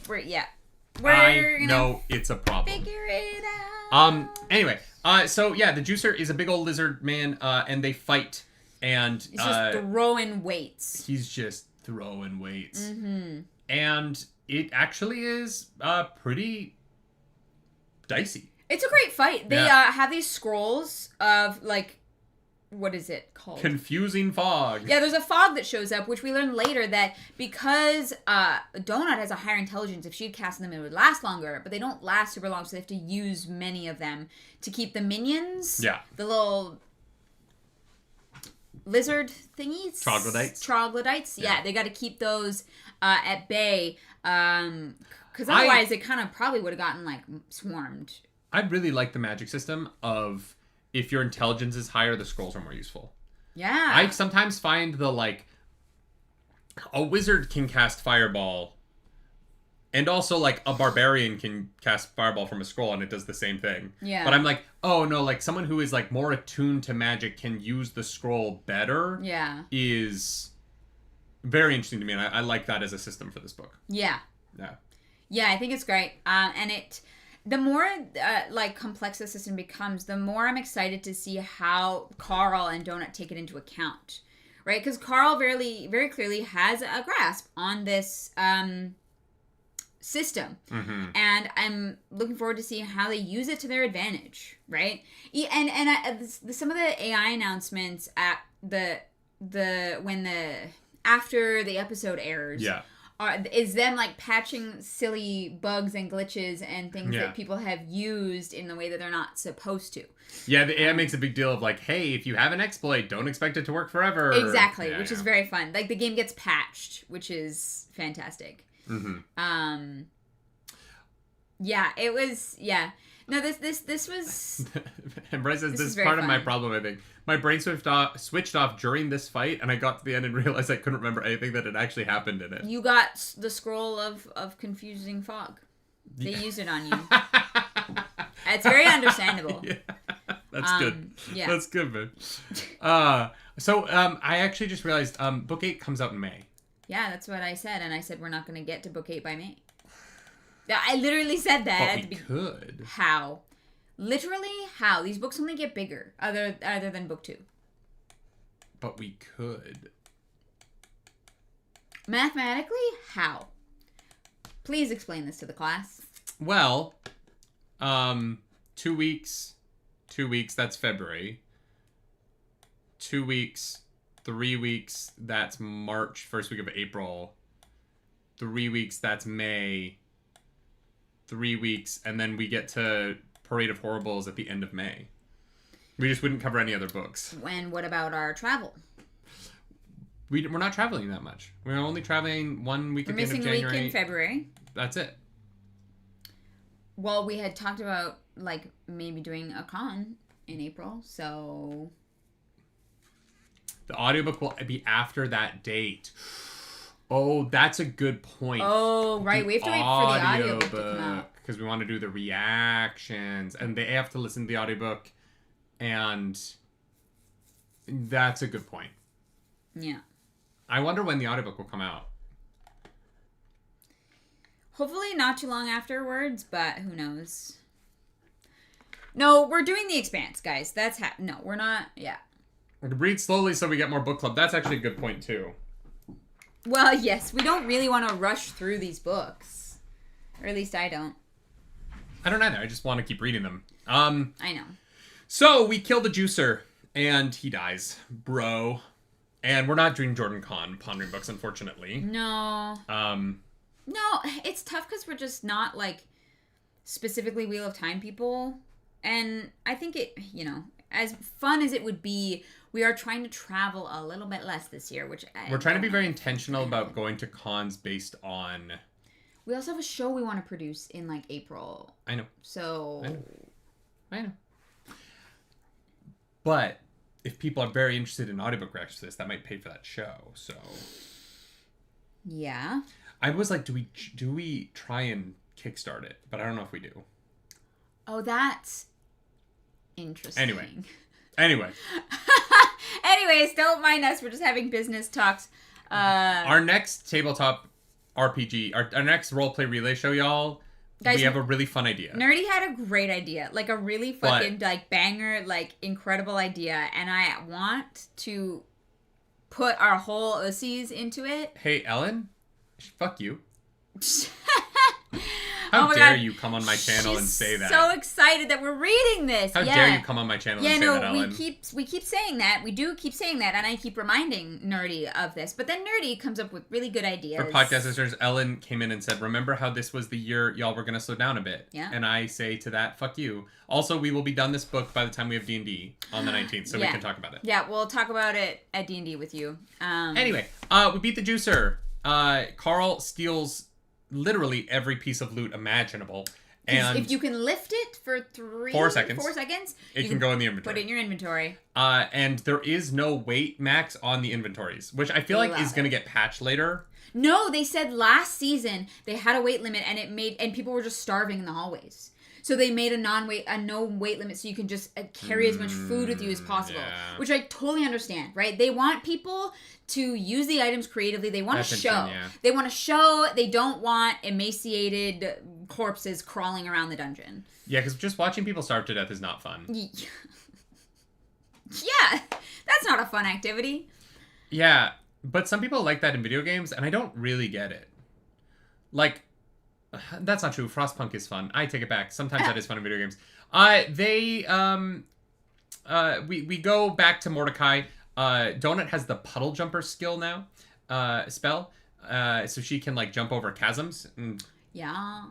I know it's a problem. Figure it out. Anyway, so yeah, the juicer is a big old lizard man, and they fight, and he's just throwing weights. Mm-hmm. And it actually is pretty dicey. It's a great fight. They have these scrolls of like, what is it called? Confusing fog. Yeah, there's a fog that shows up, which we learn later that because Donut has a higher intelligence, if she'd cast them, it would last longer. But they don't last super long, so they have to use many of them to keep the minions. Yeah. The little lizard thingies. Troglodytes. Yeah, they got to keep those at bay. Because otherwise, it kind of probably would have gotten like swarmed. I really like the magic system of if your intelligence is higher, the scrolls are more useful. Yeah. I sometimes find a wizard can cast fireball, and also like a barbarian can cast fireball from a scroll, and it does the same thing. Yeah. But I'm like, oh no, like someone who is like more attuned to magic can use the scroll better. Yeah. Is very interesting to me, and I like that as a system for this book. Yeah. Yeah. Yeah, I think it's great. And the more complex the system becomes, the more I'm excited to see how Carl and Donut take it into account, right? Because Carl very, very clearly has a grasp on this system, and I'm looking forward to seeing how they use it to their advantage, right? And some of the AI announcements at after the episode airs, yeah. Is them like patching silly bugs and glitches and things that people have used in the way that they're not supposed to. Yeah, the AI makes a big deal of like, hey, if you have an exploit, don't expect it to work forever. Exactly, which is very fun. Like the game gets patched, which is fantastic. Mm-hmm. Yeah, it was. Yeah. No, this was. And Bryce says this is part of my problem. I think my brain switched off during this fight, and I got to the end and realized I couldn't remember anything that had actually happened in it. You got the scroll of confusing fog. They used it on you. It's very understandable. Yeah. That's good. Yeah, that's good, man. So I actually just realized book 8 comes out in May. Yeah, that's what I said, and I said we're not going to get to book 8 by May. I literally said that. But we could. How? Literally, how? These books only get bigger, other than book 2. But we could. Mathematically, how? Please explain this to the class. Well, 2 weeks. 2 weeks, that's February. 2 weeks. 3 weeks, that's March, first week of April. 3 weeks, that's May. 3 weeks, and then we get to Parade of Horribles at the end of May. We just wouldn't cover any other books. And what about our travel? We're not traveling that much. We're only traveling 1 week at the end of January. We're missing a week in February. That's it. Well, we had talked about, like, maybe doing a con in April, so... The audiobook will be after that date. Oh, that's a good point. Oh, right. We have to wait for the audiobook to come out. Because we want to do the reactions. And they have to listen to the audiobook. And that's a good point. Yeah. I wonder when the audiobook will come out. Hopefully not too long afterwards, but who knows. No, we're doing The Expanse, guys. No, we're not. Yeah. Read slowly so we get more book club. That's actually a good point, too. Well, yes. We don't really want to rush through these books. Or at least I don't. I don't either. I just want to keep reading them. I know. So, we kill the juicer, and he dies. Bro. And we're not doing Jordan Kahn pondering books, unfortunately. No. No, it's tough because we're just not, like, specifically Wheel of Time people. And I think it, as fun as it would be, we are trying to travel a little bit less this year, which we're trying to be very intentional about going to cons based on... We also have a show we want to produce in, like, April. I know. So... I know. But if people are very interested in audiobook reactions to this, that might pay for that show, so... Yeah. I was like, do we try and kickstart it? But I don't know if we do. Oh, that's interesting. Anyway. Anyways, don't mind us. We're just having business talks. Our next tabletop RPG, our next roleplay relay show, y'all, guys, we have a really fun idea. Nerdy had a great idea. Like, a really fucking, banger, incredible idea. And I want to put our whole Ussies into it. Hey, Ellen? Fuck you. How dare you come on my channel and say that? So excited that we're reading this. How dare you come on my channel and say that, Ellen? we keep saying that. We do keep saying that, and I keep reminding Nerdy of this. But then Nerdy comes up with really good ideas. For podcast listeners, Ellen came in and said, remember how this was the year y'all were going to slow down a bit? Yeah. And I say to that, fuck you. Also, we will be done this book by the time we have D&D on the 19th, so we can talk about it. Yeah, we'll talk about it at D&D with you. Anyway, we beat the juicer. Carl steals literally every piece of loot imaginable. And if you can lift it for 4 seconds, it can go in the inventory. Put it in your inventory. And there is no weight max on the inventories, which I feel like is going to get patched later. No, they said last season they had a weight limit and people were just starving in the hallways. So they made a no weight limit so you can just carry as much food with you as possible, which I totally understand, right? They want people to use the items creatively. They want to show. They want to show. They don't want emaciated corpses crawling around the dungeon. Yeah, because just watching people starve to death is not fun. Yeah, that's not a fun activity. Yeah, but some people like that in video games, and I don't really get it. Like... That's not true. Frostpunk is fun. I take it back. Sometimes that is fun in video games. We go back to Mordecai. Donut has the puddle jumper skill now, spell. So she can jump over chasms. Yeah.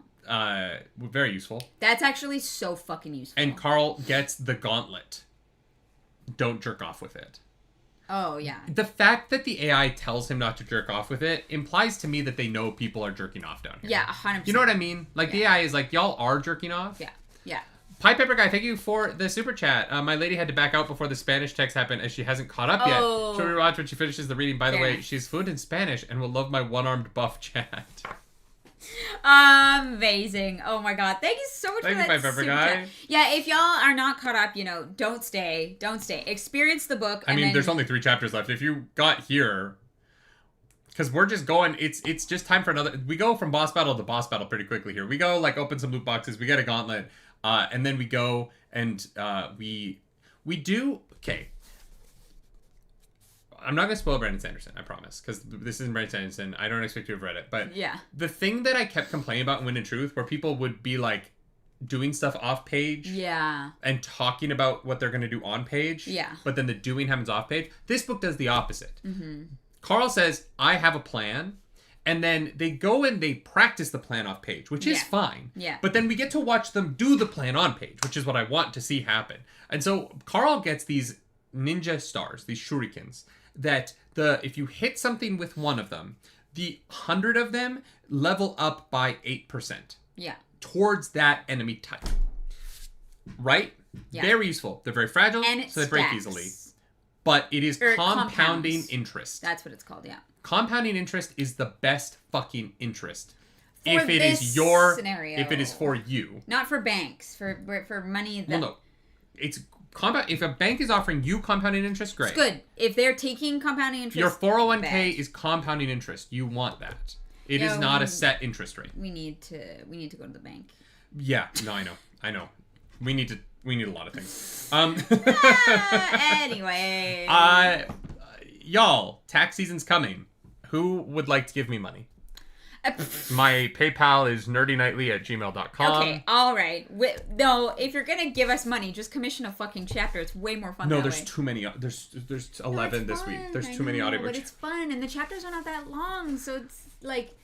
Very useful. That's actually so fucking useful. And Carl gets the gauntlet. Don't jerk off with it. Oh, yeah. The fact that the AI tells him not to jerk off with it implies to me that they know people are jerking off down here. Yeah, 100%. You know what I mean? The AI is y'all are jerking off? Yeah. Pie Pepper Guy, thank you for the super chat. My lady had to back out before the Spanish text happened as she hasn't caught up yet. She'll rewatch when she finishes the reading. By the way, she's fluent in Spanish and will love my one-armed buff chat. Amazing. Oh my god. Thank you so much for that Pie Pepper Guy. Yeah, if y'all are not caught up, don't stay. Experience the book. There's only 3 chapters left. If you got here, because we're just going, it's just time for another. We go from boss battle to boss battle pretty quickly here. We go open some loot boxes. We get a gauntlet, and then we go and we do. Okay. I'm not going to spoil Brandon Sanderson, I promise, because this isn't Brandon Sanderson. I don't expect you to have read it. But the thing that I kept complaining about in Wind and Truth, where people would be doing stuff off page and talking about what they're going to do on page, but then the doing happens off page. This book does the opposite. Mm-hmm. Carl says, I have a plan, and then they go and they practice the plan off page, which is fine. Yeah. But then we get to watch them do the plan on page, which is what I want to see happen. And so Carl gets these ninja stars, these shurikens, that if you hit something with one of them, the 100 of them level up by 8%. Yeah. Towards that enemy type. Right? Yeah. Very useful. They're very fragile, so they break easily. But it is compounding interest. That's what it's called, yeah. Compounding interest is the best fucking interest. If it is your scenario. If it is for you. Not for banks, for money that... Well, no. It's if a bank is offering you compounding interest, great. It's good. If they're taking compounding interest, your 401k is compounding interest. You want that. It is not a set interest rate. We need to go to the bank. Yeah, no, I know. We need a lot of things. Anyway. Y'all, tax season's coming. Who would like to give me money? My PayPal is nerdynightly@gmail.com. Okay, all right. No, if you're gonna give us money, just commission a fucking chapter. It's way more fun. No, there's too many. There's 11 this week. There's too many audiobooks. But it's fun, and the chapters are not that long, so it's like.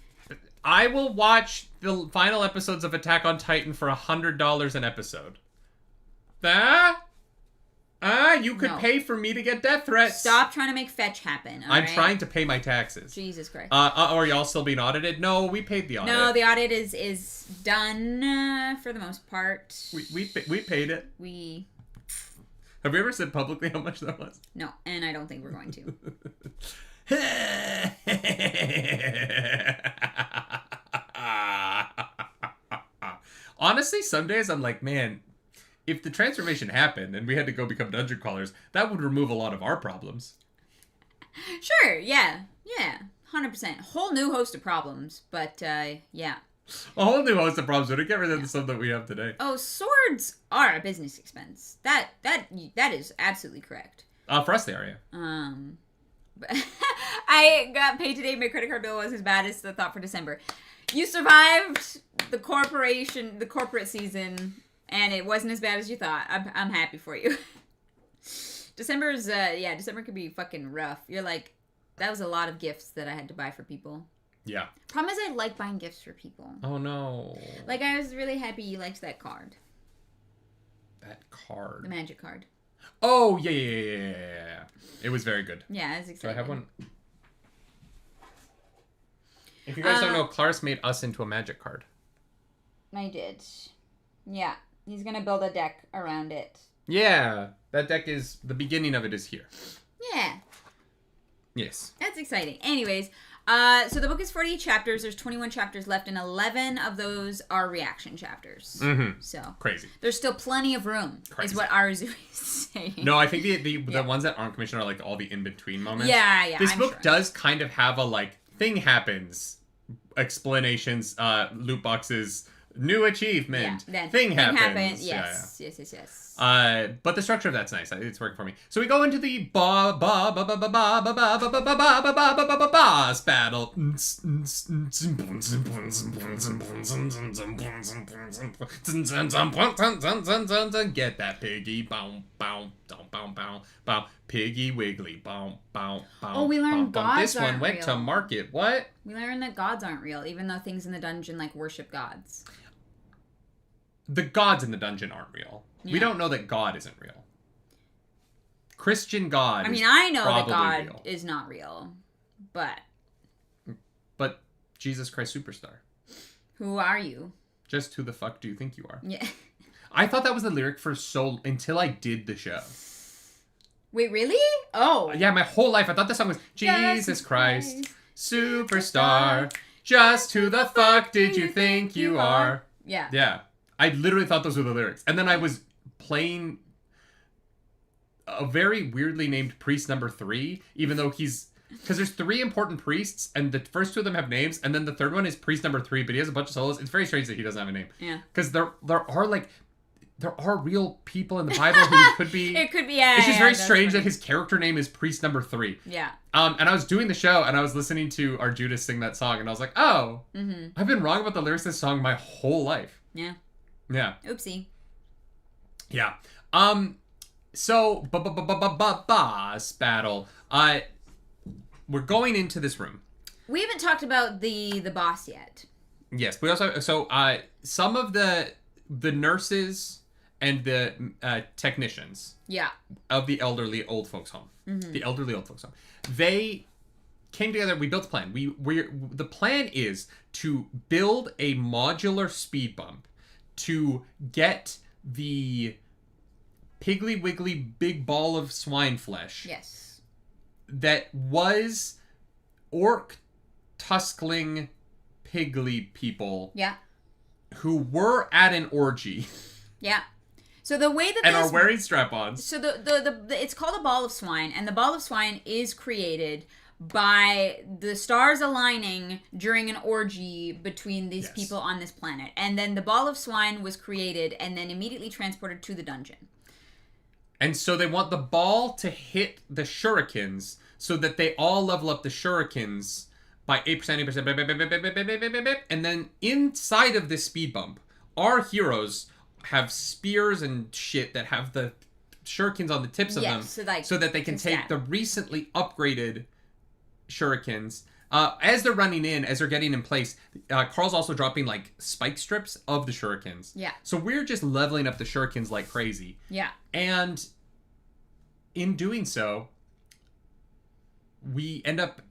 I will watch the final episodes of Attack on Titan for $100 an episode. You could pay for me to get death threats. Stop trying to make fetch happen. I'm trying to pay my taxes. Jesus Christ. Are y'all still being audited? No, we paid the audit. No, the audit is done for the most part. We paid it. Have we ever said publicly how much that was? No, and I don't think we're going to. Honestly, some days I'm like, man, if the transformation happened and we had to go become dungeon crawlers, that would remove a lot of our problems. Sure, yeah, 100%. Whole new host of problems, but yeah. A whole new host of problems. We get rid of the stuff that we have today. Oh, swords are a business expense. That is absolutely correct. For us, they are, yeah. I got paid today. My credit card bill was as bad as the thought for December. You survived the corporate season. And it wasn't as bad as you thought. I'm happy for you. December could be fucking rough. You're like, that was a lot of gifts that I had to buy for people. Yeah. Problem is I like buying gifts for people. Oh, no. Like, I was really happy you liked that card. That card? The magic card. Oh, yeah. It was very good. Yeah, it was exciting. Do I have one? If you guys don't know, Claris made us into a magic card. I did. Yeah. He's going to build a deck around it. Yeah. That deck is... The beginning of it is here. Yeah. Yes. That's exciting. Anyways, so the book is 48 chapters. There's 21 chapters left, and 11 of those are reaction chapters. Mm-hmm. So... Crazy. There's still plenty of room, is what Arazu is saying. No, I think the ones that aren't commissioned are like all the in-between moments. Yeah, This book does kind of have a, like, thing happens, explanations, loot boxes... New achievement. Yeah, thing happens. Yes. Yeah. Yes. But the structure of that's nice. It's working for me. So we go into the boss battle. Get that piggy. Bow, bow, bow, bow, bow, bow. Piggy Wiggly. Bow, bow, bow. Oh, we learned gods This one went real. to market. What? We learned that gods aren't real, even though things in the dungeon like worship gods. The gods in the dungeon aren't real. Yeah. We don't know that God isn't real. Christian God. I mean, I know that God real. is not real, but Jesus Christ Superstar. Who are you? Just who the fuck do you think you are? Yeah. I thought that was the lyric until I did the show. Wait, really? Oh. Yeah, my whole life I thought the song was Jesus Christ Superstar. Just who the fuck did you think you are? Yeah. Yeah. I literally thought those were the lyrics. And then I was playing a very weirdly named priest number 3, even though because there's 3 important priests, and the first 2 of them have names, and then the third one is priest number 3, but he has a bunch of solos. It's very strange that he doesn't have a name. Yeah. Because there are real people in the Bible who could be... It could be, yeah. It's just very strange that his character name is priest number 3. Yeah. And I was doing the show, and I was listening to our Judas sing that song, and I was like, oh, I've been wrong about the lyrics of this song my whole life. Yeah. Yeah. Oopsie. Yeah. So, boss battle. We're going into this room. We haven't talked about the boss yet. Yes, we also some of the nurses and the technicians. Yeah. Of the elderly old folks home. The elderly old folks home. They came together. We built a plan. The plan is to build a modular speed bump to get the Piggly Wiggly big ball of swine flesh. Yes. That was orc tuskling piggly people. Yeah. Who were at an orgy. Yeah. So the way that and are wearing strap-ons. So the it's called a ball of swine, and the ball of swine is created by the stars aligning during an orgy between these people on this planet. And then the ball of swine was created and then immediately transported to the dungeon. And so they want the ball to hit the shurikens so that they all level up the shurikens by 8%, 8%, and then inside of this speed bump, our heroes have spears and shit that have the shurikens on the tips of them so that they can take the recently upgraded shurikens. As they're running in, as they're getting in place, Carl's also dropping like spike strips of the shurikens. Yeah. So we're just leveling up the shurikens like crazy. Yeah. And in doing so, we end up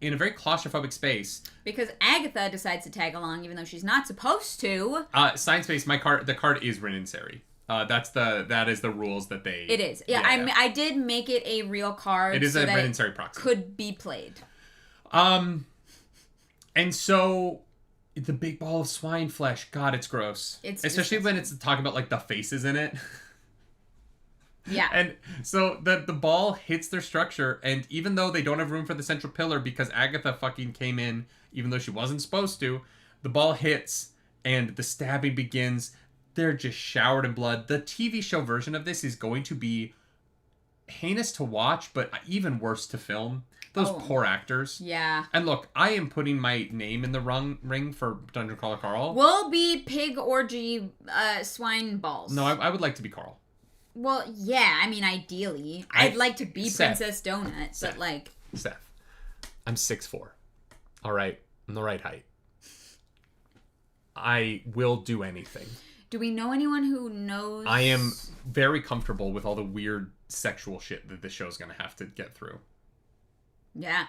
in a very claustrophobic space. Because Agatha decides to tag along even though she's not supposed to. Science Space, the card is Reninsari. That is the rules that they... It is. Yeah, I did make it a real card. It is a Reninsari proxy. Could be played. And so the big ball of swine flesh, God, it's gross. It's especially disgusting. When it's talking about like the faces in it. Yeah. And so the ball hits their structure, and even though they don't have room for the central pillar because Agatha fucking came in even though she wasn't supposed to, the ball hits and the stabbing begins. They're just showered in blood. The TV show version of this is going to be heinous to watch, but even worse to film. Those poor actors. Yeah. And look, I am putting my name in the ring for Dungeon Crawler Carl. We'll be pig orgy swine balls. No, I would like to be Carl. Well, yeah, I mean, ideally. I'd like to be Seth, Princess Donut, but like... Seth, I'm 6'4". All right? I'm the right height. I will do anything. Do we know anyone who knows... I am very comfortable with all the weird sexual shit that this show's going to have to get through. Yeah.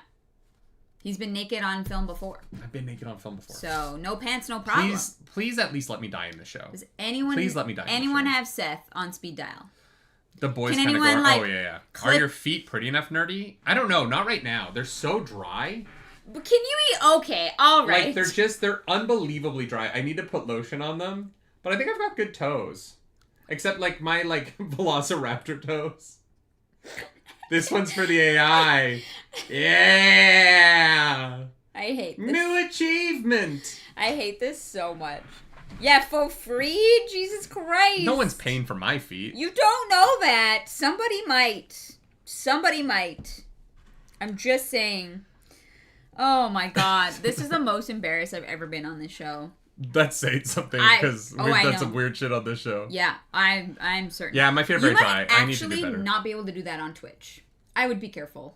He's been naked on film before. I've been naked on film before. So, no pants, no problem. Please at least let me die in the show. Does anyone... Please let me die in the show. Anyone have Seth on speed dial? The boys kind of go, oh, yeah. Are your feet pretty enough, nerdy? I don't know. Not right now. They're so dry. But can you eat... Okay, all right. Like, they're unbelievably dry. I need to put lotion on them. But I think I've got good toes. Except, like, my, like, Velociraptor toes. This one's for the AI. Yeah! I hate this. New achievement! I hate this so much. Yeah, for free? Jesus Christ. No one's paying for my feet. You don't know that. Somebody might. I'm just saying. Oh my God. This is the most embarrassed I've ever been on this show. That's saying something, because we've done some weird shit on this show. Yeah, I'm certain. Yeah, my feet are very dry. I need to do better. You might actually not be able to do that on Twitch. I would be careful.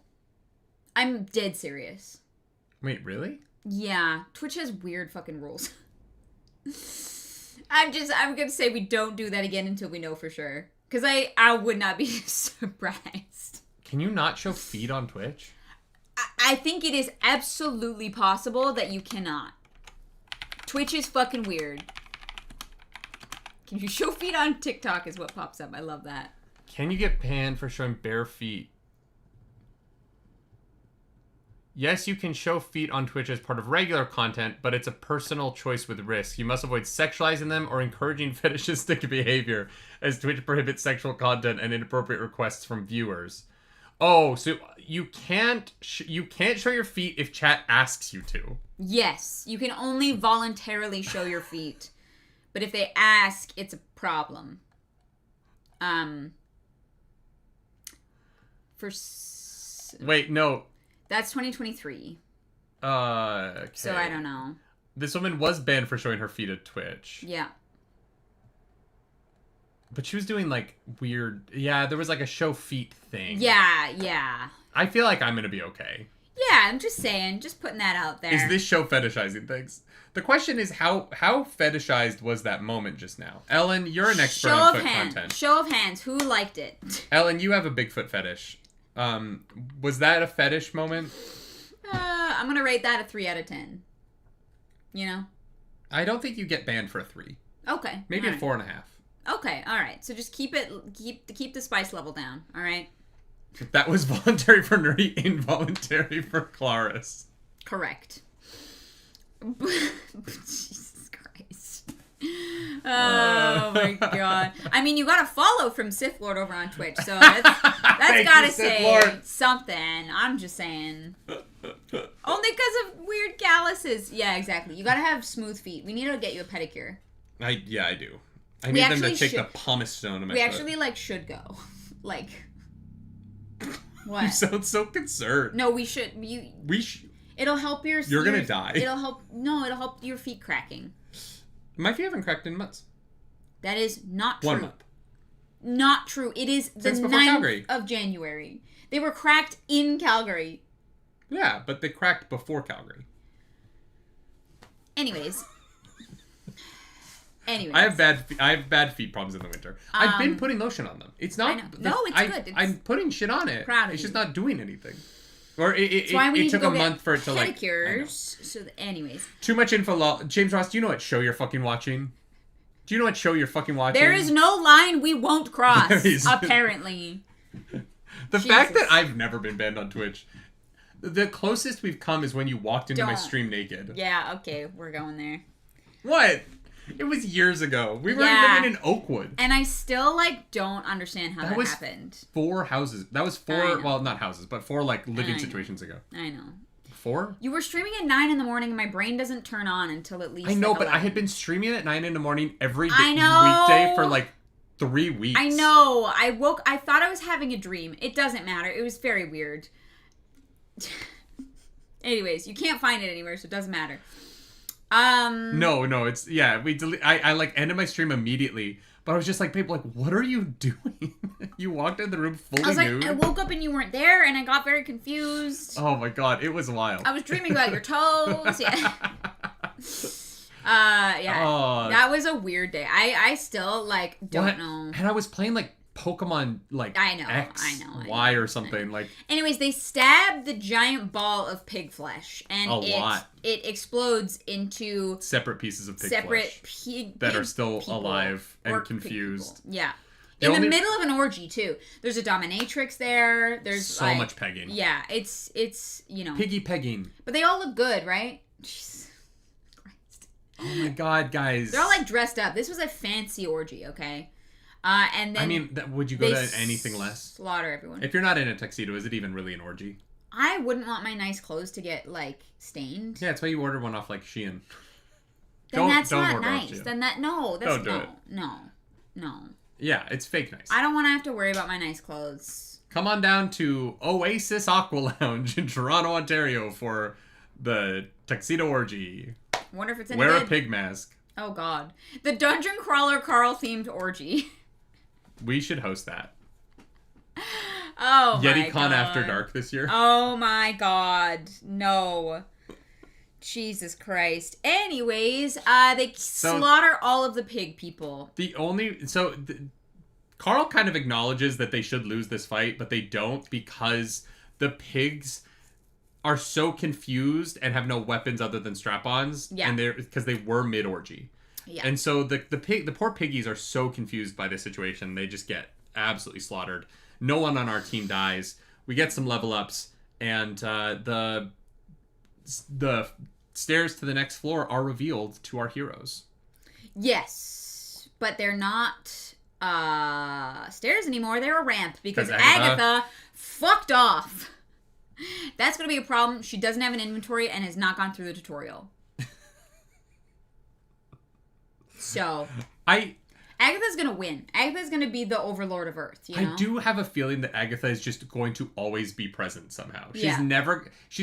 I'm dead serious. Wait, really? Yeah, Twitch has weird fucking rules. I'm gonna say we don't do that again until we know for sure. Because I would not be surprised. Can you not show feet on Twitch? I think it is absolutely possible that you cannot. Twitch is fucking weird. Can you show feet on TikTok is what pops up. I love that. Can you get banned for showing bare feet? Yes, you can show feet on Twitch as part of regular content, but it's a personal choice with risk. You must avoid sexualizing them or encouraging fetishistic behavior, as Twitch prohibits sexual content and inappropriate requests from viewers. Oh, so you can't show your feet if chat asks you to. Yes, you can only voluntarily show your feet, but if they ask, it's a problem. Wait, no. That's 2023. Okay. So I don't know. This woman was banned for showing her feet at Twitch. Yeah. But she was doing, like, weird... Yeah, there was, like, a show feet thing. Yeah. I feel like I'm gonna be okay. Yeah, I'm just saying. Just putting that out there. Is this show fetishizing things? The question is, how fetishized was that moment just now? Ellen, you're an expert on foot content. Show of hands. Who liked it? Ellen, you have a Bigfoot fetish. Was that a fetish moment? I'm gonna rate that a 3 out of 10. You know? I don't think you get banned for a 3. Okay. Maybe a 4.5. Okay, alright. So just keep the spice level down, alright? That was voluntary for Nerdy, involuntary for Claris. Correct. Jesus Christ. Oh my god. I mean, you got a follow from Sith Lord over on Twitch, so that's gotta say something. I'm just saying. Only because of weird calluses. Yeah, exactly. You gotta have smooth feet. We need to get you a pedicure. I do. I need them to take the pumice stone of my foot. We actually, should go. Like... What? You sound so concerned. No, we should. It'll help your... You're gonna die. It'll help your feet cracking. My feet haven't cracked in months. That is not true. 1 month. Not true. It is Since the 9th of January. They were cracked in Calgary. Yeah, but they cracked before Calgary. Anyways. I have bad feet problems in the winter. I've been putting lotion on them. It's not. It's good. I'm putting shit on it. It's just not doing anything. Or it took a month for it to pedicures. So, anyways. Too much info. James Ross, do you know what show you're fucking watching? Do you know what show you're fucking watching? There is no line we won't cross. Apparently. The fact that I've never been banned on Twitch. The closest we've come is when you walked into my stream naked. Yeah. Okay, we're going there. What? It was years ago. We were living in Oakwood. And I still, don't understand how that happened. 4 houses. That was 4, well, not houses, but 4, living situations ago. I know. 4? You were streaming at 9 in the morning and my brain doesn't turn on until at least I know, but 11. I had been streaming at 9 in the morning every weekday for, 3 weeks. I know. I thought I was having a dream. It doesn't matter. It was very weird. Anyways, you can't find it anywhere, so it doesn't matter. No, it's I ended my stream immediately, but I was just babe, what are you doing? You walked in the room fully nude. I woke up and you weren't there, and I got very confused. Oh my god, it was wild. I was dreaming about your toes. Yeah. That was a weird day. I still don't know. And I was playing Pokemon I know, Y or something Anyways, they stab the giant ball of pig flesh, and it explodes into separate pieces of pig flesh that are still alive and confused. Yeah, in the middle of an orgy too. There's a dominatrix there. There's so much pegging. Yeah, it's piggy pegging. But they all look good, right? Jesus Christ. Oh my god, guys! They're all dressed up. This was a fancy orgy, okay? And then would you go to anything less? Slaughter everyone. If you're not in a tuxedo, is it even really an orgy? I wouldn't want my nice clothes to get stained. Yeah, that's why you order one off Shein. Then that's not nice. Then no. Yeah, it's fake nice. I don't want to have to worry about my nice clothes. Come on down to Oasis Aqua Lounge in Toronto, Ontario for the tuxedo orgy. Wonder if it's any Wear good. A pig mask. Oh god, the Dungeon Crawler Carl themed orgy. We should host that. Oh my god. YetiCon After Dark this year. Oh my god. No. Jesus Christ. Anyways, they slaughter all of the pig people. Carl kind of acknowledges that they should lose this fight, but they don't because the pigs are so confused and have no weapons other than strap-ons. Yeah. And because they were mid-orgy. Yeah. And so the poor piggies are so confused by this situation, they just get absolutely slaughtered. No one on our team dies. We get some level ups, and the stairs to the next floor are revealed to our heroes. Yes, but they're not stairs anymore. They're a ramp because Agatha fucked off. That's going to be a problem. She doesn't have an inventory and has not gone through the tutorial. So, Agatha's going to win. Agatha's going to be the overlord of Earth, I do have a feeling that Agatha is just going to always be present somehow. She's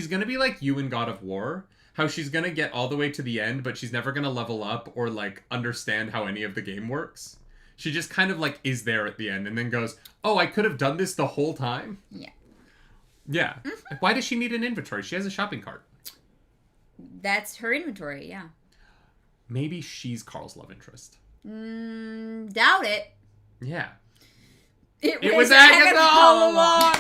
going to be like you in God of War, how she's going to get all the way to the end, but she's never going to level up or understand how any of the game works. She just kind of is there at the end and then goes, oh, I could have done this the whole time? Yeah. Yeah. Mm-hmm. Why does she need an inventory? She has a shopping cart. That's her inventory, yeah. Maybe she's Carl's love interest. Doubt it. Yeah. It was Agatha all along.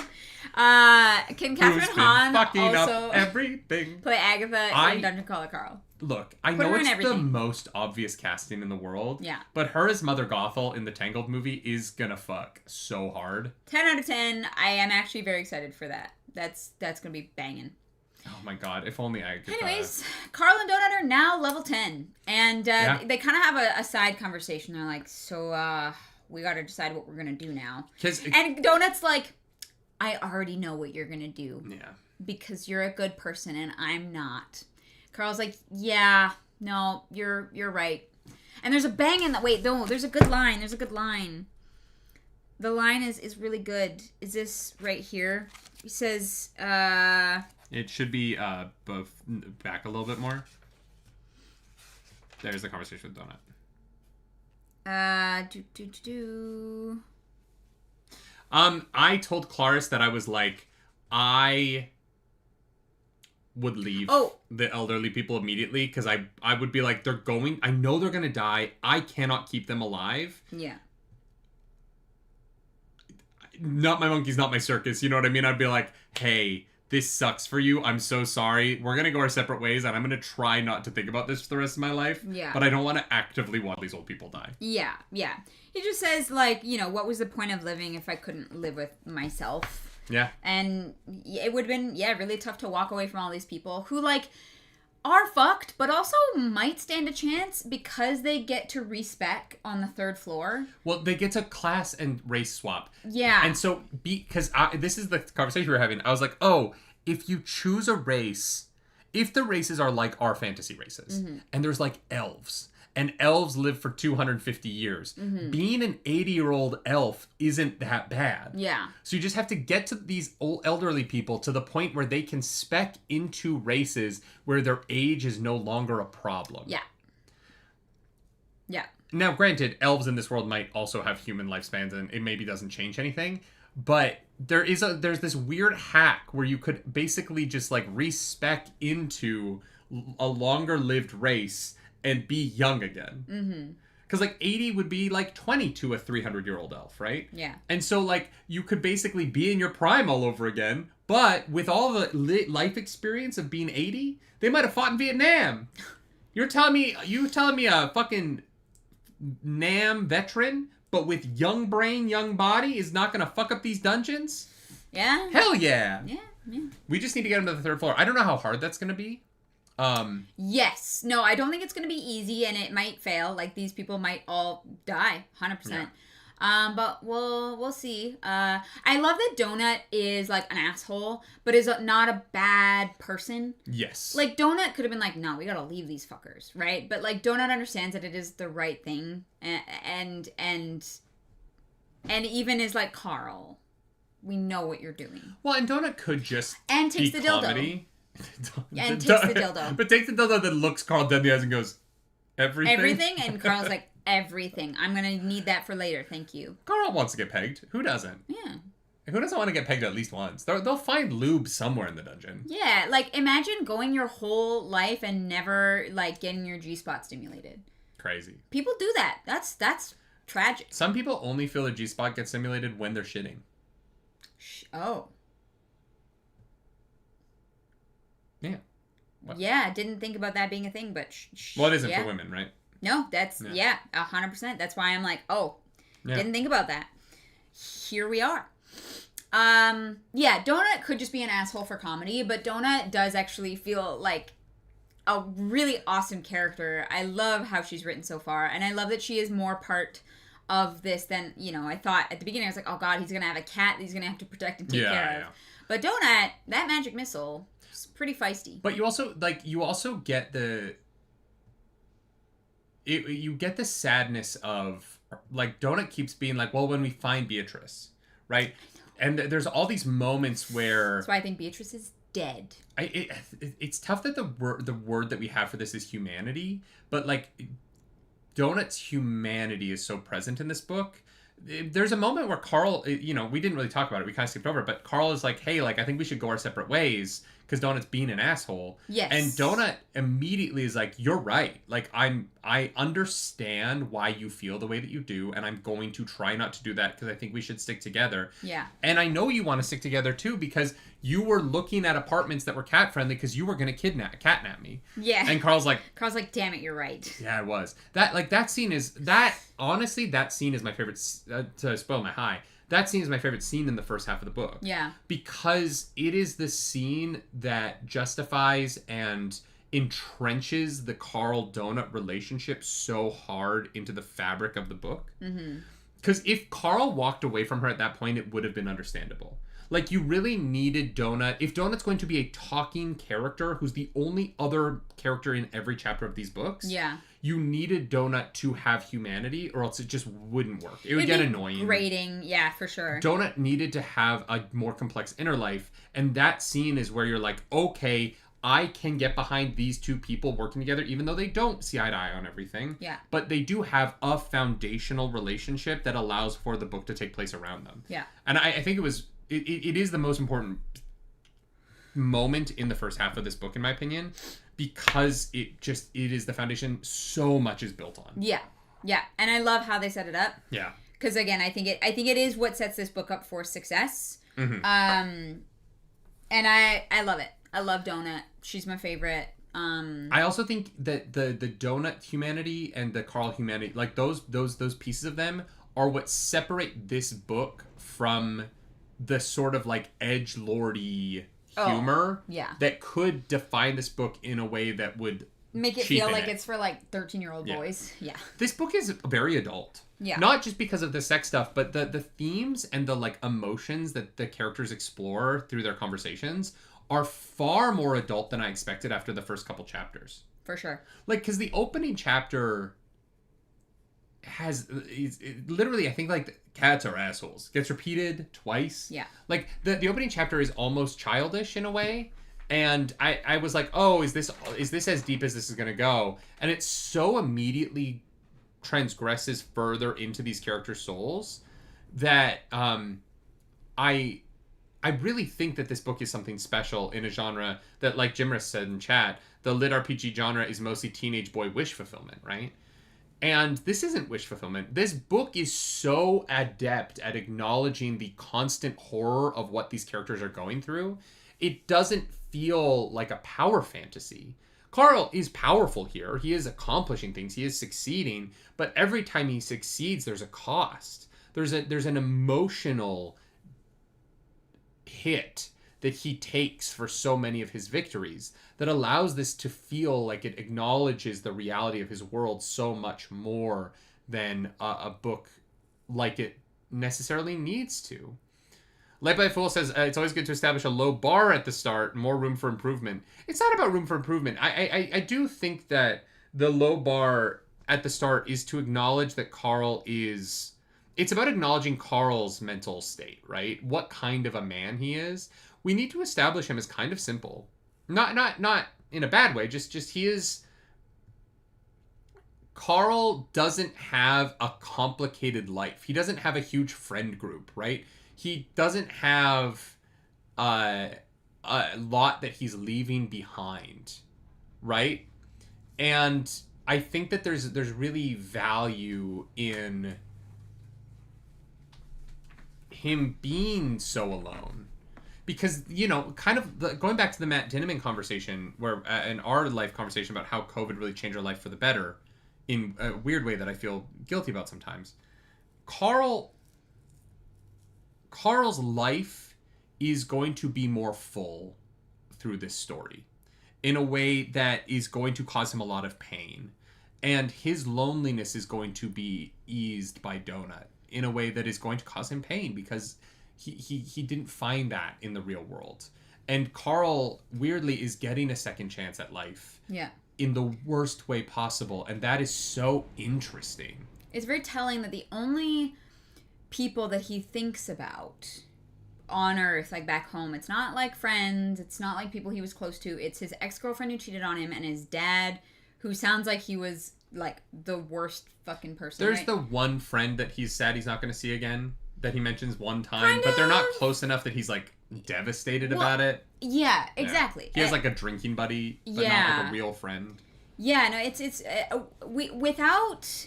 Can Catherine Hahn also everything? play Agatha in Dungeon Crawler Carl? Look, I know it's the most obvious casting in the world. Yeah. But her as Mother Gothel in the Tangled movie is gonna fuck so hard. 10 out of 10. I am actually very excited for that. That's gonna be banging. Oh my god, if only I could. Anyways, Carl and Donut are now level 10. And they kind of have a side conversation. They're like, so we got to decide what we're going to do now. And Donut's like, I already know what you're going to do. Yeah. Because you're a good person and I'm not. Carl's like, yeah, no, you're right. And there's a bang in the... Wait, no, there's a good line. The line is really good. Is this right here? He says, It should be both back a little bit more. There's the conversation with Donut. I told Clarice that I was like, I would leave the elderly people immediately because I would be like, I know they're going to die. I cannot keep them alive. Yeah. Not my monkeys, not my circus. You know what I mean? I'd be like, hey, this sucks for you. I'm so sorry. We're going to go our separate ways, and I'm going to try not to think about this for the rest of my life. Yeah. But I don't want to actively watch these old people die. Yeah, yeah. He just says, like, what was the point of living if I couldn't live with myself? Yeah. And it would have been, really tough to walk away from all these people who, like, are fucked, but also might stand a chance because they get to respec on the 3rd floor. Well, they get to class and race swap. Yeah. And so, because this is the conversation we were having, I was like, if you choose a race, if the races are like our fantasy races, and there's like elves, and elves live for 250 years, being an 80-year-old elf isn't that bad. Yeah. So you just have to get to these old elderly people to the point where they can spec into races where their age is no longer a problem. Yeah. Yeah. Now, granted, elves in this world might also have human lifespans, and it maybe doesn't change anything, but there's this weird hack where you could basically just like respec into a longer lived race and be young again. Because like 80 would be like 20 to a 300-year-old elf, right? Yeah. And so like you could basically be in your prime all over again, but with all the life experience of being 80, they might have fought in Vietnam. You telling me a fucking Nam veteran, but with young brain, young body, is not gonna fuck up these dungeons? Yeah. Hell yeah. Yeah. We just need to get them to the 3rd floor. I don't know how hard that's gonna be. Yes. No, I don't think it's going to be easy, and it might fail. Like, these people might all die, 100%. Yeah. But we'll see. I love that Donut is, like, an asshole, but is not a bad person. Yes. Like, Donut could have been like, no, we gotta leave these fuckers, right? But, like, Donut understands that it is the right thing, and even is like, Carl, we know what you're doing. Well, and Donut could just and takes the comedy. And takes the dildo. But takes the dildo that looks Carl dead in the eyes and goes, everything? Everything? And Carl's like, everything. I'm going to need that for later. Thank you. Carl wants to get pegged. Who doesn't? Yeah. Who doesn't want to get pegged at least once? They'll find lube somewhere in the dungeon. Yeah. Like, imagine going your whole life and never, like, getting your G-spot stimulated. Crazy. People do that. That's tragic. Some people only feel their G-spot gets stimulated when they're shitting. Oh. Yeah. What? Yeah, didn't think about that being a thing, but... Well, it isn't for women, right? No, that's... Yeah, 100%. That's why I'm like, didn't think about that. Here we are. Yeah, Donut could just be an asshole for comedy, but Donut does actually feel like a really awesome character. I love how she's written so far, and I love that she is more part of this than, I thought at the beginning. I was like, oh god, he's going to have a cat that he's going to have to protect and take care of. Yeah. But Donut, that magic missile... It's pretty feisty. But you also get you get the sadness of, like, Donut keeps being like, well, when we find Beatrice, right? And there's all these moments where... That's why I think Beatrice is dead. It's tough that the word that we have for this is humanity, but, like, Donut's humanity is so present in this book. There's a moment where Carl, we didn't really talk about it. We kind of skipped over it, but Carl is like, hey, like, I think we should go our separate ways because Donut's being an asshole. Yes. And Donut immediately is like, you're right. Like, I understand why you feel the way that you do, and I'm going to try not to do that because I think we should stick together. Yeah. And I know you want to stick together too because you were looking at apartments that were cat friendly because you were going to catnap me. Yeah. And Carl's like, damn it, you're right. Yeah, it was. That scene is my favorite, to spoil my high. That scene is my favorite scene in the first half of the book. Yeah. Because it is the scene that justifies and entrenches the Carl Donut relationship so hard into the fabric of the book. Because if Carl walked away from her at that point, it would have been understandable. Like, you really needed Donut. If Donut's going to be a talking character who's the only other character in every chapter of these books, you needed Donut to have humanity, or else it just wouldn't work. It would get annoying. Grating, yeah, for sure. Donut needed to have a more complex inner life, and that scene is where you're like, okay, I can get behind these two people working together, even though they don't see eye to eye on everything. Yeah. But they do have a foundational relationship that allows for the book to take place around them. Yeah. And I think it is the most important moment in the first half of this book, in my opinion, because it is the foundation so much is built on. Yeah. Yeah. And I love how they set it up. Yeah. Because again, I think it is what sets this book up for success. Mm-hmm. And I love it. I love Donut. She's my favorite. I also think that the Donut humanity and the Carl humanity, like those pieces of them, are what separate this book from the sort of like edgelordy humor that could define this book in a way that would make it feel like it's for like 13-year-old boys. Yeah. This book is very adult. Yeah. Not just because of the sex stuff, but the themes and the like emotions that the characters explore through their conversations are far more adult than I expected after the first couple chapters. For sure. Like, because the opening chapter has literally, I think, like, cats are assholes. Gets repeated twice. Yeah. Like, the opening chapter is almost childish in a way. And I was like, oh, is this as deep as this is going to go? And it so immediately transgresses further into these characters' souls that I really think that this book is something special in a genre that, like Jimris said in chat, the lit RPG genre is mostly teenage boy wish fulfillment, right? And this isn't wish fulfillment. This book is so adept at acknowledging the constant horror of what these characters are going through. It doesn't feel like a power fantasy. Carl is powerful here. He is accomplishing things. He is succeeding. But every time he succeeds, there's a cost. There's an emotional hit that he takes for so many of his victories that allows this to feel like it acknowledges the reality of his world so much more than a book like it necessarily needs to. Light by Fool says, it's always good to establish a low bar at the start, more room for improvement. It's not about room for improvement. I do think that the low bar at the start is to acknowledge that Carl is... It's about acknowledging Carl's mental state, right? What kind of a man he is. We need to establish him as kind of simple. Not in a bad way, just he is... Carl doesn't have a complicated life. He doesn't have a huge friend group, right? He doesn't have a lot that he's leaving behind, right? And I think that there's really value in him being so alone. Because, you know, kind of going back to the Matt Dinniman conversation, where in our life conversation about how COVID really changed our life for the better, in a weird way that I feel guilty about sometimes. Carl's life is going to be more full through this story in a way that is going to cause him a lot of pain. And his loneliness is going to be eased by Donut in a way that is going to cause him pain because he didn't find that in the real world. And Carl, weirdly, is getting a second chance at life. Yeah. In the worst way possible. And that is so interesting. It's very telling that the only people that he thinks about on Earth, like back home, it's not like friends, it's not like people he was close to, it's his ex-girlfriend who cheated on him and his dad, who sounds like he was like the worst fucking person. There's right? the one friend that he's sad he's not going to see again, that he mentions one time, but they're not close enough that he's like devastated about it. Yeah, exactly. Yeah. He has like a drinking buddy, but not like a real friend. Yeah, no, it's without,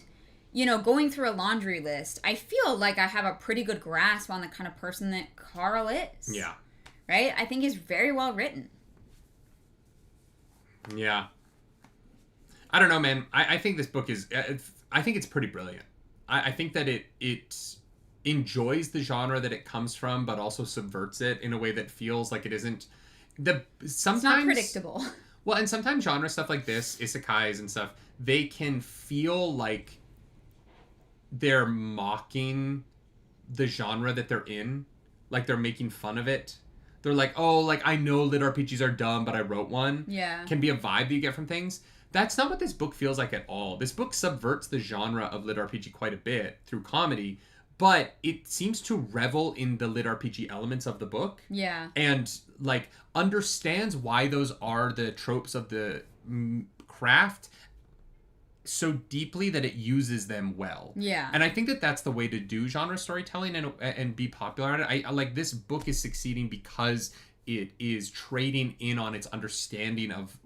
you know, going through a laundry list, I feel like I have a pretty good grasp on the kind of person that Carl is. Yeah. Right? I think he's very well written. Yeah. I don't know, man. I think this book is... I think it's pretty brilliant. I think that enjoys the genre that it comes from, but also subverts it in a way that feels like it isn't sometimes it's not predictable. Well, and sometimes genre stuff like this, isekais and stuff, they can feel like they're mocking the genre that they're in, like they're making fun of it. They're like, oh, like, I know lit RPGs are dumb, but I wrote one. Yeah. Can be a vibe that you get from things. That's not what this book feels like at all. This book subverts the genre of lit RPG quite a bit through comedy, but it seems to revel in the lit RPG elements of the book. Yeah. And, like, understands why those are the tropes of the craft so deeply that it uses them well. Yeah. And I think that that's the way to do genre storytelling and be popular at it. I like, this book is succeeding because it is trading in on its understanding of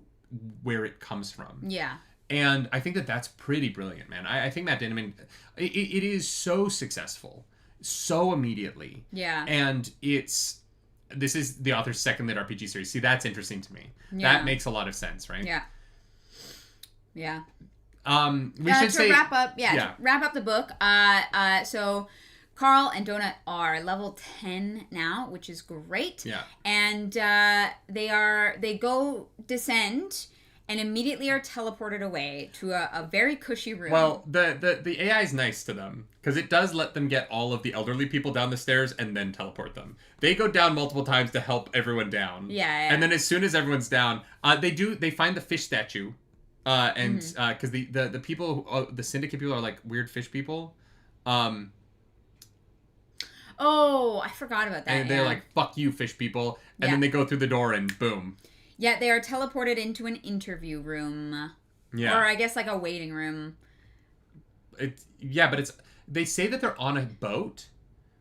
where it comes from. Yeah. And I think that that's pretty brilliant, man. I think Matt Dinniman, it is so successful, so immediately. Yeah. And this is the author's second lit RPG series. See, that's interesting to me. Yeah. That makes a lot of sense, right? Yeah. Yeah. We should say, wrap up. Yeah. To wrap up the book. So Carl and Donut are level 10 now, which is great. Yeah. And they go descend and immediately are teleported away to a very cushy room. Well, the AI is nice to them because it does let them get all of the elderly people down the stairs and then teleport them. They go down multiple times to help everyone down. Yeah. And then as soon as everyone's down, they find the fish statue. Because the people, the syndicate people are like weird fish people. Oh, I forgot about that. And they're like, fuck you, fish people. And then they go through the door and boom. Yeah, they are teleported into an interview room. Yeah. Or I guess like a waiting room. But they say that they're on a boat,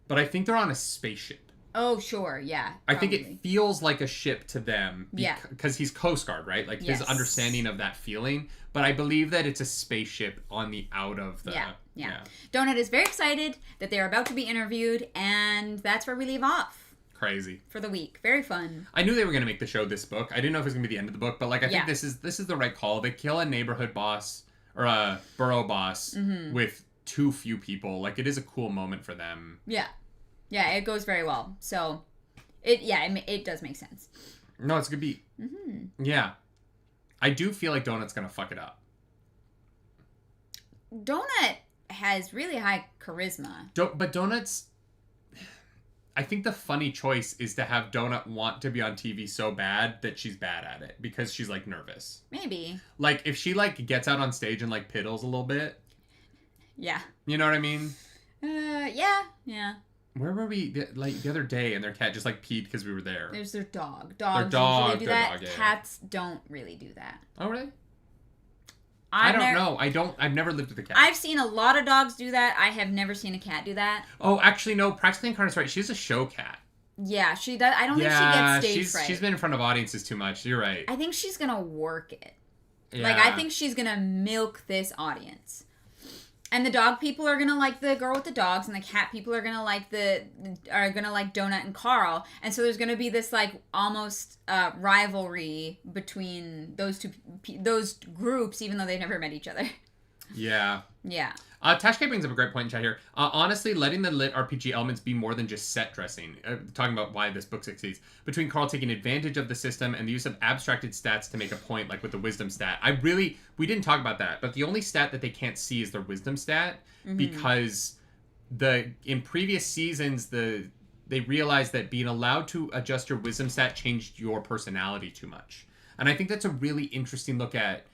but I think they're on a spaceship. Oh, sure, yeah. I think it feels like a ship to them. Yeah. Because he's Coast Guard, right? Like, his understanding of that feeling. But I believe that it's a spaceship on the out of the... Yeah. Donut is very excited that they're about to be interviewed, and that's where we leave off. Crazy. For the week. Very fun. I knew they were going to make the show this book. I didn't know if it was going to be the end of the book, but, like, I think this is the right call. They kill a neighborhood boss, or a borough boss, with too few people. Like, it is a cool moment for them. Yeah. Yeah, it goes very well. So, it does make sense. No, it's a good beat. Mm-hmm. Yeah. I do feel like Donut's going to fuck it up. Donut has really high charisma. But Donut's... I think the funny choice is to have Donut want to be on TV so bad that she's bad at it. Because she's, like, nervous. Maybe. Like, if she, like, gets out on stage and, like, piddles a little bit... Yeah. You know what I mean? Yeah. Where were we, like, the other day, and their cat just, like, peed because we were there? There's their dog. Dogs usually do that. Dog, yeah. Cats don't really do that. Oh, really? I don't know. I've never lived with a cat. I've seen a lot of dogs do that. I have never seen a cat do that. Oh, actually, no. Practically Incarnate's right. She's a show cat. Yeah, she does. I don't think she gets stage fright. She's been in front of audiences too much. You're right. I think she's going to work it. Yeah. Like, I think she's going to milk this audience. And the dog people are gonna like the girl with the dogs, and the cat people are gonna like Donut and Carl, and so there's gonna be this like almost rivalry between those groups, even though they've never met each other. Yeah. Yeah. Tashke brings up a great point in chat here. Honestly, letting the lit RPG elements be more than just set dressing, talking about why this book succeeds, between Carl taking advantage of the system and the use of abstracted stats to make a point, like with the wisdom stat. We didn't talk about that, but the only stat that they can't see is their wisdom stat, because in previous seasons, they realized that being allowed to adjust your wisdom stat changed your personality too much. And I think that's a really interesting look at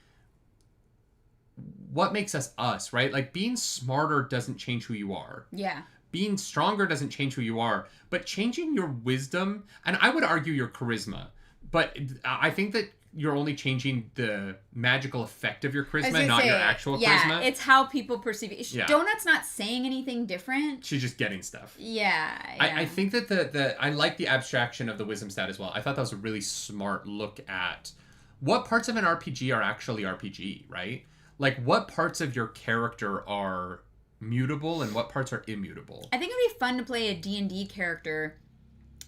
what makes us, right? Like, being smarter doesn't change who you are. Yeah. Being stronger doesn't change who you are. But changing your wisdom, and I would argue your charisma, but I think that you're only changing the magical effect of your charisma, not your actual charisma. Yeah, it's how people perceive it. Yeah. Donut's not saying anything different. She's just getting stuff. Yeah. I think that I like the abstraction of the wisdom stat as well. I thought that was a really smart look at what parts of an RPG are actually RPG, right? Like, what parts of your character are mutable and what parts are immutable? I think it'd be fun to play a D&D character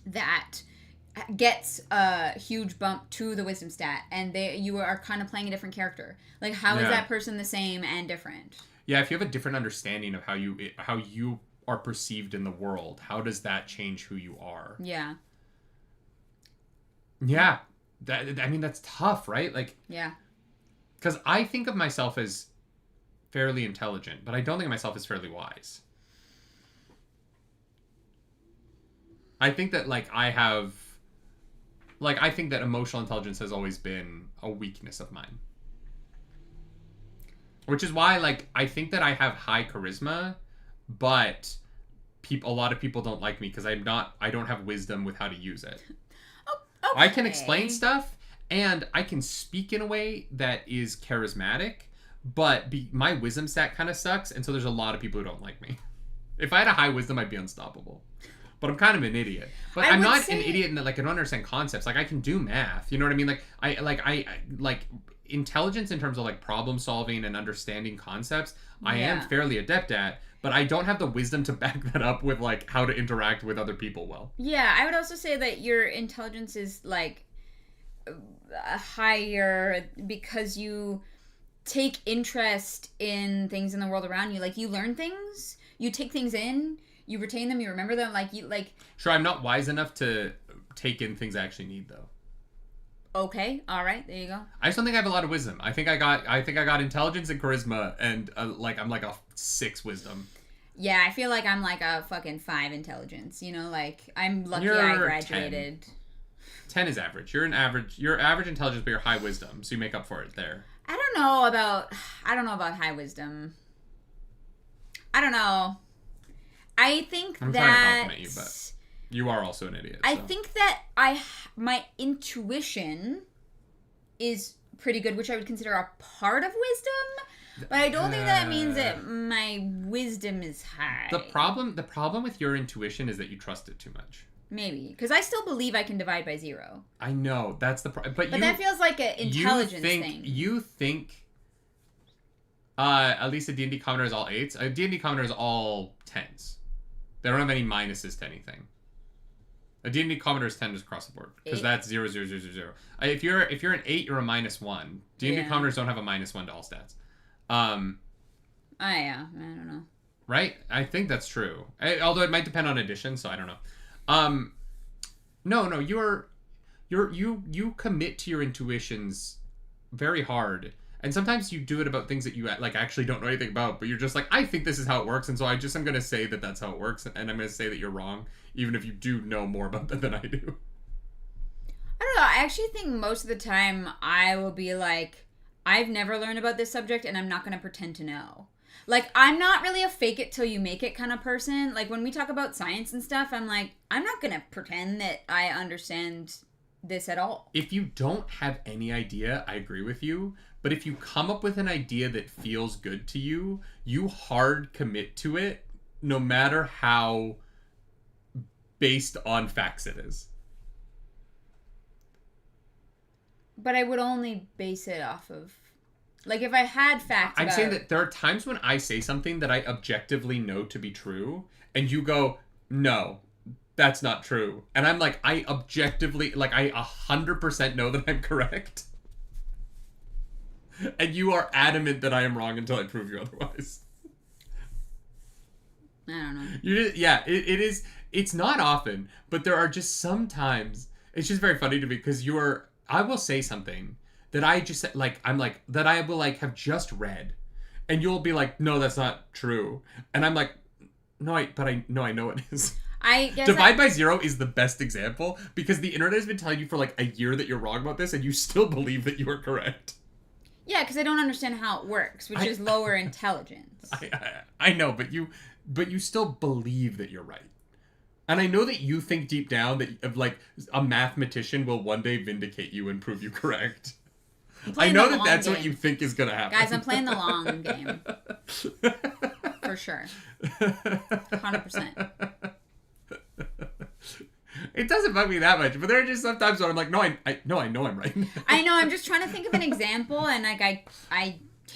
that gets a huge bump to the wisdom stat, and you are kind of playing a different character. Like, how is that person the same and different? Yeah, if you have a different understanding of how you are perceived in the world. How does that change who you are? Yeah. Yeah. That's tough, right? Like, yeah. Because I think of myself as fairly intelligent, but I don't think of myself as fairly wise. I think that, I think that emotional intelligence has always been a weakness of mine. Which is why, I think that I have high charisma, but a lot of people don't like me because I don't have wisdom with how to use it. Okay. I can explain stuff, and I can speak in a way that is charismatic, but my wisdom stat kind of sucks, and so there's a lot of people who don't like me. If I had a high wisdom, I'd be unstoppable. But I'm kind of an idiot. But I'm not an idiot in that, I don't understand concepts. I can do math. You know what I mean? I intelligence in terms of, problem solving and understanding concepts, I am fairly adept at, but I don't have the wisdom to back that up with, how to interact with other people well. Yeah, I would also say that your intelligence is, higher because you take interest in things in the world around you. You learn things, you take things in, you retain them, you remember them, Sure, I'm not wise enough to take in things I actually need, though. Okay, all right, there you go. I just don't think I have a lot of wisdom. I think I got intelligence and charisma, and I'm a 6 wisdom. Yeah, I feel like I'm a fucking 5 intelligence. I'm lucky I graduated. 10 is average. You're average intelligence, but you're high wisdom, so you make up for it there. I don't know about high wisdom. I don't know. I think I'm that trying to compliment you, but you are also an idiot. I think that my intuition is pretty good, which I would consider a part of wisdom, but I don't think that means that my wisdom is high. The problem with your intuition is that you trust it too much. Maybe. Because I still believe I can divide by 0. I know. That's the problem. But that feels like an intelligence thing. You think... at least a D&D Commoner is all 8s. A D&D Commoner is all 10s. They don't have any minuses to anything. A D&D Commoner is 10 just across the board. Because that's 0, 0, 0, 0, 0. If you're an 8, you're a -1. D&D Commoners don't have a -1 to all stats. Yeah. I don't know. Right? I think that's true. Although it might depend on edition, so I don't know. No, you commit to your intuitions very hard, and sometimes you do it about things that you actually don't know anything about, but you're just I think this is how it works, and so I'm going to say that that's how it works, and I'm going to say that you're wrong, even if you do know more about that than I do. I don't know. I actually think most of the time I will be I've never learned about this subject, and I'm not going to pretend to know. I'm not really a fake it till you make it kind of person. When we talk about science and stuff, I'm I'm not going to pretend that I understand this at all. If you don't have any idea, I agree with you. But if you come up with an idea that feels good to you, you hard commit to it, no matter how based on facts it is. But I would only base it off of... if I had facts I'm saying that there are times when I say something that I objectively know to be true, and you go, no, that's not true. And I'm I objectively, I 100% know that I'm correct. And you are adamant that I am wrong until I prove you otherwise. I don't know. It is. It's not often, but there are just some times. It's just very funny to me because I will say something that I just that I will have just read, and you'll be no, that's not true, and I'm no, I know it is. I guess Divide by 0 is the best example because the internet has been telling you for a year that you're wrong about this, and you still believe that you are correct. Yeah, because I don't understand how it works, which is lower intelligence. I know, but you still believe that you're right. And I know that you think deep down that a mathematician will one day vindicate you and prove you correct. I know that that's what you think is going to happen. Guys, I'm playing the long game. For sure. 100%. It doesn't bug me that much, but there are just sometimes where I'm no, I know I'm right. I know, I'm just trying to think of an example, and I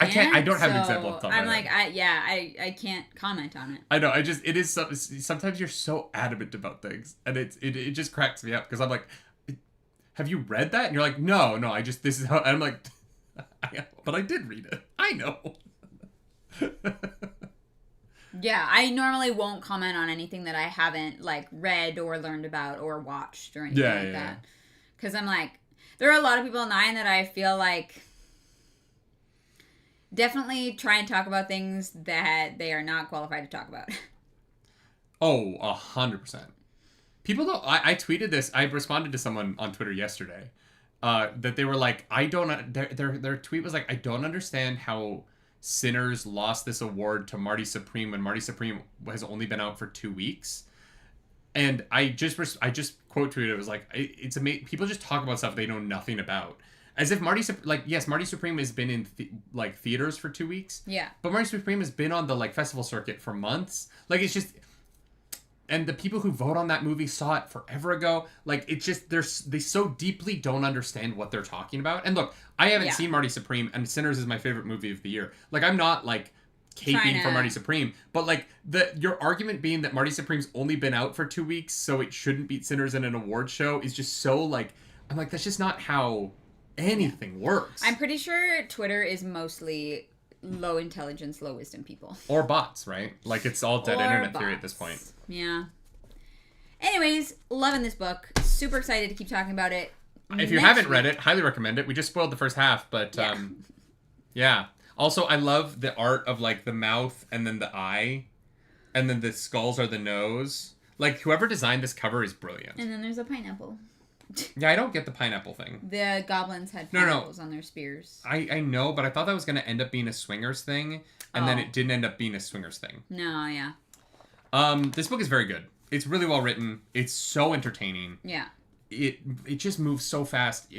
can't. I don't have an example off the top of my head. I can't comment on it. I know. It is sometimes you're so adamant about things, and it just cracks me up because I'm have you read that? And you're no, this is how. And I'm but I did read it. I know. Yeah, I normally won't comment on anything that I haven't, like, read or learned about or watched or anything like that. Because I'm like, there are a lot of people in Nine that I feel like definitely try and talk about things that they are not qualified to talk about. Oh, 100%. People don't... I tweeted this. I responded to someone on Twitter yesterday that they were like, I don't... Their tweet was like, I don't understand how Sinners lost this award to Marty Supreme when Marty Supreme has only been out for 2 weeks. And I just quote tweeted, it was like, it's amazing. People just talk about stuff they know nothing about. As if Marty Supreme has been in theaters for 2 weeks. Yeah. But Marty Supreme has been on the like festival circuit for months. Like, it's just... And the people who vote on that movie saw it forever ago. Like, it's just, they so deeply don't understand what they're talking about. And look, I haven't seen Marty Supreme, and Sinners is my favorite movie of the year. Like, I'm not, like, caping for Marty Supreme. But, like, your argument being that Marty Supreme's only been out for 2 weeks, so it shouldn't beat Sinners in an award show is just so, like... I'm like, that's just not how anything works. I'm pretty sure Twitter is mostly... low intelligence, low wisdom people. Or bots, right? Like, it's all dead internet theory at this point. Yeah. Anyways, loving this book. Super excited to keep talking about it. If you haven't read it, highly recommend it. We just spoiled the first half, but yeah. Also, I love the art of, like, the mouth and then the eye, and then the skulls are the nose. Like, whoever designed this cover is brilliant. And then there's a pineapple. Yeah, I don't get the pineapple thing. The goblins had pineapples on their spears. I know, but I thought that was going to end up being a swingers thing, and then it didn't end up being a swingers thing. No, yeah. This book is very good. It's really well written. It's so entertaining. Yeah. It just moves so fast.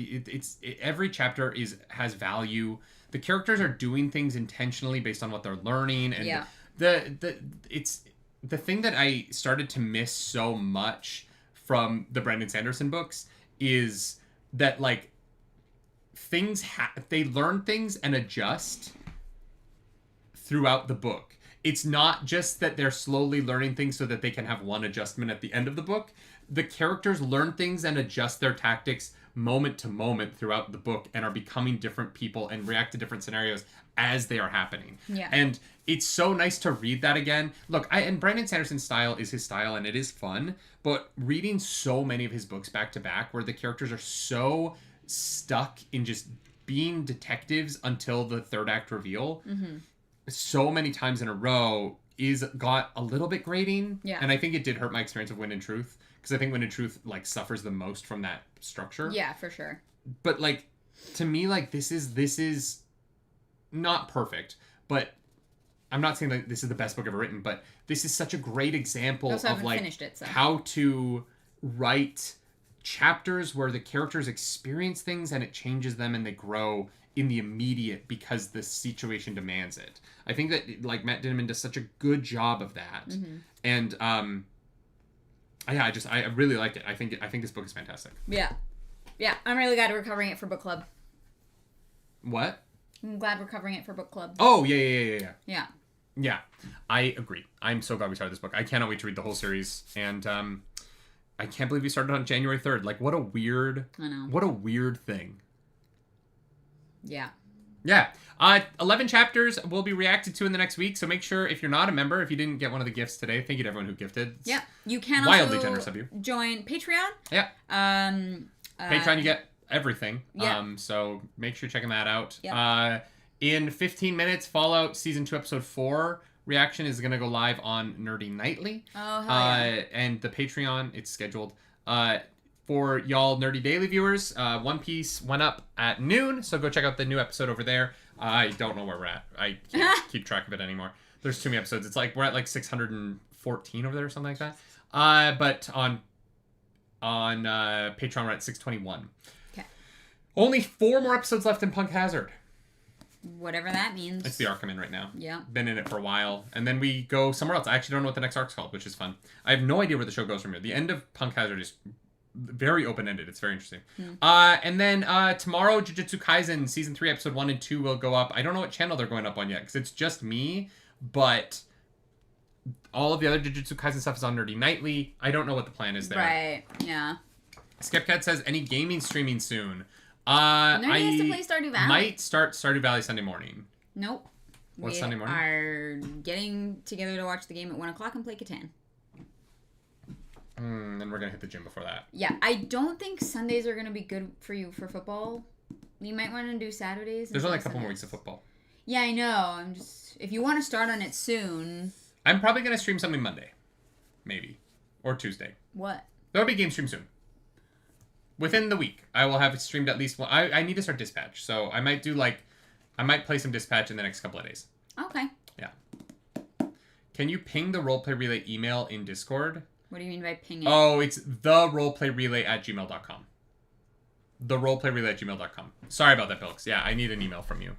Every chapter has value. The characters are doing things intentionally based on what they're learning, and the thing that I started to miss so much from the Brandon Sanderson books is that, like, they learn things and adjust throughout the book. It's not just that they're slowly learning things so that they can have one adjustment at the end of the book. The characters learn things and adjust their tactics moment to moment throughout the book and are becoming different people and react to different scenarios as they are happening. Yeah. And it's so nice to read that again. Look, and Brandon Sanderson's style is his style, and it is fun, but reading so many of his books back to back where the characters are so stuck in just being detectives until the third act reveal, so many times in a row got a little bit grating. Yeah. And I think it did hurt my experience of Wind and Truth, because I think Wind and Truth, like, suffers the most from that structure. Yeah, for sure. But, like, to me, like, this is not perfect, but I'm not saying that this is the best book ever written, but this is such a great example of, like, how to write chapters where the characters experience things and it changes them and they grow in the immediate because the situation demands it. I think that, like, Matt Dinniman does such a good job of that. Mm-hmm. And I really liked it. I think this book is fantastic. Yeah. Yeah, I'm really glad we're covering it for book club. What? I'm glad we're covering it for book club. Oh, yeah. Yeah. Yeah, I agree. I'm so glad we started this book. I cannot wait to read the whole series. And I can't believe we started on January 3rd. Like, what a weird thing. Yeah. Yeah. 11 chapters will be reacted to in the next week. So make sure, if you're not a member, if you didn't get one of the gifts today, thank you to everyone who gifted. Yeah. You can wildly generous of you. Join Patreon. Yeah. Patreon, you get everything. Yeah. So make sure you're checking that out. Yeah. In 15 minutes, Fallout Season 2, Episode 4 reaction is going to go live on Nerdy Nightly. Oh, hell yeah. And the Patreon, it's scheduled. For y'all Nerdy Daily viewers, One Piece went up at noon, so go check out the new episode over there. I don't know where we're at. I can't keep track of it anymore. There's too many episodes. It's like we're at like 614 over there or something like that. But on Patreon, we're at 621. Okay. Only 4 more episodes left in Punk Hazard. Whatever that means. It's the arc I'm in right now. Yeah. Been in it for a while. And then we go somewhere else. I actually don't know what the next arc's called, which is fun. I have no idea where the show goes from here. The end of Punk Hazard is very open-ended. It's very interesting. And then tomorrow, Jujutsu Kaisen Season 3, Episode 1 and 2 will go up. I don't know what channel they're going up on yet, because it's just me, but all of the other Jujutsu Kaisen stuff is on Nerdy Nightly. I don't know what the plan is there. Right, yeah. Skepcat says, any gaming streaming soon? Nerdy has to play Stardew Valley. Might start Stardew Valley Sunday morning. Nope. What's Sunday morning? We are getting together to watch the game at 1 o'clock and play Catan. Then we're going to hit the gym before that. Yeah, I don't think Sundays are going to be good for you for football. You might want to do Saturdays. There's only a couple more weeks of football. Yeah, I know. If you want to start on it soon. I'm probably going to stream something Monday. Maybe. Or Tuesday. What? There'll be a game stream soon. Within the week, I will have it streamed at least one. I need to start Dispatch, so I might play some Dispatch in the next couple of days. Okay. Yeah. Can you ping the roleplay relay email in Discord? What do you mean by pinging? Oh, it's theroleplayrelay@gmail.com. Theroleplayrelay@gmail.com. Sorry about that, Bilks. Yeah, I need an email from you.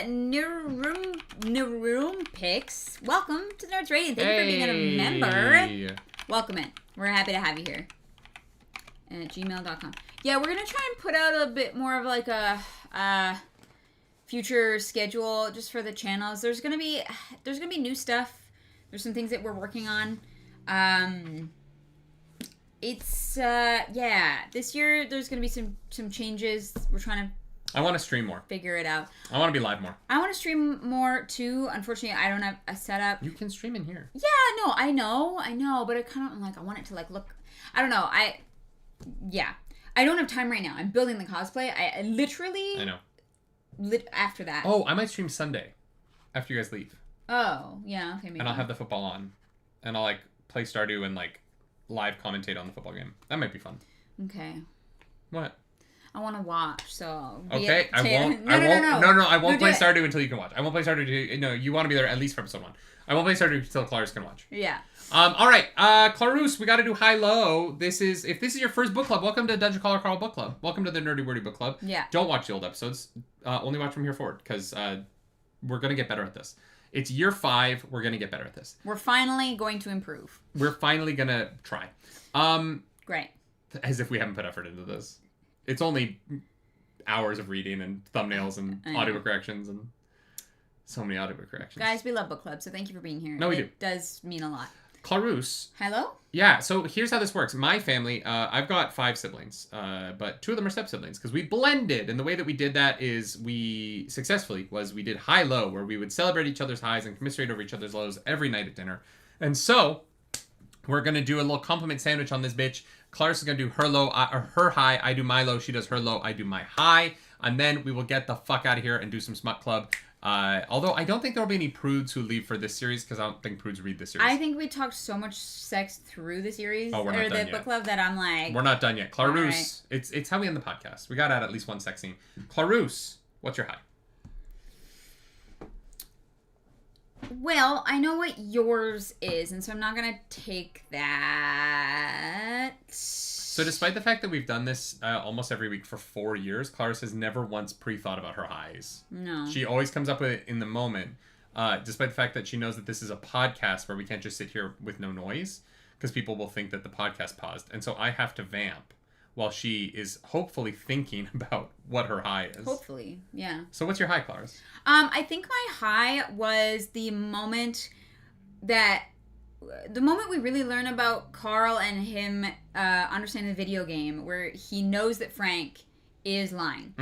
Neroom Picks. Welcome to Nerds Radio. Thank you for being a member. Welcome in. We're happy to have you here. At gmail.com. Yeah, we're gonna try and put out a bit more of like a future schedule just for the channels. There's gonna be new stuff. There's some things that we're working on. This year there's gonna be some changes. We're trying to. I want to stream more. Figure it out. I want to be live more. I want to stream more too. Unfortunately, I don't have a setup. You can stream in here. Yeah, no, I know, but I kind of I want it to look. I don't know. I don't have time right now. I'm building the cosplay. I literally. I know. After that. Oh, I might stream Sunday, after you guys leave. Oh, yeah, okay, maybe. And I'll have the football on, and I'll play Stardew and live commentate on the football game. That might be fun. Okay. What? I want to watch, so. Okay, I won't. No, I won't play Stardew until you can watch. I won't play Stardew. No, you want to be there at least for episode 1. I won't play Stardew until Clarus can watch. Yeah. All right, Clarus, we got to do high-low. If this is your first book club, welcome to Dungeon Caller Carl Book Club. Welcome to the Nerdy Wordy Book Club. Yeah. Don't watch the old episodes. Only watch from here forward, because we're going to get better at this. It's year 5. We're going to get better at this. We're finally going to improve. We're finally going to try. Great. As if we haven't put effort into this. It's only hours of reading and thumbnails and audio corrections and so many audio corrections. Guys, we love book club, so thank you for being here. No, we do. It does mean a lot. Clarus. Hello? Yeah, so here's how this works. My family, I've got 5 siblings, but 2 of them are step-siblings, because we blended, and the way that we did that is we did high-low, where we would celebrate each other's highs and commiserate over each other's lows every night at dinner. And so, we're going to do a little compliment sandwich on this bitch. Clarus is going to do her low, or her high, I do my low, she does her low, I do my high, and then we will get the fuck out of here and do some smut club. Although I don't think there'll be any prudes who leave for this series, because I don't think prudes read this series. I think we talked so much sex through the series or the book club that I'm like, we're not done yet. Clarus, right. It's how we end the podcast. We got to add at least one sex scene. Clarus, what's your high? Well, I know what yours is, and so I'm not gonna take that. So despite the fact that we've done this almost every week for 4 years, Clarus has never once pre-thought about her highs. No. She always comes up with it in the moment, despite the fact that she knows that this is a podcast where we can't just sit here with no noise, because people will think that the podcast paused. And so I have to vamp while she is hopefully thinking about what her high is. Hopefully, yeah. So what's your high, Clarus? I think my high was the moment we really learn about Carl and him understanding the video game, where he knows that Frank is lying.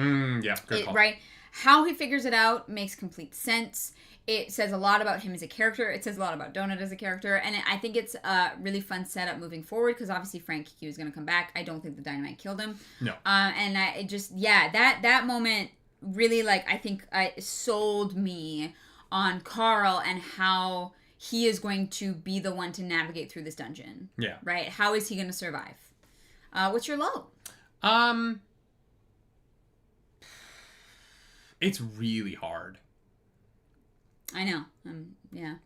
Yeah, good call. Right? How he figures it out makes complete sense. It says a lot about him as a character. It says a lot about Donut as a character. And I think it's a really fun setup moving forward, because obviously Frank Q is going to come back. I don't think the dynamite killed him. No. And that moment really, I think sold me on Carl and how he is going to be the one to navigate through this dungeon. Yeah. Right? How is he going to survive? What's your low? It's really hard. I know. Yeah.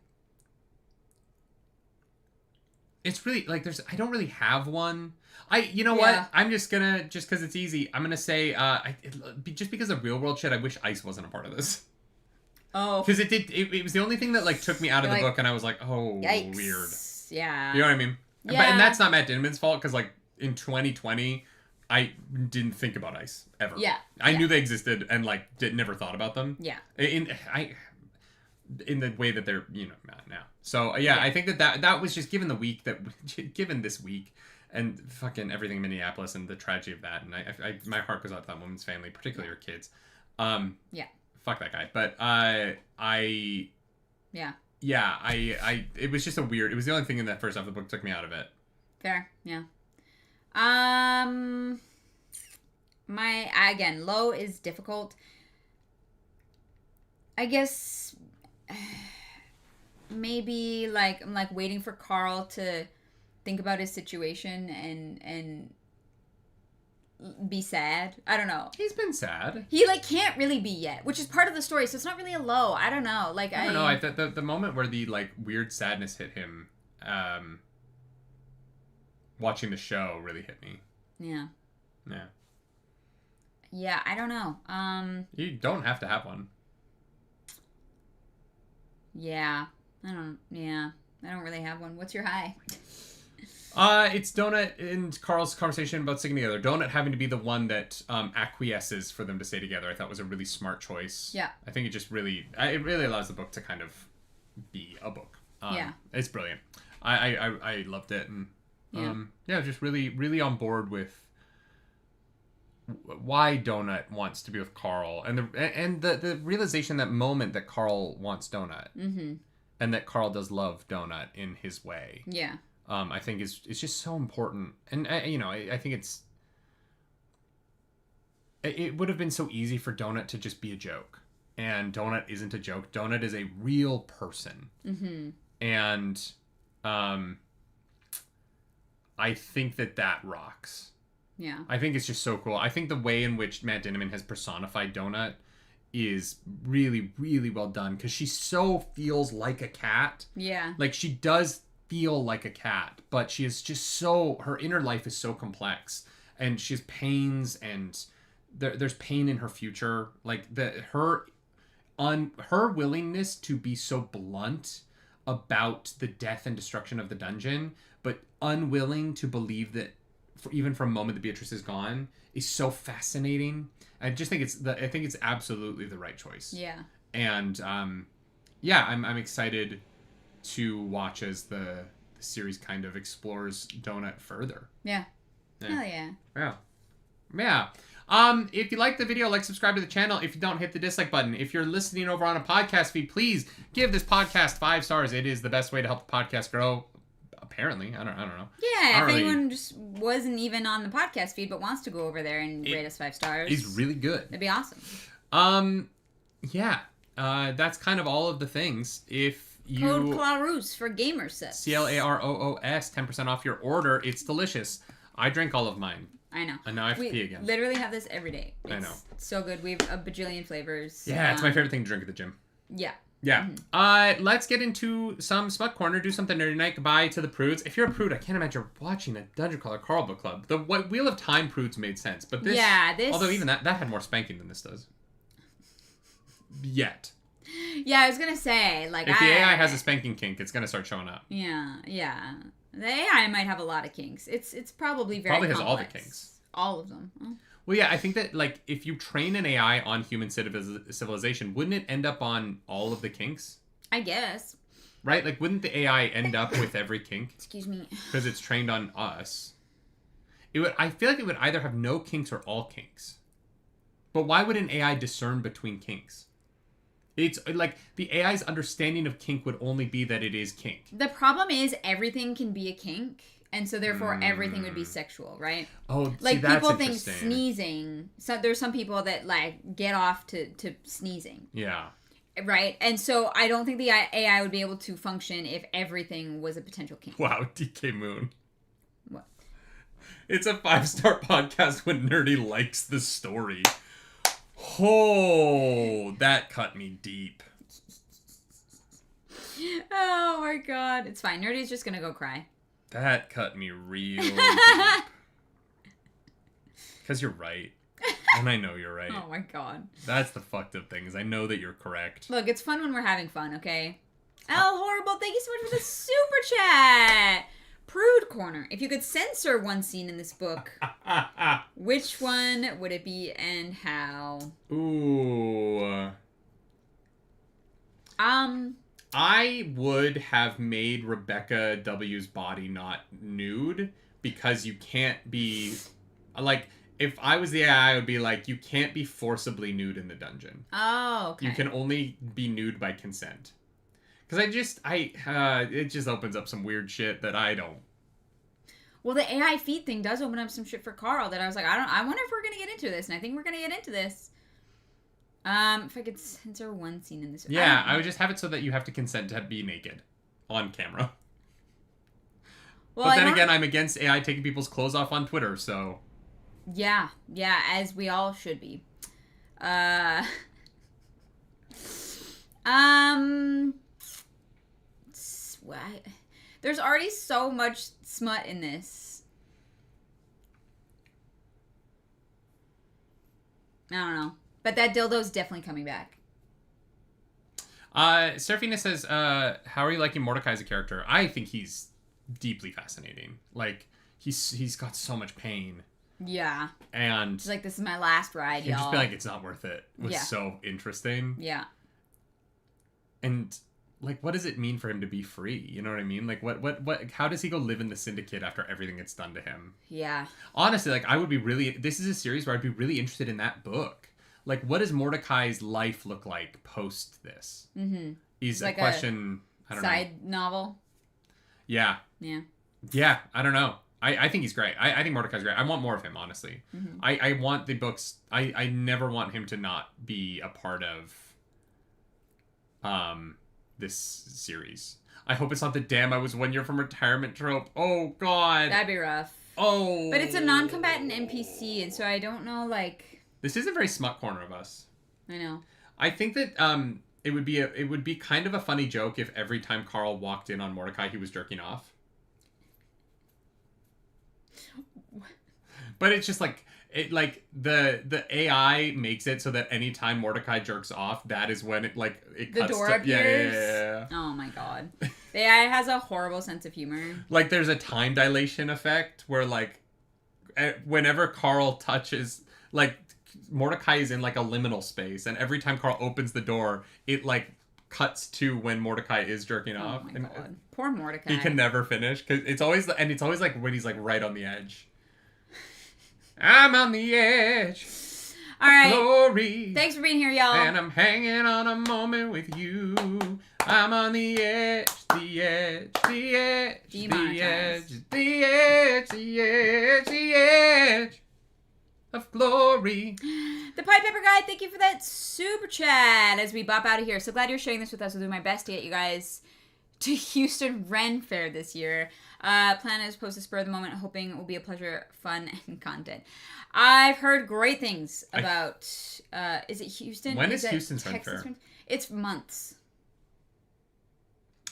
It's really, I don't really have one. What? I'm just because it's easy, I'm gonna say, just because of real world shit, I wish ice wasn't a part of this. Oh. Because it was the only thing that, took me out of the book, and I was like, oh, yikes. Weird. Yeah. You know what I mean? Yeah. And that's not Matt Dinniman's fault, because, in 2020, I didn't think about ice, ever. Yeah. I knew they existed, and, never thought about them. Yeah. In the way that they're, now. So, yeah, I think that was just given this week, and fucking everything in Minneapolis and the tragedy of that, and my heart goes out to that woman's family, particularly her kids. Yeah. fuck that guy. But Yeah. Yeah, it was just it was the only thing in that first half of the book took me out of it. Fair, yeah. Again, low is difficult. I guess maybe like I'm like waiting for Carl to think about his situation and be sad. I don't know. He's been sad. He like can't really be yet, which is part of the story, so it's not really a low. I don't know. Like I don't know. The moment where the like weird sadness hit him, watching the show really hit me. Yeah. Yeah. Yeah, I don't know. You don't have to have one. Yeah. I don't really have one. What's your high? It's Donut and Carl's conversation about sticking together. Donut having to be the one that acquiesces for them to stay together. I thought was a really smart choice. Yeah. I think it really allows the book to kind of be a book. Yeah. It's brilliant. I loved it, and just really, really on board with why Donut wants to be with Carl, and the realization, that moment that Carl wants Donut, and that Carl does love Donut in his way. Yeah. I think it's just so important, and I think it would have been so easy for Donut to just be a joke, and Donut isn't a joke. Donut is a real person, and I think that rocks. Yeah. I think it's just so cool. I think the way in which Matt Dinniman has personified Donut is really, really well done, because she so feels like a cat. Yeah. Like, she does feel like a cat, but she is just her inner life is so complex, and she has pains, and there's pain in her future. Like, her willingness to be so blunt about the death and destruction of the dungeon, but unwilling to believe that even for a moment that Beatrice is gone, is so fascinating. I just think it's absolutely the right choice. Yeah. And I'm excited to watch as the series kind of explores Donut further. Yeah. Hell yeah. Yeah. Yeah. If you like the video, subscribe to the channel. If you don't, hit the dislike button. If you're listening over on a podcast feed, please give this podcast 5 stars. It is the best way to help the podcast grow. Apparently, I don't know. Yeah, if anyone just wasn't even on the podcast feed but wants to go over there and rate us 5 stars, it's really good. That'd be awesome. Yeah. That's kind of all of the things. If you code Claroos for gamer sets. CLAROOS, 10% off your order. It's delicious. I drank all of mine. I know. And now I have to pee again. Literally have this every day. I know. It's so good. We have a bajillion flavors. Yeah, it's my favorite thing to drink at the gym. Yeah. Yeah. Mm-hmm. Let's get into some Smut Corner. Do something nerdy night. Goodbye to the prudes. If you're a prude, I can't imagine watching a Dungeon Crawler Carl book club. The Wheel of Time prudes made sense, but this. Although even that had more spanking than this does. Yet. Yeah, I was gonna say if the AI has a spanking kink, it's gonna start showing up. Yeah. The AI might have a lot of kinks. It's probably very probably complex. Has all the kinks. All of them. Oh. Well, yeah, I think that, if you train an AI on human civilization, wouldn't it end up on all of the kinks? I guess. Right? Wouldn't the AI end up with every kink? Excuse me. Because it's trained on us. I feel like it would either have no kinks or all kinks. But why would an AI discern between kinks? It's, the AI's understanding of kink would only be that it is kink. The problem is everything can be a kink. And so, therefore, everything would be sexual, right? Oh, see, that's people think sneezing. So there's some people that get off to sneezing. Yeah. Right, and so I don't think the AI would be able to function if everything was a potential kink. Wow, DK Moon. What? It's a 5-star podcast when Nerdy likes the story. Oh, that cut me deep. Oh my god, it's fine. Nerdy's just gonna go cry. That cut me real deep. Because you're right. And I know you're right. Oh my god. That's the fucked up thing, is I know that you're correct. Look, it's fun when we're having fun, okay? Oh, Horrible, thank you so much for the super chat! Prude Corner. If you could censor one scene in this book, which one would it be and how? Ooh. I would have made Rebecca W's body not nude, because you can't be if I was the AI, I would be like, you can't be forcibly nude in the dungeon. Oh, okay. You can only be nude by consent. Because it just opens up some weird shit that I don't. Well, the AI feed thing does open up some shit for Carl that I was like, I wonder if we're going to get into this. And I think we're going to get into this. If I could censor one scene in this. Yeah, I would just have it so that you have to consent to be naked on camera. Well, but then again, I'm against AI taking people's clothes off on Twitter, so... Yeah, as we all should be. There's already so much smut in this. I don't know. But that dildo's definitely coming back. Serafina says, how are you liking Mordecai as a character? I think he's deeply fascinating. Like, he's got so much pain. Yeah. And... She's like, this is my last ride, y'all. Just be like, it's not worth it. It was so interesting. Yeah. And... like, what does it mean for him to be free? You know what I mean? Like, what, how does he go live in the Syndicate after everything that's done to him? Yeah. Honestly, like, this is a series where I'd be really interested in that book. Like, what does Mordecai's life look like post this? Mm-hmm. Is like a question, I don't know. Side novel? Yeah. Yeah. Yeah, I don't know. I think he's great. I think Mordecai's great. I want more of him, honestly. Mm-hmm. I want the books, I never want him to not be a part of, this series. I hope it's not the damn I was 1 year from retirement trope. Oh, God. That'd be rough. Oh. But it's a non-combatant NPC, and so I don't know, like... This is a very smut corner of us. I know. I think that it would be kind of a funny joke if every time Carl walked in on Mordecai, he was jerking off. But it's just like... the AI makes it so that anytime Mordecai jerks off, that is when it cuts the door appears. Yeah. Oh my God, the AI has a horrible sense of humor. Like there's a time dilation effect where like whenever Carl touches, like Mordecai is in like a liminal space, and every time Carl opens the door, it like cuts to when Mordecai is jerking off. Oh my God, poor Mordecai. He can never finish because it's always like when he's like right on the edge. I'm on the edge. All right. Glory. Thanks for being here, y'all. And I'm hanging on a moment with you. I'm on the edge, the edge, the edge, the edge, the edge, the edge, the edge of glory. The Pied Piper Guy, thank you for that super chat as we bop out of here. So glad you're sharing this with us. I'll do my best to get you guys to Houston Ren Fair this year. Plan is post a spur of the moment, hoping it will be a pleasure, fun, and content. I've heard great things about. Is it Houston? When is Houston's Ren Fair? It's months.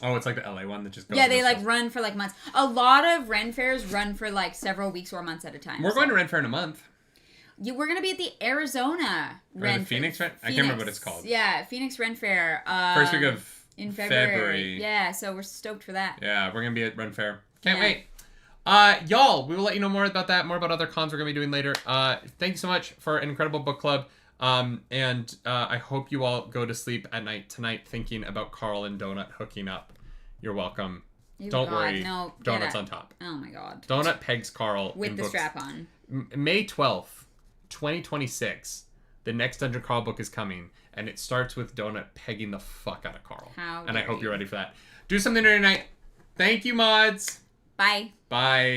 Oh, it's like the LA one that just goes. Yeah, they like run for like months. A lot of Ren Fairs run for like several weeks or months at a time. We're going to Ren Fair in a month. Yeah, we're gonna be at the Arizona Ren the Phoenix Ren. I can't remember what it's called. Yeah, Phoenix Ren Fair. First week of. In February. Yeah, so we're stoked for that. Yeah, we're going to be at Ren Fair. Can't wait. Y'all, we will let you know more about that, more about other cons we're going to be doing later. Thank you so much for an incredible book club. And I hope you all go to sleep at night tonight thinking about Carl and Donut hooking up. You're welcome. Don't worry. No, Donut's on top. Oh my God. Donut pegs Carl. With the strap on. May 12th, 2026. The next Dungeon Carl book is coming, and it starts with Donut pegging the fuck out of Carl. And I hope you're ready for that. Do something nerdy tonight. Thank you, mods. Bye. Bye.